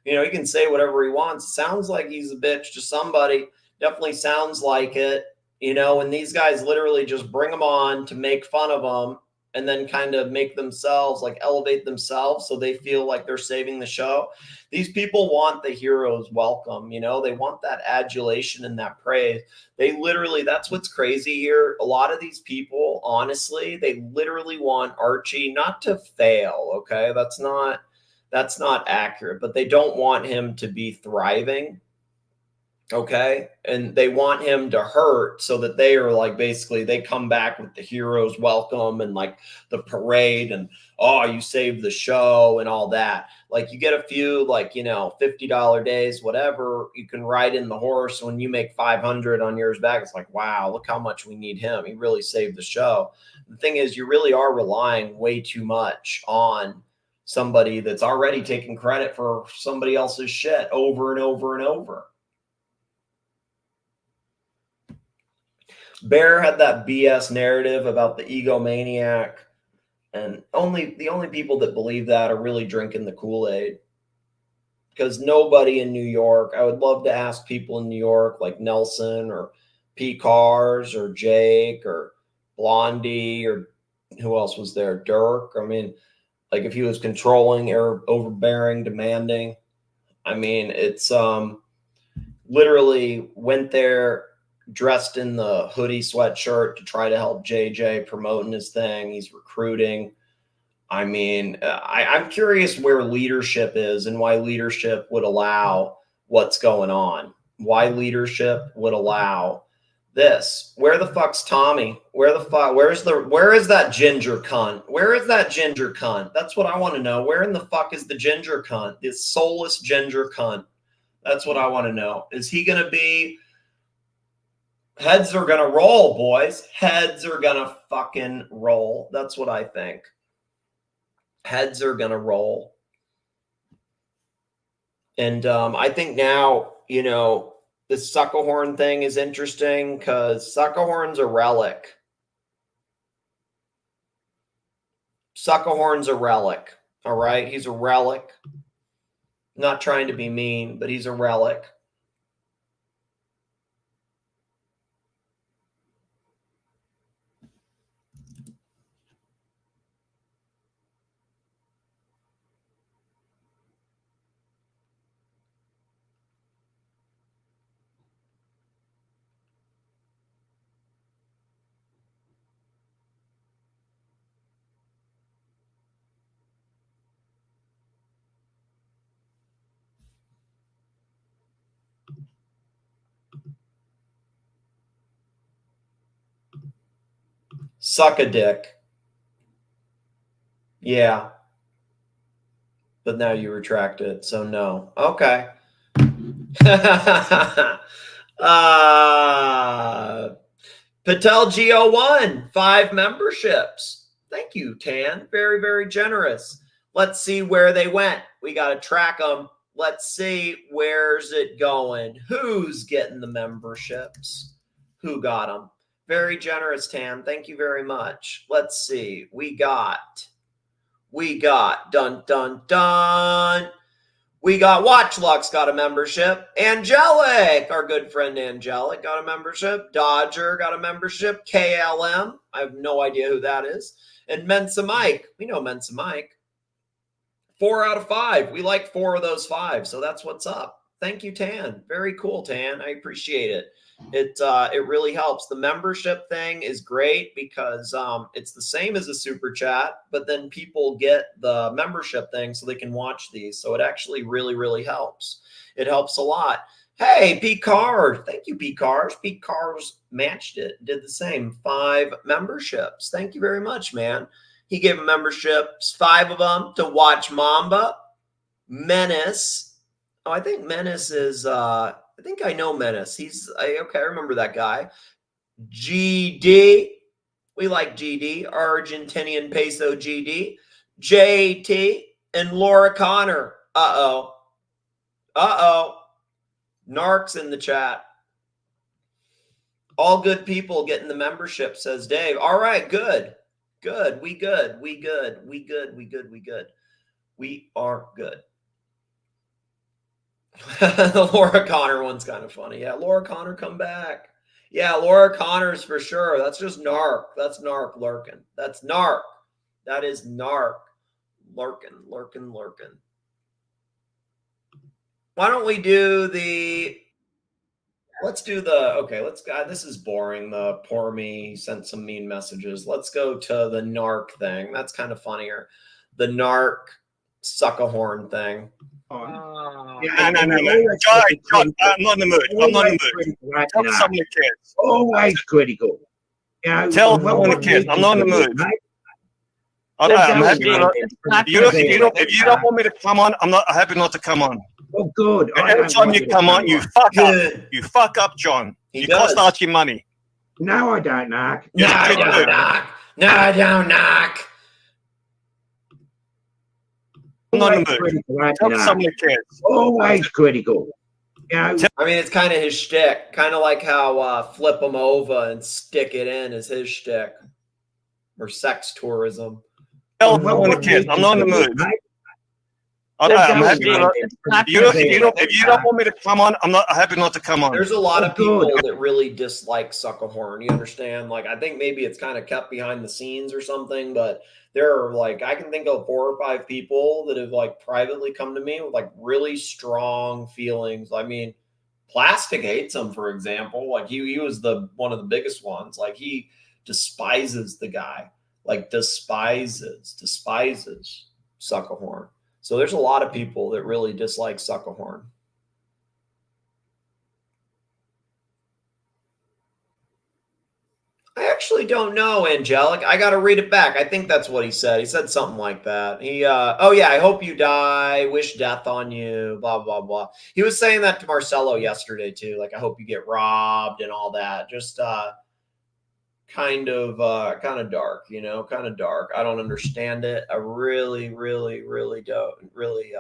you know, he can say whatever he wants. It sounds like he's a bitch to somebody. Definitely sounds like it. You know, and these guys literally just bring them on to make fun of them and then kind of make themselves, like, elevate themselves so they feel like they're saving the show. These people want the hero's welcome, you know? They want that adulation and that praise. They literally, that's what's crazy here. A lot of these people, honestly, they literally want Archie not to fail, okay? That's not accurate, but they don't want him to be thriving. Okay. And they want him to hurt so that they are like, basically they come back with the hero's welcome and like the parade and, oh, you saved the show and all that. Like, you get a few, like, you know, $50 days, whatever, you can ride in the horse. When you make 500 on yours back, it's like, wow, look how much we need him. He really saved the show. The thing is, you really are relying way too much on somebody that's already taking credit for somebody else's shit over and over and over. Bear had that BS narrative about the egomaniac, and the only people that believe that are really drinking the Kool-Aid. Because nobody in New York, I would love to ask people in New York like Nelson or P. Cars or Jake or Blondie or who else was there? Dirk. I mean, like, if he was controlling or overbearing, demanding. I mean, it's literally went there dressed in the hoodie sweatshirt to try to help JJ promoting his thing. He's recruiting. I mean, I'm curious where leadership is and why leadership would allow what's going on. Why leadership would allow this. Where the fuck's Tommy? Where is that ginger cunt? Where is that ginger cunt? That's what I want to know. Where in the fuck is the ginger cunt? This soulless ginger cunt. That's what I want to know. Is he going to be... Heads are going to roll, boys. Heads are going to fucking roll. That's what I think. Heads are going to roll. And I think now, you know, this SUKAHORN thing is interesting because SUKAHORN's a relic. SUKAHORN's a relic. All right? He's a relic. Not trying to be mean, but he's a relic. Suck a dick. Yeah. But now you retract it, so no. Okay. Patel Go1, 5 memberships. Thank you, Tan. Very, very generous. Let's see where they went. We got to track them. Let's see, where's it going? Who's getting the memberships? Who got them? Very generous, Tan. Thank you very much. Let's see. We got dun, dun, dun. We got Watchlux got a membership. Angelic, our good friend Angelic, got a membership. Dodger got a membership. KLM, I have no idea who that is. And Mensa Mike, we know Mensa Mike. 4 out of 5. We like 4 of those 5, so that's what's up. Thank you, Tan. Very cool, Tan. I appreciate it. It really helps. The membership thing is great because it's the same as a super chat, but then people get the membership thing so they can watch these. So it actually really, really helps. It helps a lot. Hey, Pete Cars. Thank you, Pete Cars. Pete Cars matched it, did the same. 5 memberships. Thank you very much, man. He gave memberships, 5 of them, to watch Mamba, Menace. Oh, I think Menace is I think I know Menace. Okay, I remember that guy. GD. We like GD. Argentinian peso GD. JT and Laura Connor. Uh-oh. Uh-oh. Narc's in the chat. All good people getting the membership, says Dave. All right, good. Good. We good. We good. We good. We good. We good. We are good. The Laura Connor one's kind of funny. Yeah, Laura Connor, come back. Yeah, Laura Connor's for sure. That's just Narc. That's Narc lurking. That's Narc. That is Narc lurking. Why don't we do the... Let's do the... Okay, let's... God, this is boring. The poor me sent some mean messages. Let's go to the Narc thing. That's kind of funnier. The Narc SUKAHORN thing. No. John, I'm not in the mood. I'm not in the mood. Right Tell now. some of the kids. Always critical. You know, Tell and some of the what kids. you I'm not in the do, mood. mate, I'm happy. If you don't want me to come on, I'm happy not to come on. Oh, good. I Every don't time want you to come on, you fuck Good. up. You fuck up, John. He You does. cost Archie money. No, I don't, Narc. No, Yes, I you don't do. knock. No, I don't knock. I'm not in Always the mood. critical, right, Tell some of Narc? the kids. Always critical. You know, I mean, it's kind of his shtick. Kind of like how flip them over and stick it in is his shtick. Or sex tourism. Tell what some of the you kids. I'm not in the do, mood. mate. I'm happy. If you don't want me to come on, I'm happy not to come on. There's a lot of good. people that really dislike SUKAHORN. You understand? Like, I think maybe it's kind of kept behind the scenes or something, but there are like, I can think of 4 or 5 people that have like privately come to me with like really strong feelings. I mean, Plastic hates him, for example. Like he was one of the biggest ones. Like he despises the guy. Like despises SUKAHORN. So there's a lot of people that really dislike SUKAHORN. I actually don't know, Angelic. I got to read it back. I think that's what he said. He said something like that. Oh yeah, I hope you die. Wish death on you. Blah, blah, blah. He was saying that to Marcelo yesterday too. Like, I hope you get robbed and all that. Just kind of dark, you know, kind of dark. I don't understand it. I really, really, really don't. Really,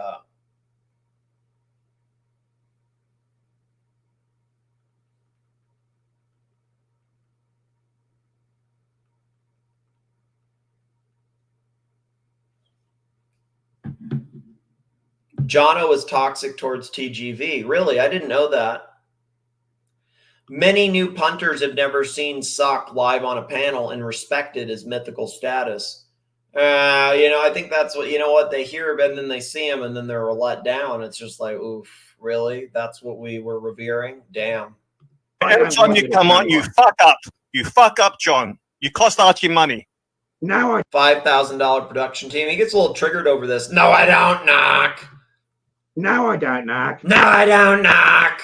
Jono is toxic towards TGV. Really? I didn't know that. Many new punters have never seen Suck live on a panel and respected his mythical status. You know, I think that's what, you know what, they hear him and then they see him and then they're let down. It's just like, oof, really? That's what we were revering? Damn. Every time you come on, you fuck up. You fuck up, John. You cost Archie money. No, I $5,000 production team. He gets a little triggered over this. No, I don't knock. no, I don't, Narc. No, I don't knock.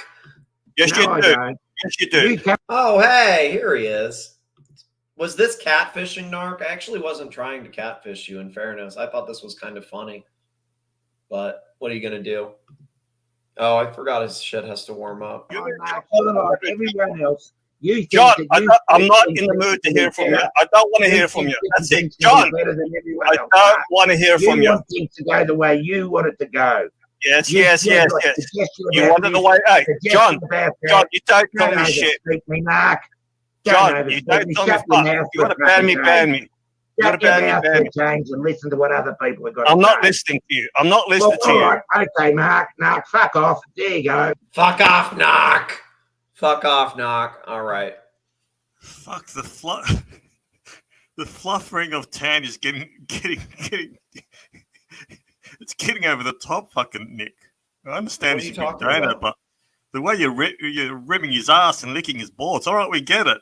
Yes, No, I you do. don't. Yes, you do. You can't- Oh, hey, here he is. Was this catfishing, Narc? I actually wasn't trying to catfish you, in fairness. I thought this was kind of funny. But what are you going to do? Oh, I forgot his shit has to warm up. Oh, Narc, like everyone else, you think John, that you I'm not think in the that mood to you're hear from you. better. I don't want to You hear from think you. that That's you it. think you're John, better than everyone I else, don't Narc. want to hear from You you. want things to go the way you want it to go. Yes, You- yes, you've yes, got yes. suggestion You about wanted the this, way. Hey, suggestion John, about that. John, you don't tell Don't me shit. overspeak me, Narc. Don't John, you overspeak don't me. tell me Shut your fuck. mouth You for want to a ban fucking me, day. ban me. You're a Shut your bad mouth, man. you James, and listen to what other people have got I'm to not say. listening to you. I'm not listening Well, to all you. right, okay, Mark. No, fuck off. There you go. Fuck off, knock. Fuck off, knock. All right. Fuck the the fluffering of tan is getting it's getting over the top, fucking Nick. I understand What are if you you've been talking doing it, about? but the way you're rimming his ass and licking his balls, all right, we get it.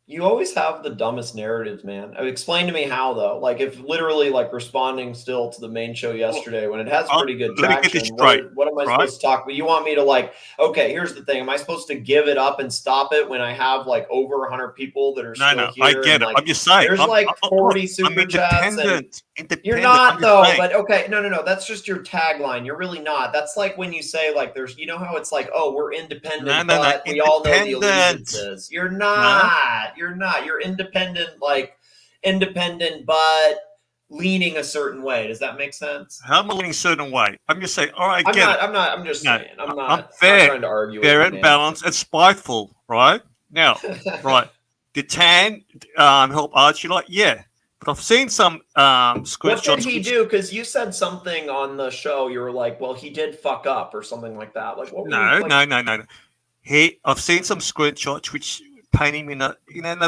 You always have the dumbest narratives, man. Explain to me how, though. Like, if literally, like, responding still to the main show yesterday when it has pretty good let me get this traction, straight, what am I right? supposed to talk about? You want me to, like, okay, here's the thing. Am I supposed to give it up and stop it when I have, like, over 100 people that are still No, here? I get and, it. like, I'm just saying. there's, I'm, like, I'm, 40 I'm super chats. And independent. you're I'm not, just though. saying. But, okay, no. That's just your tagline. You're really not. That's like when you say, like, there's, you know how it's like, oh, we're independent, No, but we all know the independent. allegiances. You're not. You're not. You're independent, like, independent, but leaning a certain way. Does that make sense? How am I leaning a certain way? I'm just saying, all right, I'm get not. it. I'm just No, saying. I'm I'm not fair, trying to argue fair with and you, man. balanced and spiteful, right? Now, right. Did Tan help Archie? Like, yeah. But I've seen some screenshots. What did he do? Because you said something on the show. You were like, well, he did fuck up or something like that. Like, what were you, like, No. I've seen some screenshots which paint him in a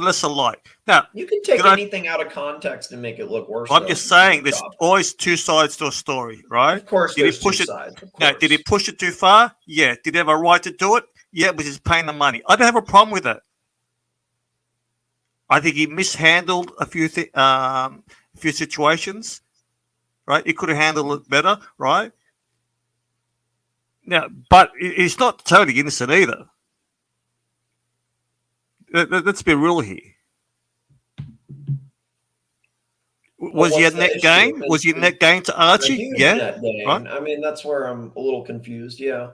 lesser light. Now, you can take anything out of context and make it look worse. I'm just saying there's always two sides to a story, right? Of course, did he push it? Now, did he push it too far? Yeah. Did he have a right to do it? Yeah, but he's paying the money. I don't have a problem with it. I think he mishandled a few situations, right? He could have handled it better, right? Now, but he's not totally innocent either. Let's be real here. Was he a net gain? Was he a net gain to Archie? Yeah. Net gain. Right? I mean, that's where I'm a little confused. Yeah.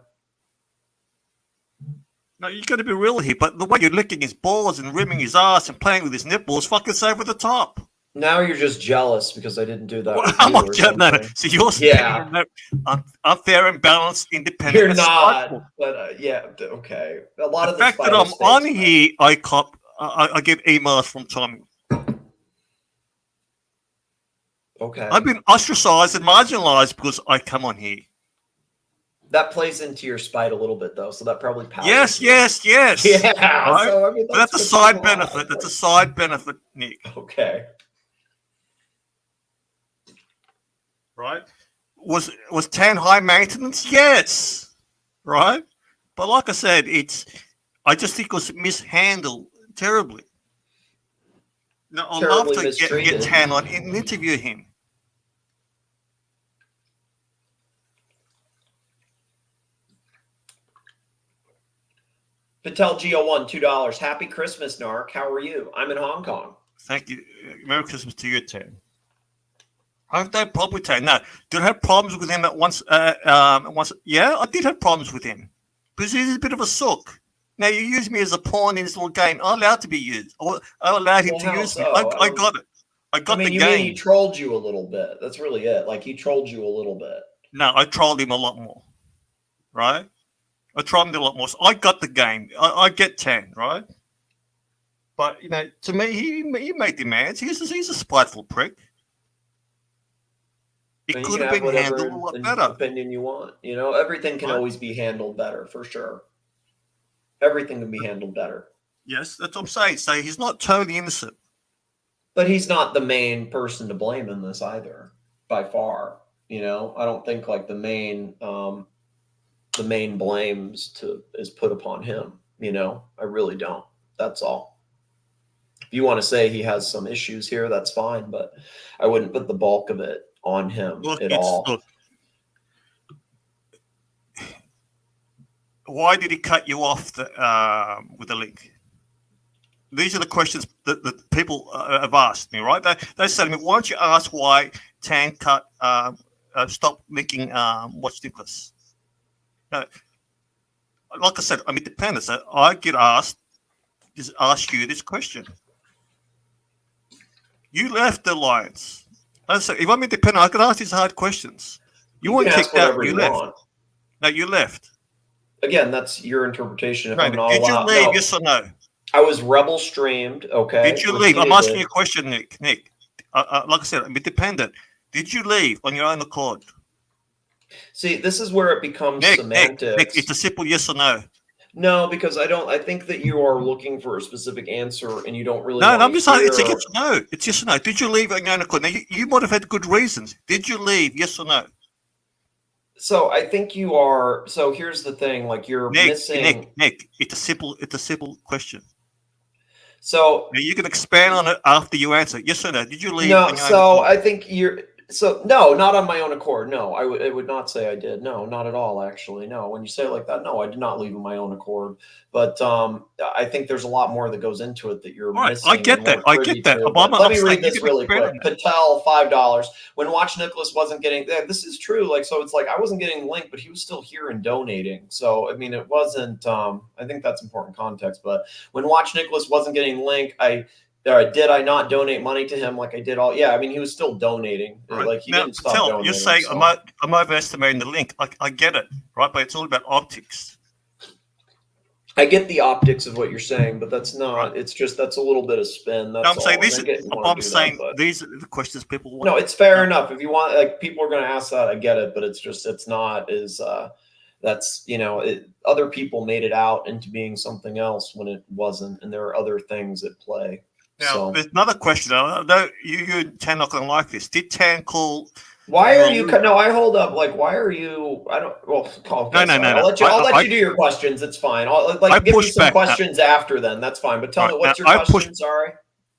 No, you got to be real here. But the way you're licking his balls and rimming his ass and playing with his nipples, fucking over the top. Now you're just jealous because I didn't do that. Well, I'm not jealous. No. So you're I'm fair and balanced, independent. You're not, but yeah, okay. A lot of the fact that I'm on here, I get emails from Tommy. Okay. I've been ostracized and marginalized because I come on here. That plays into your spite a little bit, though. So that probably Yes. Yeah. Right? So, I mean, that's a side benefit. That's a side benefit, Nick. Okay. Right? Was Tan high maintenance? Yes. Right? But like I said, I just think it was mishandled terribly. Now, I'd love to get Tan on and interview him. Patel Geo1, $2. Happy Christmas, Narc. How are you? I'm in Hong Kong. Thank you. Merry Christmas to you, Tan. I have no problem with Tan. No, did I have problems with him at once? Yeah, I did have problems with him because he's a bit of a sook. Now you use me as a pawn in this little game. I'm allowed to be used. I allowed him to use me. I got it. I got the game. Mean he trolled you a little bit? That's really it. Like he trolled you a little bit. No, I trolled him a lot more. Right? I trolled him a lot more. So I got the game. I get Tan, right? But to me, he made demands. He's a spiteful prick. It could have been handled a lot better. Opinion you want, everything can always be handled better for sure. Everything can be handled better. Yes, that's what I'm saying. So he's not totally innocent, but he's not the main person to blame in this either, by far. I don't think like the main blames is put upon him. I really don't. That's all. If you want to say he has some issues here, that's fine, but I wouldn't put the bulk of it on him at all. Look, why did he cut you off with the link? These are the questions that people have asked me, right? They said to me, why don't you ask why Tan cut stopped linking Watch Nicholas? Now, like I said, I'm independent. So I get asked you this question. You left the alliance. I said, if I'm independent, I can ask these hard questions. You weren't kicked out. You left. No, you left. Again, that's your interpretation. If I'm not did allowed, you leave? Yes or no? I was rebel streamed. Okay. Did you leave? I'm asking you a question, Nick. like I said, I'm independent. Did you leave on your own accord? See, this is where it becomes semantics. Nick, it's a simple yes or no. No, because I think that you are looking for a specific answer and you don't really. No, I'm just saying hear... it's a yes or no. It's yes or no. Did you leave on your own accord? Now, you might have had good reasons. Did you leave? Yes or no? So I think you are. So here's the thing: like you're missing. Nick. It's a simple question. So now you can expand on it after you answer. Yes or no? Did you leave? No. So I think you're. So no, not on my own accord. No, I would not say I did. No, not at all. Actually, no. When you say it like that, no, I did not leave on my own accord. But I think there's a lot more that goes into it that you're missing. I get that. I get that. Let me read this really quick. Patel, $5. When Watch Nicholas wasn't getting this is true. Like, so it's like I wasn't getting the link, but he was still here and donating. So I mean, it wasn't. I think that's important context. But when Watch Nicholas wasn't getting the link, did I not donate money to him like I did all? Yeah, I mean, he was still donating. Right. Like he now, didn't stop donating. You're saying I'm overestimating the link. I get it, right? But it's all about optics. I get the optics of what you're saying, but that's not. Right. It's just that's a little bit of spin. That's I'm saying these are the questions people want. No, it's fair enough. If you want, like, people are going to ask that. I get it, but it's not as. That's other people made it out into being something else when it wasn't, and there are other things at play. Now, there's another question. I know you and Tan not going to like this. Did Tan call? Why are you? No, I hold up. Like, why are you? I don't. Well, okay, no. I'll let you do your questions. It's fine. I'll give you some questions after then. That's fine. But tell me, what's your question? Sorry.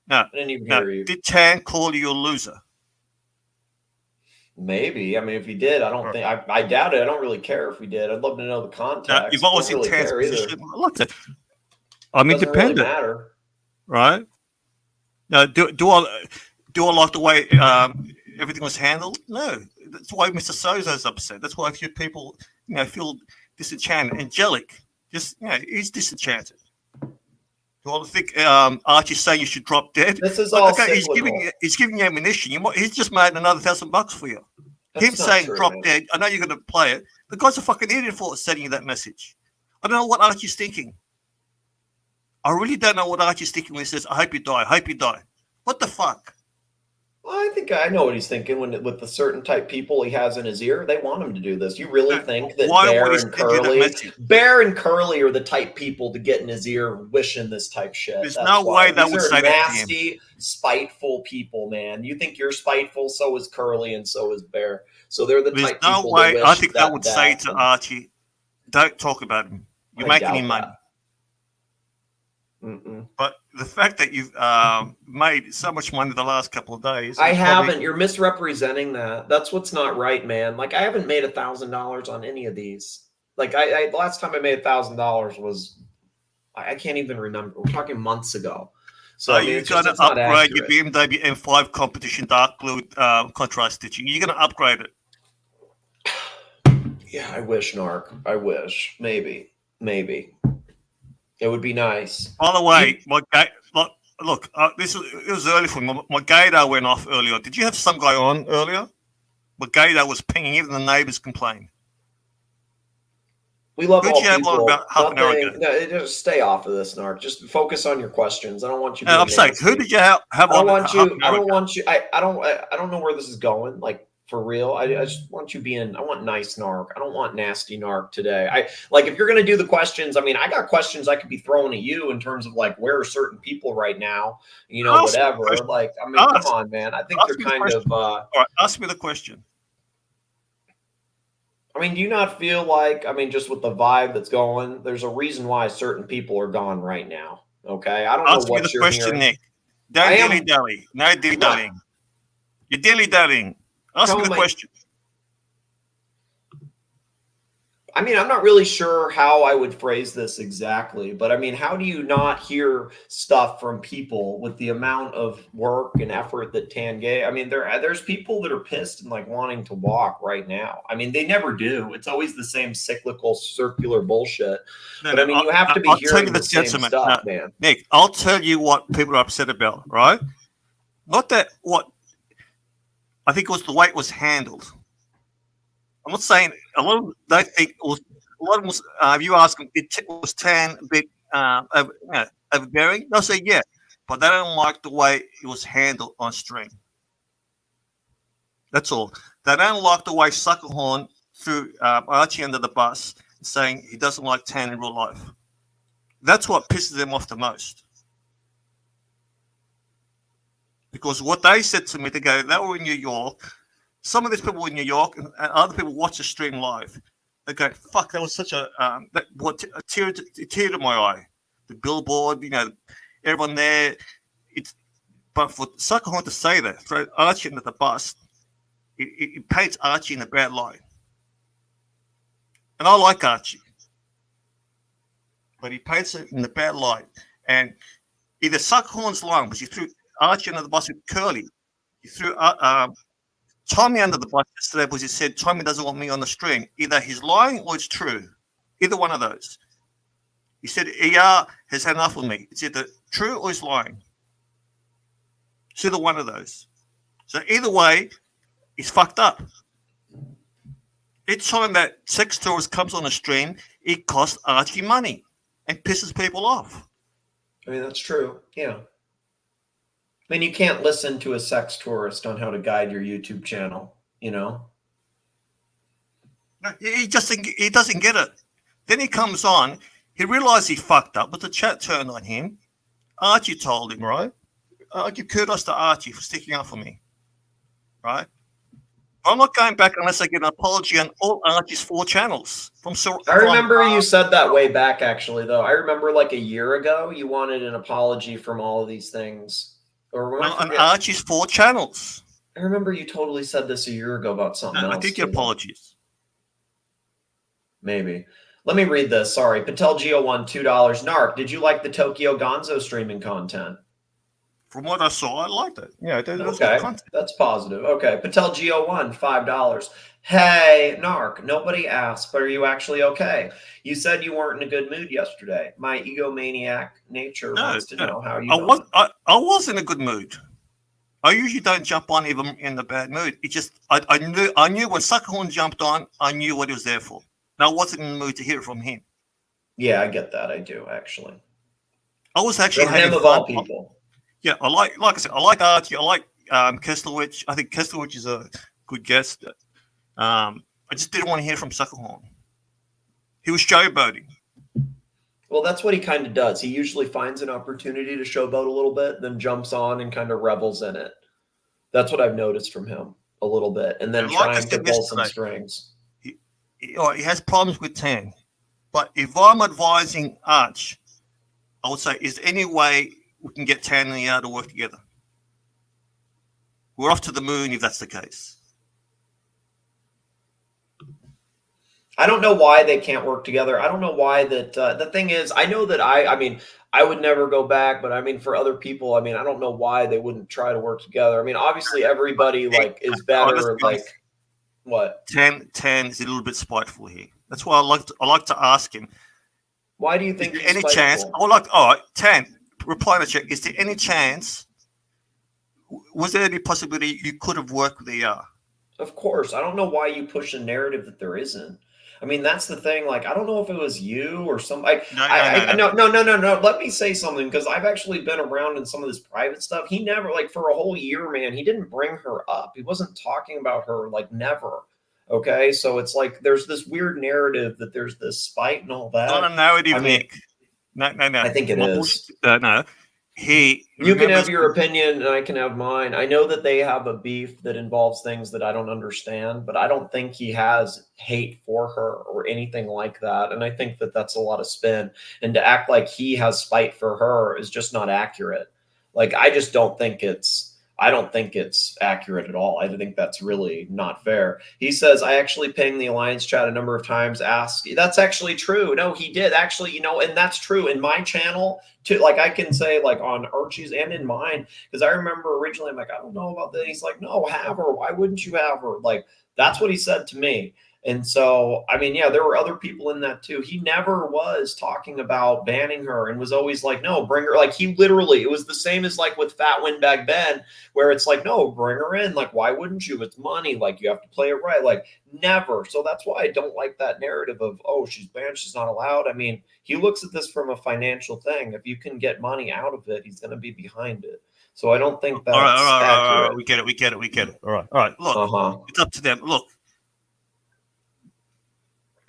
No, I didn't even hear you. Did Tan call you a loser? Maybe. I mean, if he did, I don't think. I doubt it. I don't really care if he did. I'd love to know the context. You've always in Tan's position. I'm independent. Really matter, right? Now, do I like the way everything was handled? No. That's why Mr. Sozo's upset. That's why a few people, feel disenchanted. Angelic, he's disenchanted. Do I think Archie's saying you should drop dead? This is all he's giving you ammunition. He's just made another $1,000 for you. That's him saying true, drop man. dead. I know you're going to play it. The guy's a fucking idiot for sending you that message. I don't know what Archie's thinking. I really don't know what Archie's thinking when he says, "I hope you die. I hope you die." What the fuck? Well, I think I know what he's thinking with the certain type people he has in his ear. They want him to do this. You really think that Bear and Curly are the type people to get in his ear wishing this type shit? There's no way that would say that to him. Nasty, spiteful people, man. You think you're spiteful, so is Curly and so is Bear. So they're the type people. There's no way I think that would say to Archie, "Don't talk about him. You're making him money." But the fact that you've made so much money the last couple of days, I haven't. You're misrepresenting that. That's what's not right, man. Like, I haven't made $1,000 on any of these. Like, I last time I made $1,000 was, I can't even remember. We're talking months ago. So you're going to upgrade your BMW M5 competition dark blue contrast stitching. You're going to upgrade it. Yeah, I wish, Narc. I wish. Maybe. It would be nice. By the way, it was early for me. My gator went off earlier. Did you have some guy on earlier? My gator was pinging. Even the neighbors complained. We love all people. About half an hour ago? No, just stay off of this, Narc. Just focus on your questions. I don't want you. I'm saying, who did you have on? I don't want you. I don't know where this is going. Like, for real, I just want you being. I want nice Narc. I don't want nasty Narc today. If you're gonna do the questions. I mean, I got questions I could be throwing at you in terms of like where are certain people right now. Whatever. Like, I mean, come on, man. I think they're kind of. All right, ask me the question. I mean, do you not feel like, just with the vibe that's going, there's a reason why certain people are gone right now? Okay, I don't know what you're hearing. Nick. Don't dilly-dally. No dilly-dallying. You're dilly-dallying. Ask me the question. I mean, I'm not really sure how I would phrase this exactly, but I mean, how do you not hear stuff from people with the amount of work and effort that Tan gave? I mean, there's people that are pissed and like wanting to walk right now. I mean, they never do. It's always the same cyclical, circular bullshit. But I mean, you have to be hearing the same stuff, man. Nick, I'll tell you what people are upset about, right? Not that what I think it was the way it was handled. I'm not saying a lot of them don't think it was. A lot of them, if you ask them, was Tan a bit overbearing? They'll say yeah, but they don't like the way it was handled on stream. That's all. They don't like the way SUKAHORN threw Archie under the bus, saying he doesn't like Tan in real life. That's what pisses them off the most. Because what they said to me, they were in New York. Some of these people were in New York, and other people watch the stream live. They go, "Fuck, that was such a that brought a tear to my eye." The billboard, everyone there. But for SUKAHORN to say that, throw Archie under the bus, it paints Archie in a bad light. And I like Archie, but he paints it in a bad light. And either SUKAHORN's lying, because he threw Archie under the bus with Curly. He threw Tommy under the bus yesterday because he said Tommy doesn't want me on the stream. Either he's lying or it's true. Either one of those. He said ER has had enough of me. It's either true or he's lying. It's either one of those. So either way, he's fucked up. Each time that sex tourist comes on a stream, it costs Archie money and pisses people off. I mean, that's true. Yeah. I mean, you can't listen to a sex tourist on how to guide your YouTube channel, He doesn't get it. Then he comes on, he realized he fucked up, but the chat turned on him. Archie told him, right? I give kudos to Archie for sticking up for me, right? I'm not going back unless I get an apology on all Archie's 4 channels. I remember you said that way back, actually, though. I remember like a year ago, you wanted an apology from all of these things. On Archie's 4 channels. I remember you totally said this a year ago about something else. I did get apologies. Maybe. Let me read this. Sorry. Patel Geo1, $2. Narc, did you like the Tokyo Gonzo streaming content? From what I saw, I liked it. Yeah, okay, that's positive. Okay, Patel Geo1, $5. Hey, Narc, nobody asked, but are you actually okay? You said you weren't in a good mood yesterday. My egomaniac nature wants to know how you I was in a good mood. I usually don't jump on even in a bad mood. It just I knew when SUKAHORN jumped on, I knew what he was there for. And I wasn't in the mood to hear it from him. Yeah, I get that. I do actually. I was actually having him of all people. Yeah, like I said, I like Archie. I like Kesslowitz. I think Kesslowitz is a good guest. I just didn't want to hear from SUKAHORN. He was showboating. Well, that's what he kind of does. He usually finds an opportunity to showboat a little bit, then jumps on and kind of revels in it. That's what I've noticed from him a little bit, and then trying to pull some strings. He has problems with Tan, but if I'm advising Arch, I would say, is there any way we can get Tan and ER to work together? We're off to the moon if that's the case. I don't know why they can't work together. I don't know why that. The thing is, I know that I mean, I would never go back, but I mean, for other people, I mean, I don't know why they wouldn't try to work together. I mean, obviously everybody is better. What? Tan is a little bit spiteful here. That's why I like to ask him. Why do you think any chance? All right, Tan. Reply to check. Is there any chance? Was there any possibility you could have worked with ER? Of course. I don't know why you push a narrative that there isn't. I mean, that's the thing. Like, I don't know if it was you or somebody. No. Let me say something, because I've actually been around in some of this private stuff. He never, like, for a whole year, man, he didn't bring her up. He wasn't talking about her, like, never. Okay, so it's like there's this weird narrative that there's this spite and all that. Not a narrative, Nick. No. I think it is. No. You can have your opinion and I can have mine. I know that they have a beef that involves things that I don't understand, but I don't think he has hate for her or anything like that. And I think that that's a lot of spin. And to act like he has spite for her is just not accurate. Like, I just don't think it's accurate at all. I think that's really not fair. He says, I actually pinged the Alliance chat a number of times, that's actually true. No, he did actually, and that's true in my channel too. Like, I can say, like, on Archie's and in mine, because I remember originally I'm like, I don't know about that. He's like, no, have her. Why wouldn't you have her? Like, that's what he said to me. And so, I mean, yeah, there were other people in that too. He never was talking about banning her and was always like, no, bring her. Like he literally, it was the same as like with Fat Windbag Ben, where it's like, no, bring her in. Like, why wouldn't you? It's money. Like you have to play it right. Like never. So that's why I don't like that narrative of, oh, she's banned, she's not allowed. I mean, he looks at this from a financial thing. If you can get money out of it, he's going to be behind it. So I don't think that's all right. We get it. All right. Look, it's up to them. Look,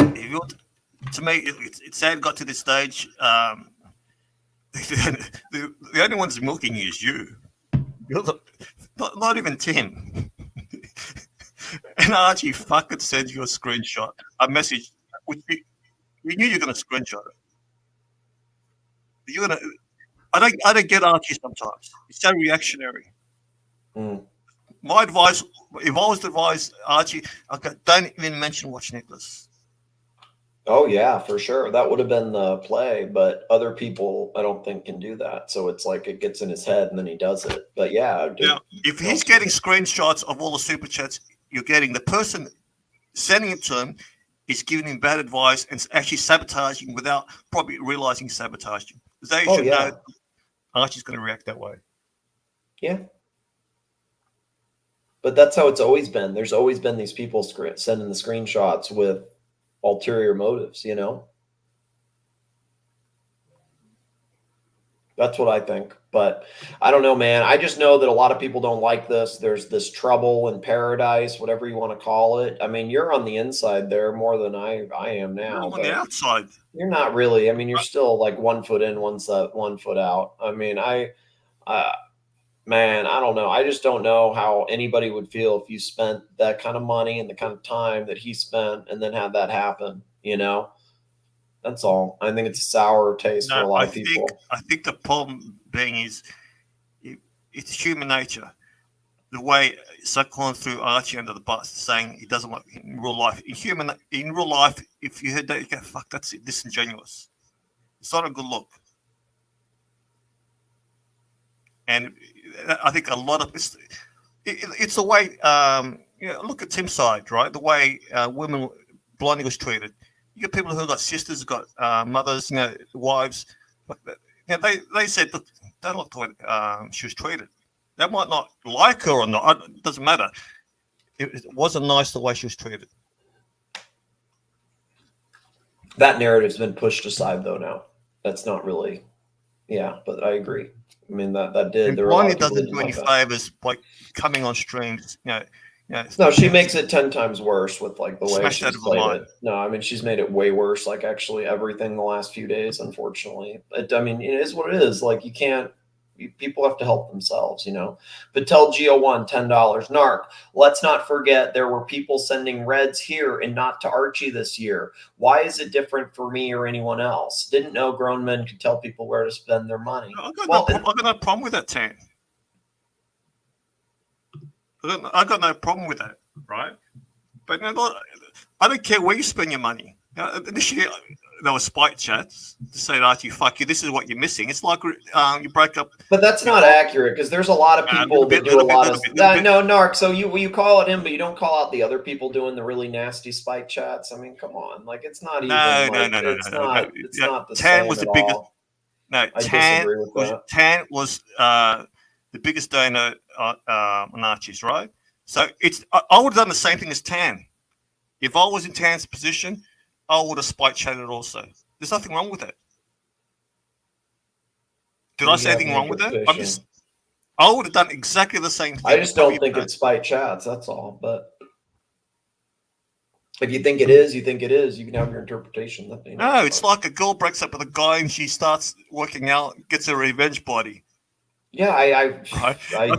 to me, it's sad it got to this stage. The only one's milking you is you. You're not even Tim. And Archie fucking sends you a screenshot, a message, which you knew you're going to screenshot it. You're gonna. I don't get Archie sometimes. It's so reactionary. My advice, if I was to advise Archie, don't even mention Watch Nicholas. Oh yeah, for sure. That would have been the play, but other people I don't think can do that. So it's like it gets in his head and then he does it. But yeah, if he's getting screenshots of all the super chats, you're getting the person sending it to him is giving him bad advice and actually sabotaging without probably realizing sabotaging. Because they should know Archie's going to react that way. Yeah. But that's how it's always been. There's always been these people sending the screenshots with ulterior motives, you know? That's what I think. But I don't know, man. I just know that a lot of people don't like this. There's this trouble in paradise, whatever you want to call it. I mean, you're on the inside there more than I am now. I'm on the outside. You're not really. I mean, you're still like 1 foot in, 1 foot out. I mean, man, I don't know. I just don't know how anybody would feel if you spent that kind of money and the kind of time that he spent and then had that happen, you know? That's all. I think it's a sour taste for a lot of people. I think the problem being is it's human nature. The way SUKAHORN threw Archie under the bus, saying he doesn't like in real life. In real life, if you heard that, you go, fuck, that's disingenuous. It's not a good look. And I think a lot of it's the way, look at Tim's side, right? The way women blindly was treated. You get people who got sisters, got mothers, wives. They said, look, they don't like the way she was treated. They might not like her or not. It doesn't matter. It wasn't nice the way she was treated. That narrative's been pushed aside, though, now. That's not really, but I agree. I mean, that did. And Bonnie doesn't do any favors by coming on streams, No, she makes it 10 times worse with like the way she's played it. No, I mean, she's made it way worse. Like actually everything the last few days, unfortunately. I mean, it is what it is. Like people have to help themselves, you know. But tell Geo1 $10. Narc, let's not forget there were people sending reds here and not to Archie this year. Why is it different for me or anyone else? Didn't know grown men could tell people where to spend their money. I got no problem with that, Tan. I got no problem with that, right? But I don't care where you spend your money. Initially, there were spite chats to say, Archie, fuck you, this is what you're missing. It's like you break up. But that's not accurate because there's a lot of people that do a lot of... No, Narc, so you call it him, but you don't call out the other people doing the really nasty spite chats. I mean, come on. Like, it's not even... No. It's not the Tan same was the at biggest... all. No, Tan was the biggest donor on Archie's, right? So I would have done the same thing as Tan. If I was in Tan's position, I would have spite chatted also. There's nothing wrong with it. Did I say anything wrong with it? I would have done exactly the same thing. I just don't think it's spite chats, that's all. But if you think it is, you think it is. You can have your interpretation. No, it's like a girl breaks up with a guy and she starts working out, gets a revenge body. Yeah, I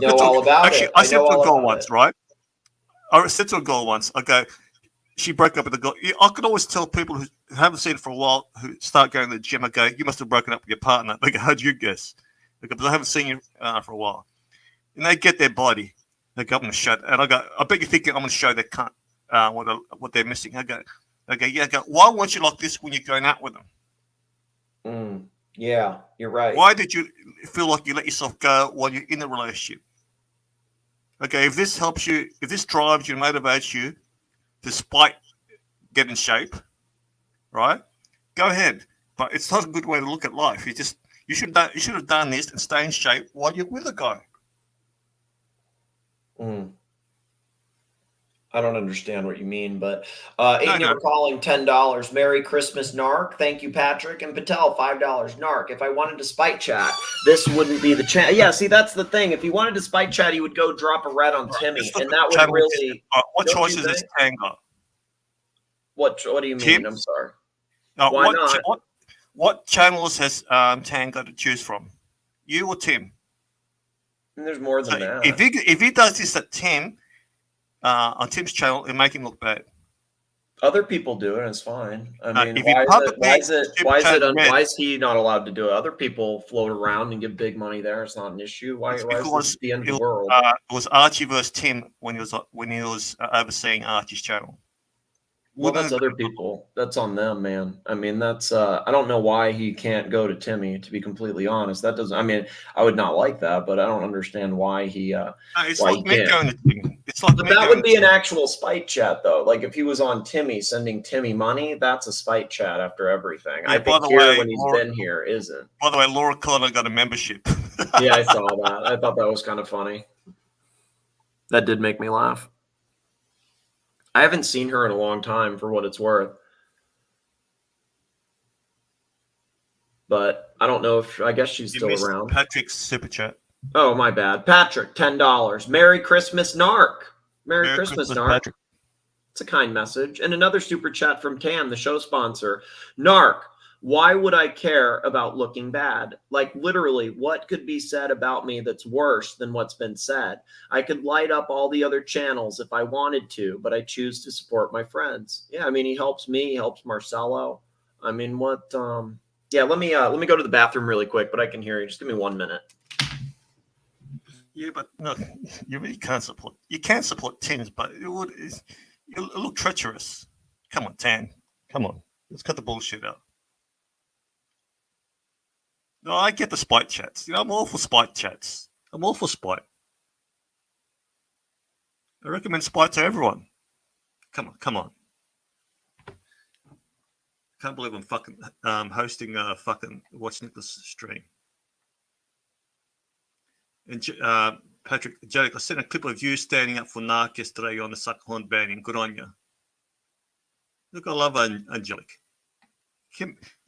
know all about it. I said to a girl once, right? I said to a girl once, I go, she broke up with a girl. I could always tell people who haven't seen it for a while, who start going to the gym, I go, you must have broken up with your partner. They go, how'd you guess? Because I haven't seen you for a while. And they get their body. They go, I'm going to show it. And I go, I bet you're thinking I'm going to show their cunt what they're missing. I go, why weren't you like this when you're going out with them? Yeah, you're right. Why did you feel like you let yourself go while you're in the relationship? Okay, if this helps you, if this drives you, motivates you, despite get in shape, right? Go ahead, but it's not a good way to look at life. You should have done this and stay in shape while you're with a guy. I don't understand what you mean, but Aiden, we're calling $10. Merry Christmas, Narc. Thank you, Patrick. And Patel, $5. Narc. If I wanted to spite chat, this wouldn't be the channel. Yeah, see, that's the thing. If he wanted to spite chat, he would go drop a red on Timmy, and that would really. What choices has Tan got? What do you mean? Tim? I'm sorry. Why not? What channels has Tan got to choose from? You or Tim? And there's more than that. If he does this at Tim, on Tim's channel, it'll make him look bad. Other people do it, and it's fine. I mean, why is he not allowed to do it? Other people float around and give big money there. It's not an issue. Why is this the end of the world? It was Archie versus Tim when he was overseeing Archie's channel. Well, that's other people. That's on them, man. I mean, that's I don't know why he can't go to Timmy, to be completely honest. That doesn't, I mean, I would not like that, but I don't understand why he it's like me going to Timmy. It's like but that would be an actual spite chat, though. Like if he was on Timmy sending Timmy money, that's a spite chat after everything. Yeah, I think here when he's been here isn't. By the way, Laura Connor got a membership. Yeah, I saw that. I thought that was kind of funny. That did make me laugh. I haven't seen her in a long time, for what it's worth. But I don't know if, I guess she's still around. Patrick's super chat. Oh, my bad. Patrick, $10. Merry Christmas, Narc. Merry Christmas, Narc. Patrick. It's a kind message. And another super chat from Tam, the show sponsor. Narc, why would I care about looking bad? Like, literally, what could be said about me that's worse than what's been said? I could light up all the other channels if I wanted to, but I choose to support my friends. Yeah, I mean, he helps me, he helps Marcelo. I mean, what? Yeah, let me go to the bathroom really quick, but I can hear you. Just give me 1 minute. Yeah, but no, you really can't support. You can support Tins, but it'll look treacherous. Come on, Tan. Come on, let's cut the bullshit out. No, I get the spite chats. You know, I'm all for spite chats. I'm all for spite. I recommend spite to everyone. Come on. Can't believe I'm fucking hosting fucking Watch Nicholas stream. And Patrick, Jake, I sent a clip of you standing up for Narc yesterday on the SUKAHORN banning. Good on you. Look, I love Angelic.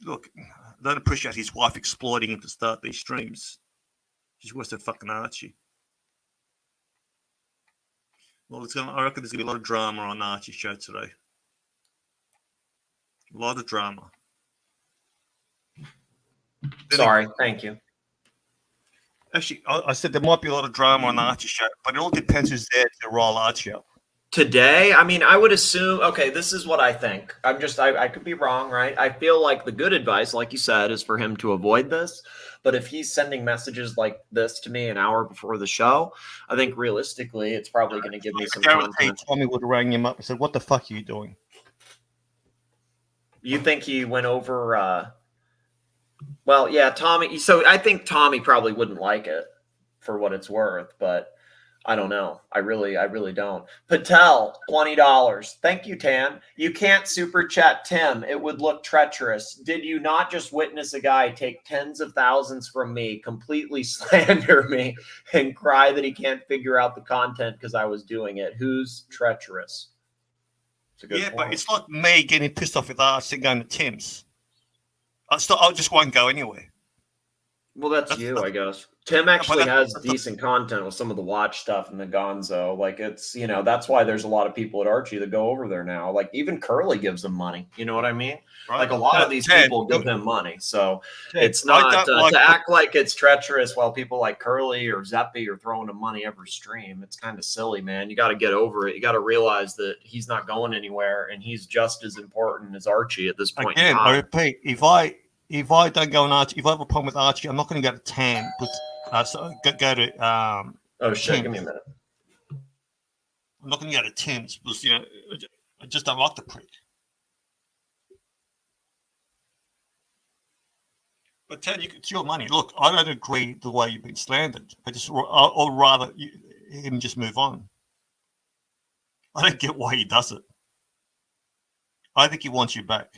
Look, I don't appreciate his wife exploiting him to start these streams. She's worse than fucking Archie. Well, I reckon there's going to be a lot of drama on Archie's show today. A lot of drama. Sorry, thank you. Actually, I said there might be a lot of drama on Archie's show, but it all depends who's there to roll Archie up. Today, I mean, I would assume, okay, this is what I think. I could be wrong, right? I feel like the good advice, like you said, is for him to avoid this. But if he's sending messages like this to me an hour before the show, I think realistically, it's probably going to give me some content. Tommy would have rang him up and said, "What the fuck are you doing?" You think he went over? Well, yeah, Tommy. So I think Tommy probably wouldn't like it, for what it's worth, but. I don't know. I really don't. Patel, $20. Thank you, Tam. You can't super chat Tim. It would look treacherous. Did you not just witness a guy take tens of thousands from me, completely slander me, and cry that he can't figure out the content because I was doing it? Who's treacherous? It's a good point. But it's like me getting pissed off with Archie and going to Tim's. I just won't go anywhere. Well, that's you, I guess. Tim actually has decent content with some of the watch stuff and the Gonzo. Like, it's, you know, that's why there's a lot of people at Archie that go over there now. Like, even Curly gives them money. You know what I mean? Right. Like, a lot of these people give them money. So it's not to act like it's treacherous while people like Curly or Zeppy are throwing them money every stream. It's kind of silly, man. You got to get over it. You got to realize that he's not going anywhere, and he's just as important as Archie at this point in time. I repeat, if I don't go on Archie, if I have a problem with Archie, I'm not going to go to Tam. So go to. Oh shit! Tim's. Give me a minute. I'm not going to go to Tim's because I just don't like the prick. But Tam, it's your money. Look, I don't agree the way you've been slandered. I'd rather him just move on. I don't get why he does it. I think he wants you back.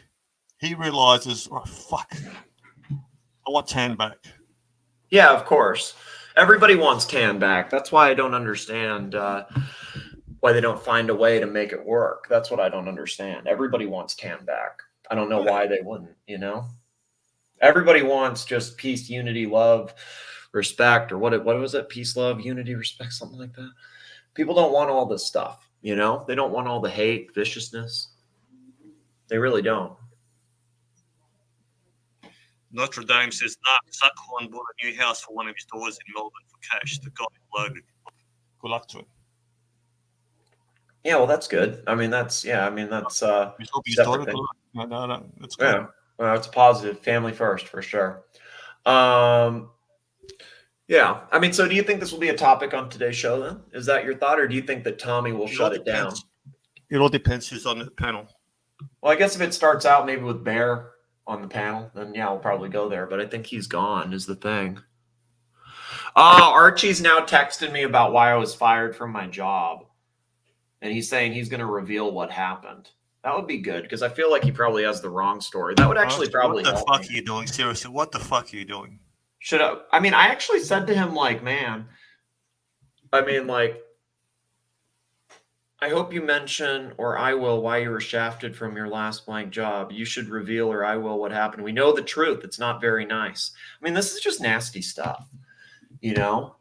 He realizes, oh, fuck, I want Tan back. Yeah, of course. Everybody wants Tan back. That's why I don't understand why they don't find a way to make it work. That's what I don't understand. Everybody wants Tan back. I don't know why they wouldn't, you know? Everybody wants just peace, unity, love, respect, or what was it? Peace, love, unity, respect, something like that. People don't want all this stuff, you know? They don't want all the hate, viciousness. They really don't. Notre Dame says, nah, SUKAHORN bought a new house for one of his daughters in Melbourne for cash. The guy loaded. Good luck to him. Yeah, well, that's good. I mean, that's He's hoping his separate daughter. thing. No, that's good. Yeah, well, it's positive. Family first, for sure. Yeah, I mean, so do you think this will be a topic on today's show then? Is that your thought, or do you think that Tommy will shut it down? It all depends who's on the panel. Well, I guess if it starts out maybe with Bear on the panel, then yeah, we'll probably go there. But I think he's gone is the thing. Archie's now texted me about why I was fired from my job. And he's saying he's going to reveal what happened. That would be good because I feel like he probably has the wrong story. That would actually probably help. What the fuck are you doing? Seriously, what the fuck are you doing? I mean, I actually said to him, like, man, I mean, like, I hope you mention, or I will, why you were shafted from your last blank job. You should reveal, or I will, what happened. We know the truth. It's not very nice. I mean, this is just nasty stuff, you know?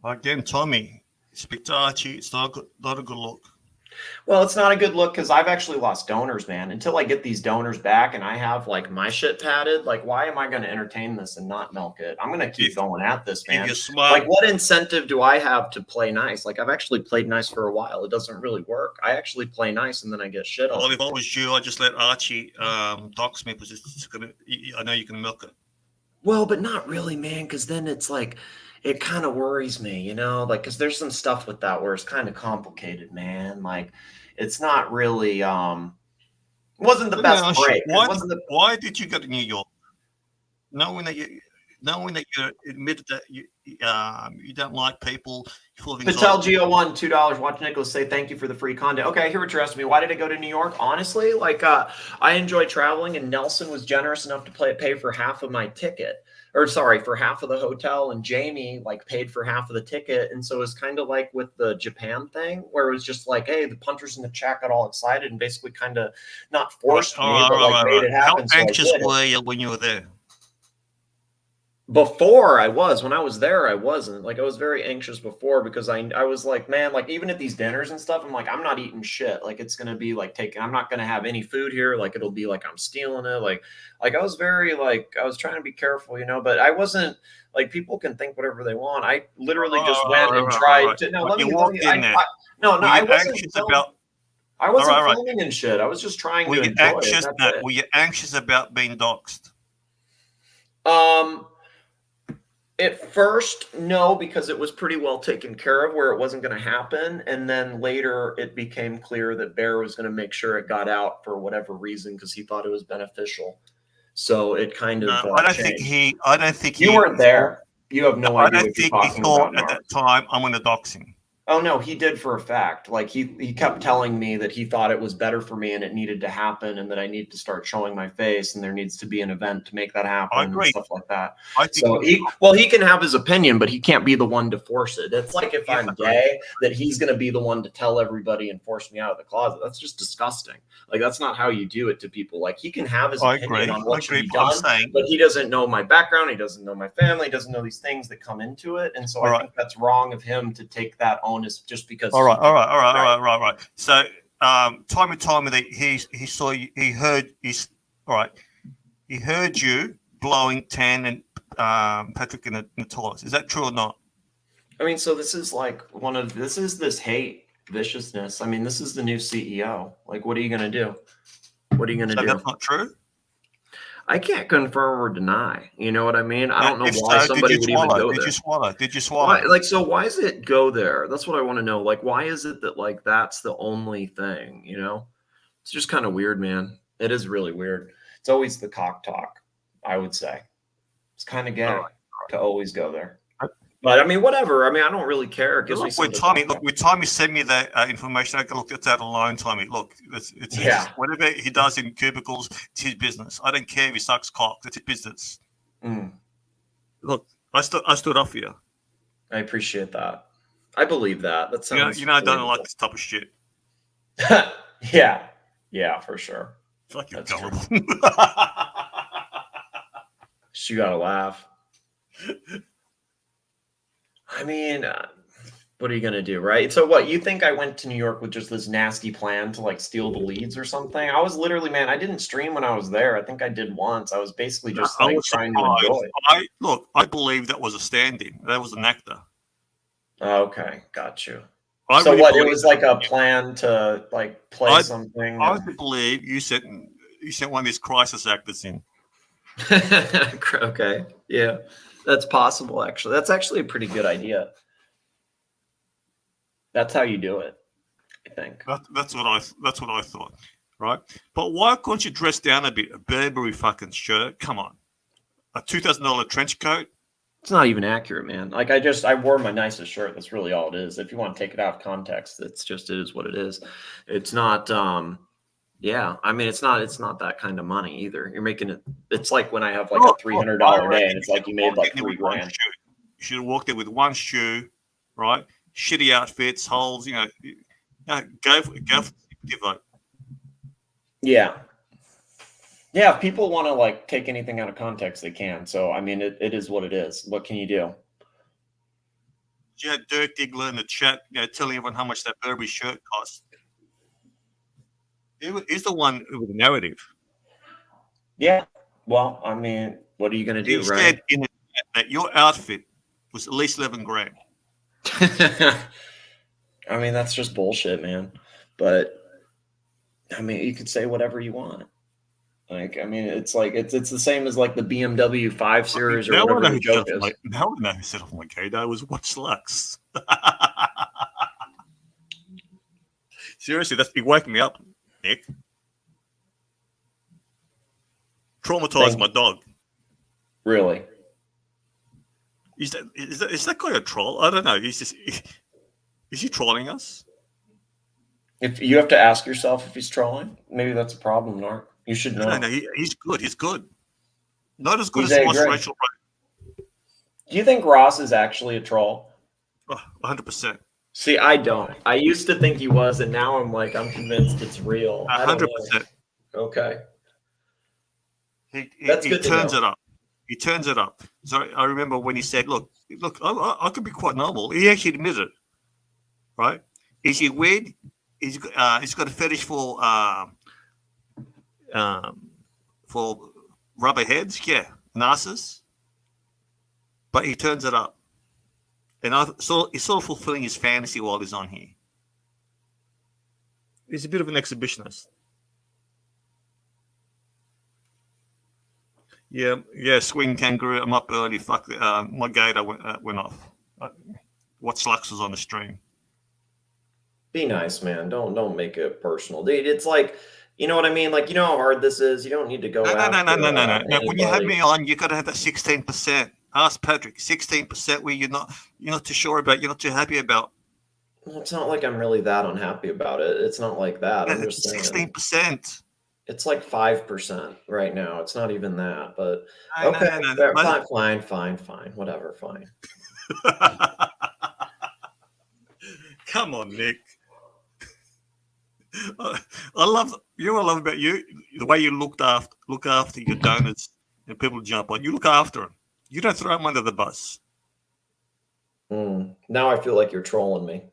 Again, Tommy, speak to Archie. It's not a good look. Well, it's not a good look because I've actually lost donors, man. Until I get these donors back and I have like my shit padded, like why am I going to entertain this and not milk it? I'm going to keep going at this, man. Like what incentive do I have to play nice? Like I've actually played nice for a while. It doesn't really work. I actually play nice and then I get shit on. Well, if I was you, I'd just let Archie dox me because I know you can milk it. Well, but not really, man, because then it's like it kind of worries me, you know, like because there's some stuff with that where it's kind of complicated, man. Like it's not really wasn't the best break. Why did you go to New York? Knowing that you admitted that you don't like people. Patel Geo1 $2. Watch Nicholas say thank you for the free content. Okay, I hear what you're asking me. Why did I go to New York? Honestly, like I enjoy traveling, and Nelson was generous enough to pay for half of my ticket. Or sorry, for half of the hotel, and Jamie like paid for half of the ticket. And so it was kind of like with the Japan thing where it was just like, hey, the punters in the chat got all excited and basically kind of not forced me, but made it happen. How anxious were you when you were there? Before I was, when I was there, I wasn't. Like I was very anxious before because I was like, man, like even at these dinners and stuff, I'm like, I'm not eating shit. Like it's gonna be like I'm not gonna have any food here. Like it'll be like I'm stealing it. Like I was very like I was trying to be careful, you know, but I wasn't like people can think whatever they want. I literally just went and tried to I wasn't filming and shit. I was just trying to enjoy it. Were you anxious about being doxxed? At first, no, because it was pretty well taken care of where it wasn't going to happen. And then later it became clear that Bear was going to make sure it got out for whatever reason because he thought it was beneficial. So it kind of I don't think you weren't there. You have no idea what you're talking about. At that time, I'm going to dox him. Oh no, he did for a fact. Like he kept telling me that he thought it was better for me and it needed to happen and that I need to start showing my face and there needs to be an event to make that happen and stuff like that. So he can have his opinion, but he can't be the one to force it. It's like if I'm gay, that he's going to be the one to tell everybody and force me out of the closet. That's just disgusting. Like that's not how you do it to people. Like he can have his opinion on what should be done, but he doesn't know my background. He doesn't know my family. He doesn't know these things that come into it. And so I think that's wrong of him to take that on just because. All right. So, time and time that he saw you, he heard you blowing Tan and Patrick in the toilets. Is that true or not? I mean, so this is like this hate, viciousness. I mean, this is the new CEO. Like, what are you going to do? What are you going to do? That's not true. I can't confirm or deny. You know what I mean? I don't know why somebody would even go there. Did you swallow? Like, so why does it go there? That's what I want to know. Like, why is it that like that's the only thing? You know, it's just kind of weird, man. It is really weird. It's always the cock talk. I would say it's kind of gay to always go there. But I mean, whatever. I mean, I don't really care. It gives me Look, something when to Tommy, talk look, about. when Tommy sent me that information, I go, look, that's out alone, Tommy. Look, it's Yeah. whatever he does in cubicles, it's his business. I don't care if he sucks cock. It's his business. Mm, Look, I stood up for you. I appreciate that. I believe that. That sounds. You know, I don't like believable. this type of shit. Yeah, for sure. Fuck you, That's true. gullible. You gotta laugh. I mean, what are you gonna do, right? So what, you think I went to New York with just this nasty plan to like steal the leads or something? I was literally, man, I didn't stream when I was there. I think I did once. I was basically just I like was trying to surprised. enjoy. I believe that was a stand-in. That was an actor. Okay, got you. I So really what? It believe was that. like a plan to like play something. I believe you sent one of these crisis actors in. Okay, yeah, that's possible. Actually, that's actually a pretty good idea. That's how you do it, I think. That's what I thought, right? But why couldn't you dress down a bit? A Burberry fucking shirt. Come on, a $2,000 trench coat. It's not even accurate, man. Like I wore my nicest shirt. That's really all it is. If you want to take it out of context, it is what it is. It's not. Yeah, I mean, it's not that kind of money either. You're making it. It's like when I have like a $300 day, and it's like you made like $3 grand. You should have walked in with one shoe, right? Shitty outfits, holes. You know, go for the vote. Yeah. Yeah, if people want to like take anything out of context, they can. So I mean, it is what it is. What can you do? You had Dirk Diggler in the chat, telling everyone how much that Burberry shirt cost. He's the one with the narrative. Yeah. Well, I mean, what are you going to do, He right? said in the chat that your outfit was at least 11 grand. I mean, that's just bullshit, man. But I mean, you could say whatever you want. Like, I mean, it's like it's the same as like the BMW 5 Series or whatever the joke is. Now I know who set off my gaydar was Watch Lux. Seriously, that's been waking me up, Nick. Traumatized my dog. Really? Is that guy a troll? I don't know. Is he trolling us? If you have to ask yourself if he's trolling, maybe that's a problem, Narc. You should know. No, he's good. He's good. Not as good He's as A-grade. Rachel. Do you think Ross is actually a troll? 100%. See, I don't. I used to think he was, and now I'm convinced it's real. 100%. Okay. He good to turns know. it up. He turns it up. So I remember when he said, look, I could be quite normal. He actually admitted it, right? Is he weird? He's got a fetish for rubber heads, yeah, narcissists. But he turns it up. And he's sort of fulfilling his fantasy while he's on here. He's a bit of an exhibitionist. Yeah, swing kangaroo. I'm up early. Fuck, my gator went off. What Slux was on the stream. Be nice, man. Don't make it personal, dude. It's like, you know what I mean? Like, you know how hard this is. You don't need to go. No. When you have me on, you got to have that 16%. Ask Patrick. 16% where you're not too sure about. You're not too happy about. Well, it's not like I'm really that unhappy about it. It's not like that. I'm just saying. 16%. It's like 5% right now. It's not even that, but No, okay, no. fine, whatever, fine. Come on, Nick. I love what I love about you, the way you look after your donors and people jump on. You look after them. You don't throw them under the bus. Now I feel like you're trolling me.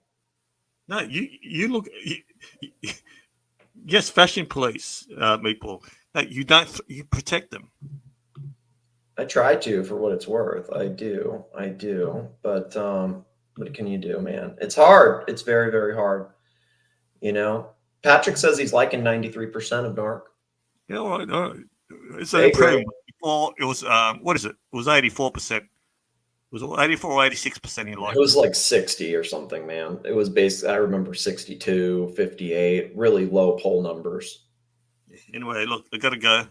No, you look. Yes, fashion police, Meatball. No, you don't. You protect them. I try to, for what it's worth. I do. But what can you do, man? It's hard. It's very, very hard. You know, Patrick says he's liking 93% of Narc. Yeah, all right. It's an improvement. Before it was what is it? It was 84%. It was 84 or 86% he liked. It was like 60 or something, man. It was I remember 62, 58, really low poll numbers. Anyway, look, I gotta go.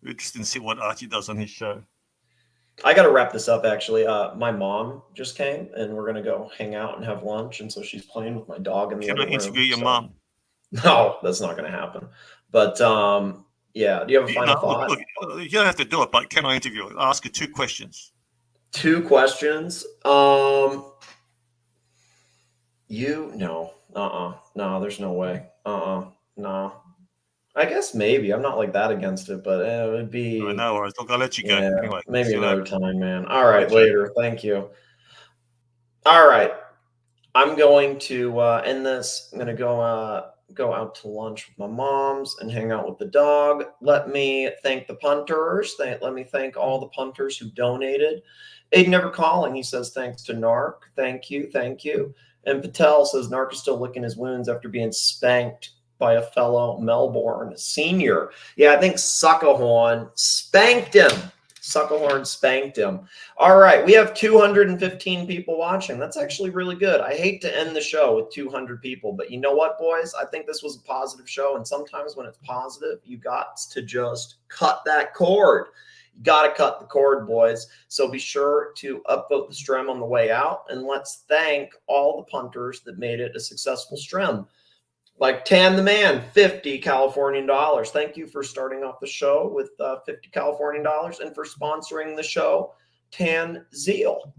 We're interested to see what Archie does on his show. I got to wrap this up, actually. My mom just came, and we're going to go hang out and have lunch. And so she's playing with my dog in the Can I other room. interview your so- mum? No, that's not going to happen. But yeah, do you have a final thought? Look, you don't have to do it, but can I interview her? Ask her 2 questions. 2 questions. No. No, there's no way. No. I guess maybe. I'm not like that against it, but it would be. No worries. Look, I'll let you go. Yeah, Anyway, maybe see you another later. time, man. All right, Okay. later. Thank you. All right, I'm going to end this. I'm going to go out to lunch with my mom's and hang out with the dog. Let me thank the punters. Let me thank all the punters who donated. Aiden Never Calling, he says thanks to Narc. Thank you. And Patel says Narc is still licking his wounds after being spanked by a fellow Melbourne senior. Yeah, I think SUKAHORN spanked him. SUKAHORN spanked him. All right, we have 215 people watching. That's actually really good. I hate to end the show with 200 people, but you know what, boys? I think this was a positive show, and sometimes when it's positive, you got to just cut that cord. You got to cut the cord, boys. So be sure to upvote the stream on the way out, and let's thank all the punters that made it a successful stream. Like Tan the Man, 50 Californian dollars. Thank you for starting off the show with 50 Californian dollars and for sponsoring the show, Tan Zeal.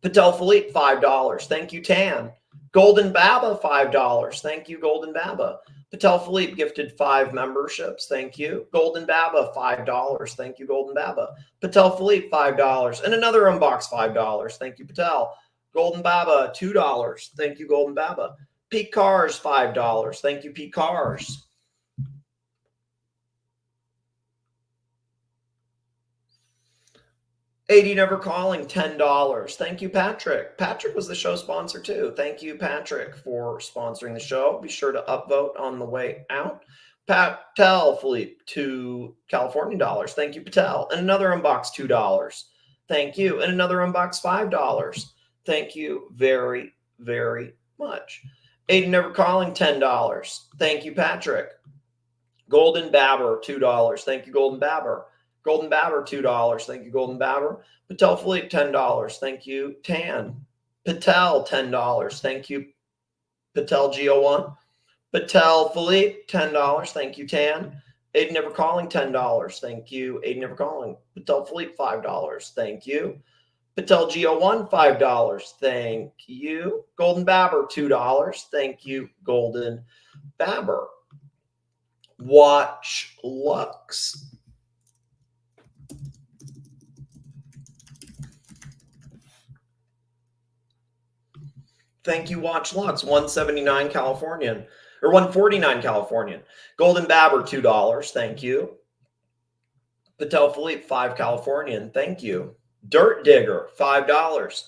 Patel Philippe, $5. Thank you, Tan. Golden Baba, $5. Thank you, Golden Baba. Patel Philippe gifted 5 memberships. Thank you. Golden Baba, $5. Thank you, Golden Baba. Patel Philippe, $5. And another unbox, $5. Thank you, Patel. Golden Baba, $2. Thank you, Golden Baba. Pete Cars, $5. Thank you, Pete Cars. AD Never Calling, $10. Thank you, Patrick. Patrick was the show sponsor too. Thank you, Patrick, for sponsoring the show. Be sure to upvote on the way out. Patel Philippe, $2 Californian dollars. Thank you, Patel. And another unbox, $2. Thank you. And another unbox, $5. Thank you very, very much. Aiden Never Calling, $10. Thank you, Patrick. Golden Babber, $2. Thank you, Golden Babber. Golden Babber, $2. Thank you, Golden Babber. Patel Philippe, $10. Thank you, Tan. Patel, $10. Thank you, Patel Geo1. Patel Philippe, $10. Thank you, Tan. Aiden Never Calling, $10. Thank you, Aiden Never Calling. Patel Philippe, $5. Thank you. Patel Geo1, $5. Thank you. Golden Babber, $2. Thank you, Golden Babber. Watch Lux. Thank you, Watch Lux. 179 Californian or 149 Californian. Golden Babber, $2. Thank you. Patel Philippe, 5 Californian. Thank you. Dirt Digger, $5.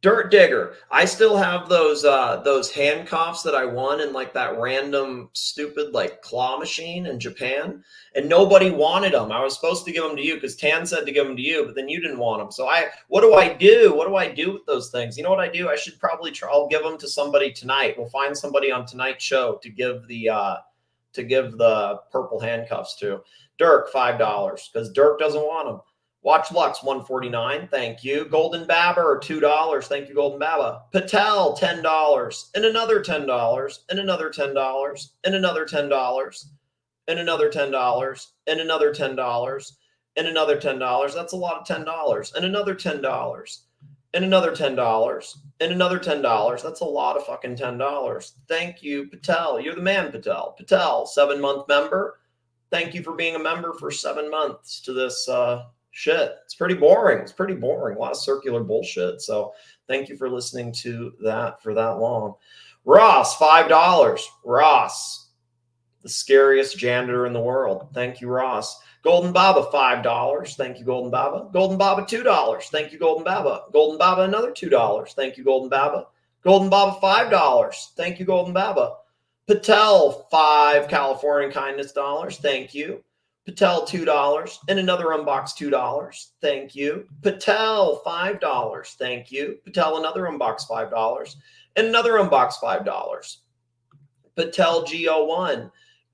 Dirt Digger. I still have those handcuffs that I won in like that random stupid like claw machine in Japan, and nobody wanted them. I was supposed to give them to you because Tan said to give them to you, but then you didn't want them. So what do I do? What do I do with those things? You know what I do? I should probably try. I'll give them to somebody tonight. We'll find somebody on tonight's show to give the purple handcuffs to. Dirk, $5 because Dirk doesn't want them. Watch Lux, 149. Thank you. Golden Babber, $2. Thank you, Golden Baba. Patel, $10. And another $10. And another $10. And another $10. And another $10. And another $10. And another $10. That's a lot of $10. And another $10. And another $10. And another $10. That's a lot of fucking $10. Thank you, Patel. You're the man, Patel. Patel, 7-month member. Thank you for being a member for 7 months to this shit. It's pretty boring. It's pretty boring. A lot of circular bullshit. So thank you for listening to that for that long. Ross, $5. Ross, the scariest janitor in the world. Thank you, Ross. Golden Baba, $5. Thank you, Golden Baba. Golden Baba, $2. Thank you, Golden Baba. Golden Baba, another $2. Thank you, Golden Baba. Golden Baba, $5. Thank you, Golden Baba. Patel, 5 Californian kindness dollars. Thank you. Patel, $2. And another unbox, $2. Thank you. Patel, $5. Thank you. Patel, another unbox, $5. And another unbox, $5. Patel Geo1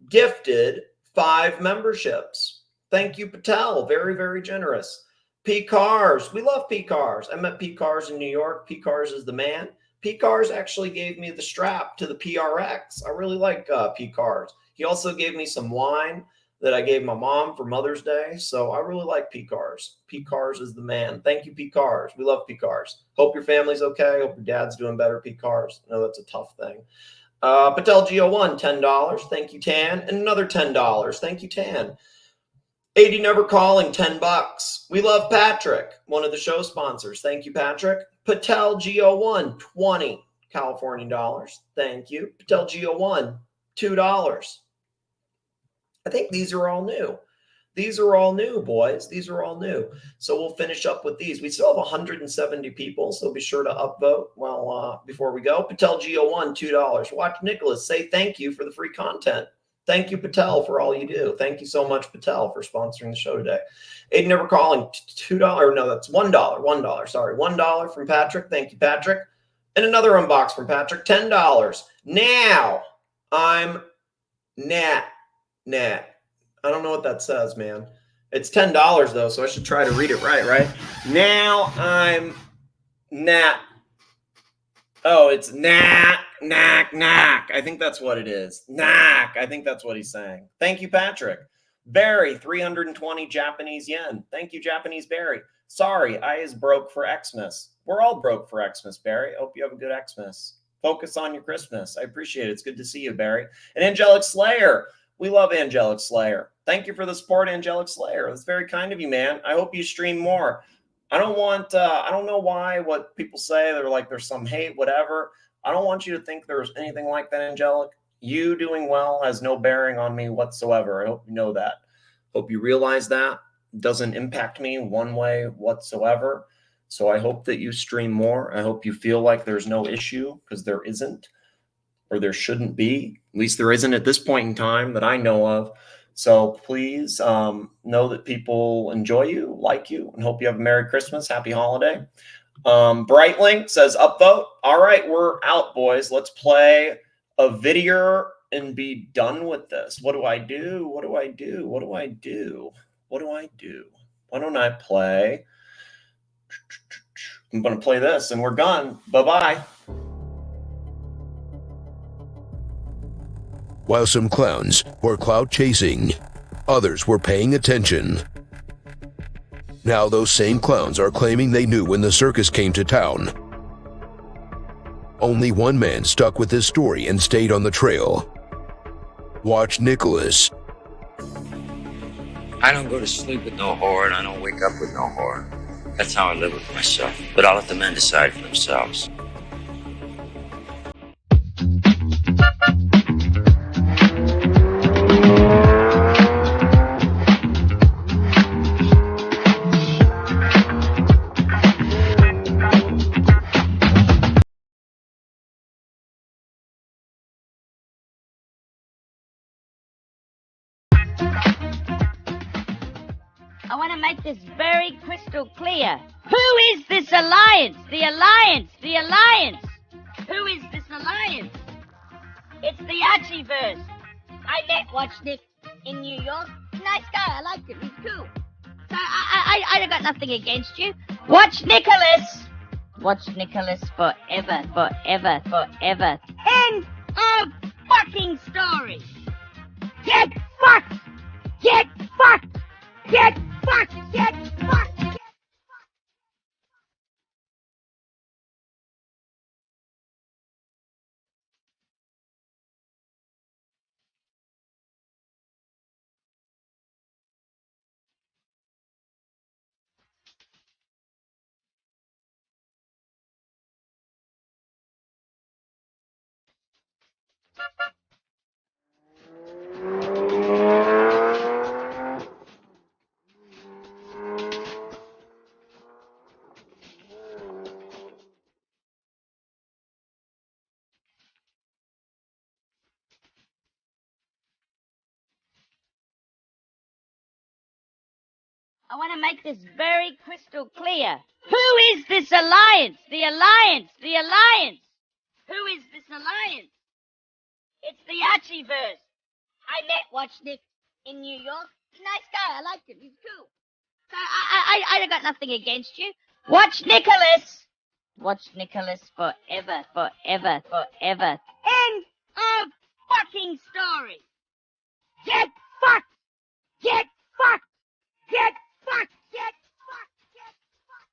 gifted 5 memberships. Thank you, Patel. Very, very generous. P Cars. We love P Cars. I met P Cars in New York. P Cars is the man. P Cars actually gave me the strap to the PRX. I really like P Cars. He also gave me some wine that I gave my mom for Mother's Day. So I really like P Cars. P Cars is the man. Thank you, P Cars. We love P Cars. Hope your family's okay. Hope your dad's doing better, P Cars. I know that's a tough thing. Patel Geo1, $10. Thank you, Tan. And another $10. Thank you, Tan. 80 Never Calling, $10. We love Patrick, one of the show sponsors. Thank you, Patrick. Patel Geo1, 20 Californian dollars. Thank you. Patel Geo1, $2. I think these are all new. These are all new, boys. These are all new. So we'll finish up with these. We still have 170 people, so be sure to upvote before we go. Patel Geo1, $2. Watch Nicholas say thank you for the free content. Thank you, Patel, for all you do. Thank you so much, Patel, for sponsoring the show today. Aiden Never Calling, $2. No, that's $1. $1. Sorry, $1 from Patrick. Thank you, Patrick. And another unbox from Patrick, $10. Now I'm Nat. I don't know what that says, man. It's $10 though, so I should try to read it right? Now I'm Nat. Oh, it's knack. I think that's what it is. Knack. I think that's what he's saying. Thank you, Patrick. Barry, 320 Japanese yen. Thank you, Japanese Barry. Sorry, I is broke for Xmas. We're all broke for Xmas, Barry. Hope you have a good Xmas. Focus on your Christmas. I appreciate it. It's good to see you, Barry. And Angelic Slayer. We love Angelic Slayer. Thank you for the support, Angelic Slayer. That's very kind of you, man. I hope you stream more. I don't know why what people say. They're like, there's some hate, whatever. I don't want you to think there's anything like that, Angelic. You doing well has no bearing on me whatsoever. I hope you know that. Hope you realize that. It doesn't impact me one way whatsoever. So I hope that you stream more. I hope you feel like there's no issue, because there isn't, or there shouldn't be. At least there isn't at this point in time that I know of. So please know that people enjoy you, like you, and hope you have a Merry Christmas, Happy Holiday. Brightlink says upvote. All right, we're out, boys. Let's play a video and be done with this. What do I do? What do I do? What do I do? What do I do? Why don't I play? I'm going to play this and we're done. Bye-bye. While some clowns were clout chasing, others were paying attention. Now those same clowns are claiming they knew when the circus came to town. Only one man stuck with this story and stayed on the trail. Watch Nicholas. I don't go to sleep with no horror, and I don't wake up with no horror. That's how I live with myself. But I'll let the men decide for themselves. I want to make this very crystal clear. Who is this alliance? The alliance! The alliance! Who is this alliance? It's the Archieverse. I met Watchnick in New York. Nice guy. I liked him. He's cool. So I got nothing against you. Watch Nicholas. Watch Nicholas forever, forever, forever. End of fucking story. Get fucked! Get fucked! Get fucked! Get fucked! I want to make this very crystal clear. Who is this alliance? The alliance! The alliance! Who is this alliance? It's the Archieverse. I met Watchnick in New York. Nice guy. I liked him. He's cool. So I got nothing against you. Watch Nicholas. Watch Nicholas forever, forever, forever. End of fucking story. Get fucked. Get fucked. Get fucked. Get fucked. Get fucked.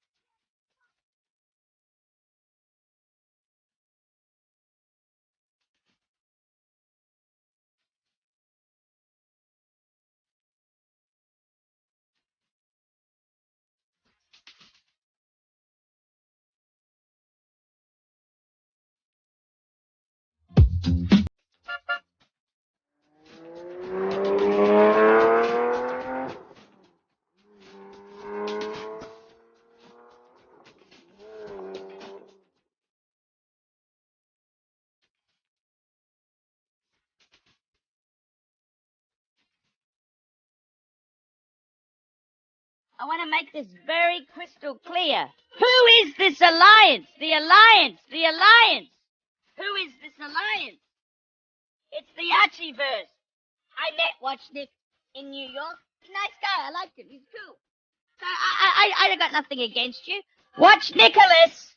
I want to make this very crystal clear. Who is this alliance? The alliance. The alliance. Who is this alliance? It's the Archieverse. I met Watchnick in New York. He's a nice guy. I liked him. He's cool. So I got nothing against you. Watch Nicholas.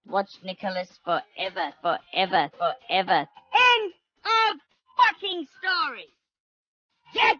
Watch Nicholas forever, forever, forever. End of fucking story. Get